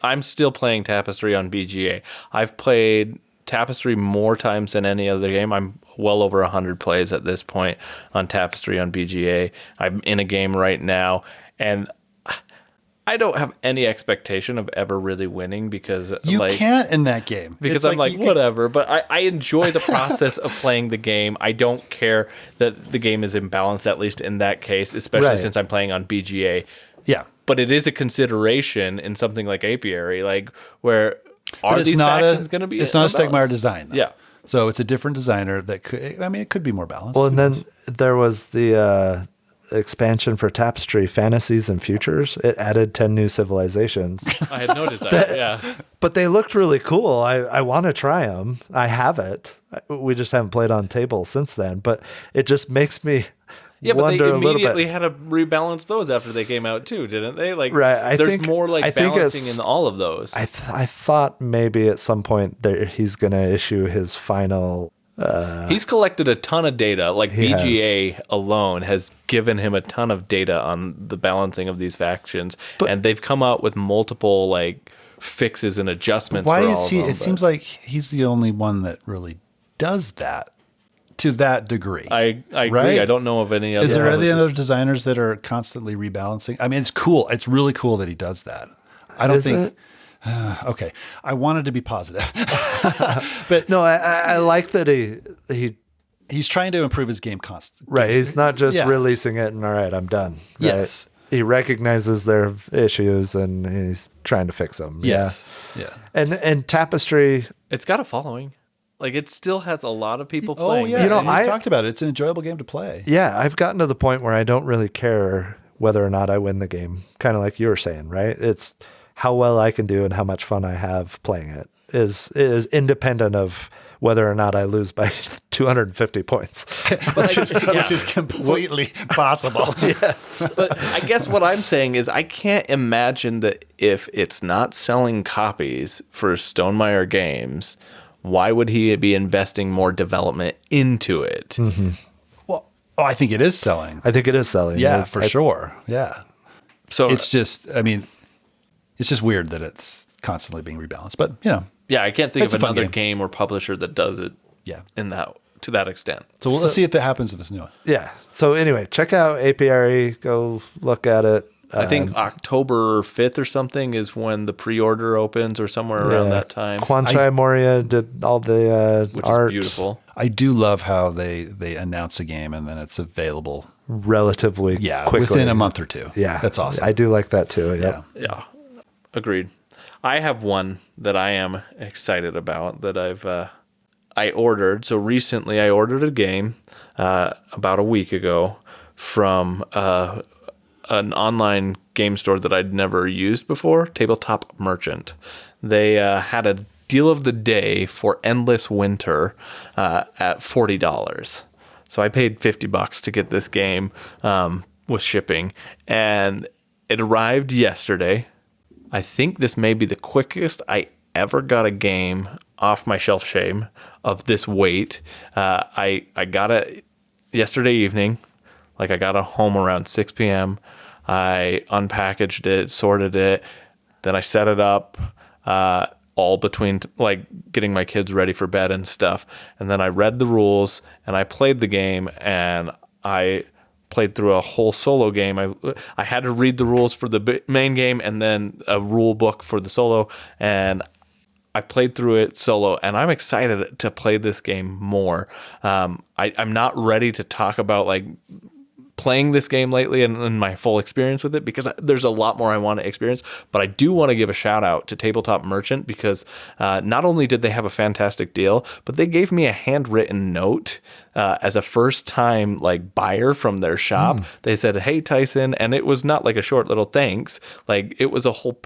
Speaker 3: I'm still playing Tapestry on BGA. I've played Tapestry more times than any other game. I'm well over 100 plays at this point on Tapestry on BGA. I'm in a game right now, and I don't have any expectation of ever really winning because
Speaker 2: You
Speaker 3: like,
Speaker 2: can't in that game.
Speaker 3: because
Speaker 2: It's
Speaker 3: I'm like
Speaker 2: you can-
Speaker 3: whatever, but I enjoy the process of playing the game. I don't care that the game is imbalanced, at least in that case, especially
Speaker 1: Right.
Speaker 3: since I'm playing on BGA.
Speaker 2: Yeah.
Speaker 3: But it is a consideration in something like Apiary, like where are
Speaker 2: But
Speaker 3: these factions going to be?
Speaker 2: It's not a
Speaker 3: imbalanced?
Speaker 2: Stegmeyer design. Though.
Speaker 3: Yeah.
Speaker 2: So it's a different designer that could. I mean, it could be more balanced.
Speaker 1: Well, and then there was the expansion for Tapestry, Fantasies and Futures. It added 10 new civilizations.
Speaker 3: I had no desire. Yeah.
Speaker 1: But they looked really cool. I want to try them. I have it. We just haven't played on table since then. But it just makes me
Speaker 3: Yeah, but they
Speaker 1: wonder a little
Speaker 3: immediately
Speaker 1: bit.
Speaker 3: had to rebalance those after they came out too, didn't they? Like,
Speaker 1: Right,
Speaker 3: there's more like balancing in all of those.
Speaker 1: I thought maybe at some point there he's going to issue his final.
Speaker 3: He's collected a ton of data. Like
Speaker 1: He
Speaker 3: BGA alone has given him a ton of data on the balancing of these factions, and they've come out with multiple like fixes and adjustments.
Speaker 2: Why
Speaker 3: for
Speaker 2: is
Speaker 3: all
Speaker 2: he?
Speaker 3: of them,
Speaker 2: It seems like he's the only one that really does that to that degree.
Speaker 3: I agree.
Speaker 2: Right?
Speaker 3: I don't know of any other.
Speaker 2: Is there any
Speaker 3: publishers.
Speaker 2: other designers that are constantly rebalancing? I mean, it's cool. It's really cool that he does that. I don't
Speaker 1: Is
Speaker 2: think.
Speaker 1: it?
Speaker 2: Okay, I wanted to be positive, but
Speaker 1: No, I like that
Speaker 2: he's trying to improve his game constantly.
Speaker 1: right. He's not just
Speaker 2: Yeah.
Speaker 1: releasing it and all right, I'm done. Right?
Speaker 2: Yes.
Speaker 1: He recognizes their issues and he's trying to fix them.
Speaker 2: Yes. Yeah.
Speaker 1: And Tapestry,
Speaker 3: It's got a following. Like it still has a lot of people
Speaker 2: Oh
Speaker 3: playing.
Speaker 2: yeah.
Speaker 1: You know,
Speaker 2: and we've
Speaker 1: I-
Speaker 2: talked about it. It's an enjoyable game to play.
Speaker 1: yeah, I've gotten to the point where I don't really care whether or not I win the game. Kind of like you were saying, right? It's how well I can do and how much fun I have playing it is independent of whether or not I lose by 250 points.
Speaker 2: Which is completely possible.
Speaker 1: Yes.
Speaker 3: But I guess what I'm saying is I can't imagine that if it's not selling copies for Stonemaier Games, why would he be investing more development into it?
Speaker 2: Well, I think it is selling.
Speaker 1: I think it is selling.
Speaker 2: Yeah, for sure. Yeah.
Speaker 3: So
Speaker 2: It's just, I mean, it's just weird that it's constantly being rebalanced. But, you know.
Speaker 3: yeah, I can't think
Speaker 2: It's
Speaker 3: of
Speaker 2: a fun
Speaker 3: another
Speaker 2: game.
Speaker 3: game or publisher that does it
Speaker 2: Yeah.
Speaker 3: in that to that extent.
Speaker 2: So we'll see if that happens if it's new.
Speaker 1: Yeah. So anyway, check out Apiary. Go look at it.
Speaker 3: I think October 5th or something is when the pre-order opens or somewhere around that time,
Speaker 1: Kwanchai Moria did all the
Speaker 3: which
Speaker 1: art.
Speaker 3: is beautiful.
Speaker 2: I do love how they announce a game and then it's available.
Speaker 1: Relatively quickly.
Speaker 2: Within a month or two.
Speaker 1: Yeah.
Speaker 2: That's awesome.
Speaker 1: I do like that too. Yep.
Speaker 3: Yeah, agreed. I have one that I am excited about that I ordered. So recently I ordered a game about a week ago from an online game store that I'd never used before, Tabletop Merchant. They had a deal of the day for Endless Winter at $40. So I paid $50 to get this game with shipping, and it arrived yesterday. I think this may be the quickest I ever got a game off my shelf shame of this weight. I got it yesterday evening. Like I got it home around 6 p.m. I unpackaged it, sorted it, then I set it up all between like getting my kids ready for bed and stuff. And then I read the rules and I played the game and I played through a whole solo game. I had to read the rules for the main game and then a rule book for the solo, and I played through it solo, and I'm excited to play this game more. I'm not ready to talk about like playing this game lately and my full experience with it because there's a lot more I want to experience, but I do want to give a shout out to Tabletop Merchant because not only did they have a fantastic deal, but they gave me a handwritten note as a first time like buyer from their shop. They said, "Hey Tyson," and it was not like a short little thanks, like it was a whole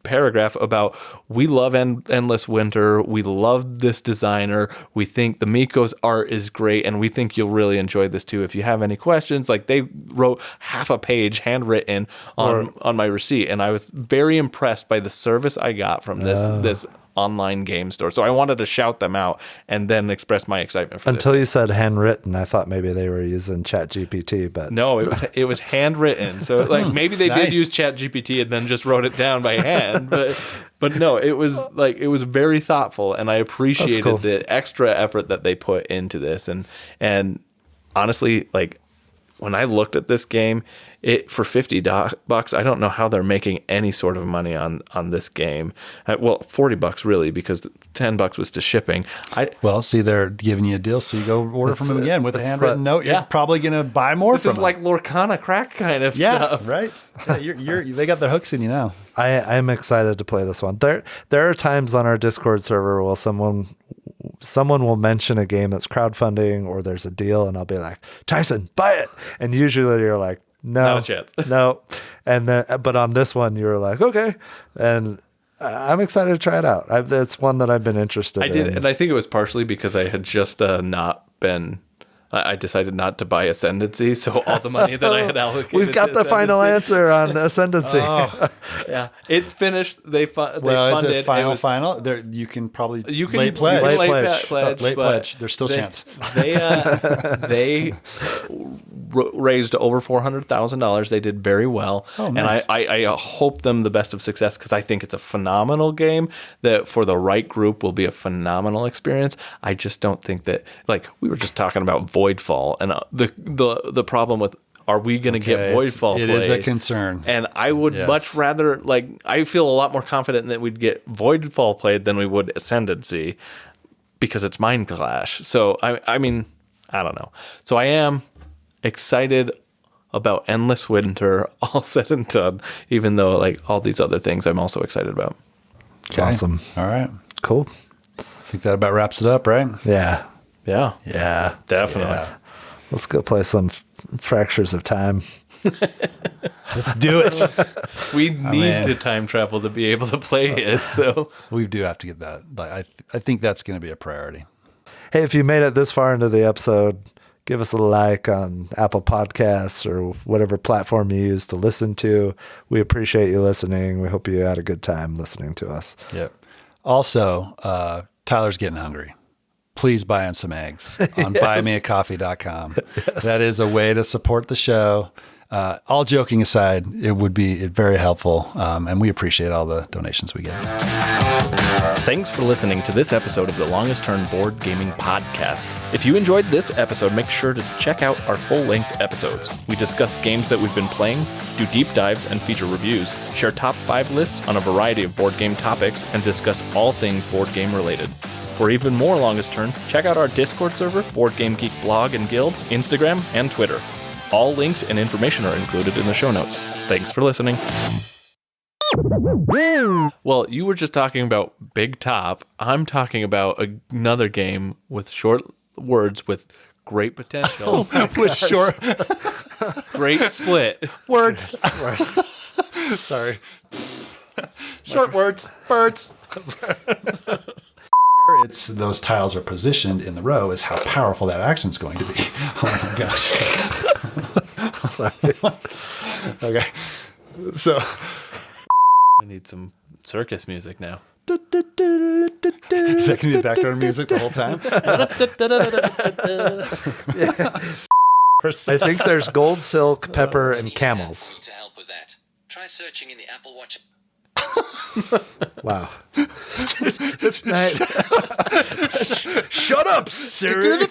Speaker 3: paragraph about, we love Endless Winter, we love this designer, we think the Miko's art is great, and we think you'll really enjoy this too. If you have any questions, like they wrote half a page handwritten on my receipt, and I was very impressed by the service I got from this online game store. So I wanted to shout them out and then express my excitement for
Speaker 1: Until
Speaker 3: this.
Speaker 1: you said handwritten, I thought maybe they were using ChatGPT, but
Speaker 3: No, it was handwritten. So like maybe they
Speaker 2: Nice.
Speaker 3: did use ChatGPT and then just wrote it down by hand, but no, it was very thoughtful, and I appreciated
Speaker 1: cool.
Speaker 3: the extra effort that they put into this. And honestly, like when I looked at this game, it for $50, I don't know how they're making any sort of money on this game. Well, $40 really, because $10 was to shipping.
Speaker 2: Well, see, they're giving you a deal, so you go order from them again with a handwritten note. You're
Speaker 3: yeah.
Speaker 2: probably going to buy more
Speaker 3: This
Speaker 2: from
Speaker 3: is
Speaker 2: them.
Speaker 3: like Lorcana crack kind of stuff.
Speaker 2: Right. Yeah, they got their hooks in you now.
Speaker 1: I'm excited to play this one. There are times on our Discord server where someone will mention a game that's crowdfunding or there's a deal, and I'll be like, Tyson, buy it. And usually you're like, no,
Speaker 3: Not a chance.
Speaker 1: no. And then, but on this one, you were like, okay. And I'm excited to try it out. It's one that I've been interested in.
Speaker 3: I did, and I think it was partially because I had just not been I decided not to buy Ascendancy, so all the money that I had allocated.
Speaker 1: We've got
Speaker 3: to
Speaker 1: the final
Speaker 3: Ascendancy-
Speaker 1: answer on Ascendancy.
Speaker 3: Yeah, it finished. They funded.
Speaker 2: Well, is it
Speaker 3: it
Speaker 2: final?
Speaker 3: was-
Speaker 2: Final? There, you can probably
Speaker 3: You can
Speaker 2: late pledge.
Speaker 1: Late
Speaker 3: late
Speaker 1: pledge.
Speaker 3: pledge.
Speaker 2: Late
Speaker 3: but
Speaker 2: pledge. There's still chance.
Speaker 3: They raised over $400,000. They did very well,
Speaker 2: nice.
Speaker 3: and I hope them the best of success because I think it's a phenomenal game that for the right group will be a phenomenal experience. I just don't think that, like we were just talking about Voidfall, and the problem with, are we going to get Voidfall
Speaker 2: It
Speaker 3: played?
Speaker 2: is a concern.
Speaker 3: And I would much rather, I feel a lot more confident that we'd get Voidfall played than we would Ascendancy because it's Mind Clash. So, I mean, I don't know. So I am excited about Endless Winter, all said and done, even though, all these other things I'm also excited about.
Speaker 1: It's awesome.
Speaker 2: All right.
Speaker 1: Cool.
Speaker 2: I think that about wraps it up, right?
Speaker 1: Yeah.
Speaker 3: Yeah.
Speaker 1: Yeah.
Speaker 3: Definitely.
Speaker 2: Yeah.
Speaker 1: Let's go play some Fractures of Time.
Speaker 2: Let's do it.
Speaker 3: We need
Speaker 2: man.
Speaker 3: to time travel to be able to play it, so...
Speaker 2: We do have to get that. I think that's going to be a priority.
Speaker 1: Hey, if you made it this far into the episode, give us a like on Apple Podcasts or whatever platform you use to listen to. We appreciate you listening. We hope you had a good time listening to us.
Speaker 2: Yep. Also, Tyler's getting hungry. Please buy him some eggs on buymeacoffee.com. Yes. That is a way to support the show. All joking aside, it would be very helpful, and we appreciate all the donations we get.
Speaker 3: Thanks for listening to this episode of the Longest Turn Board Gaming Podcast. If you enjoyed this episode, make sure to check out our full-length episodes. We discuss games that we've been playing, do deep dives and feature reviews, share top 5 lists on a variety of board game topics, and discuss all things board game related. For even more Longest Turn, check out our Discord server, Board Game Geek blog and guild, Instagram, and Twitter. All links and information are included in the show notes. Thanks for listening. Well, you were just talking about Big Top. I'm talking about another game with short words with great potential.
Speaker 2: With short
Speaker 3: Great split.
Speaker 2: words. Sorry. Short words. Birds. It's those tiles are positioned in the row is how powerful that action's going to be. Oh my gosh. Sorry. Okay. So
Speaker 3: I need some circus music now.
Speaker 2: is that going to be the background music the whole time?
Speaker 1: I think there's gold, silk, pepper, and camels.
Speaker 6: To help with that, try searching in the Apple Watch.
Speaker 1: Wow. Shut up, Siri.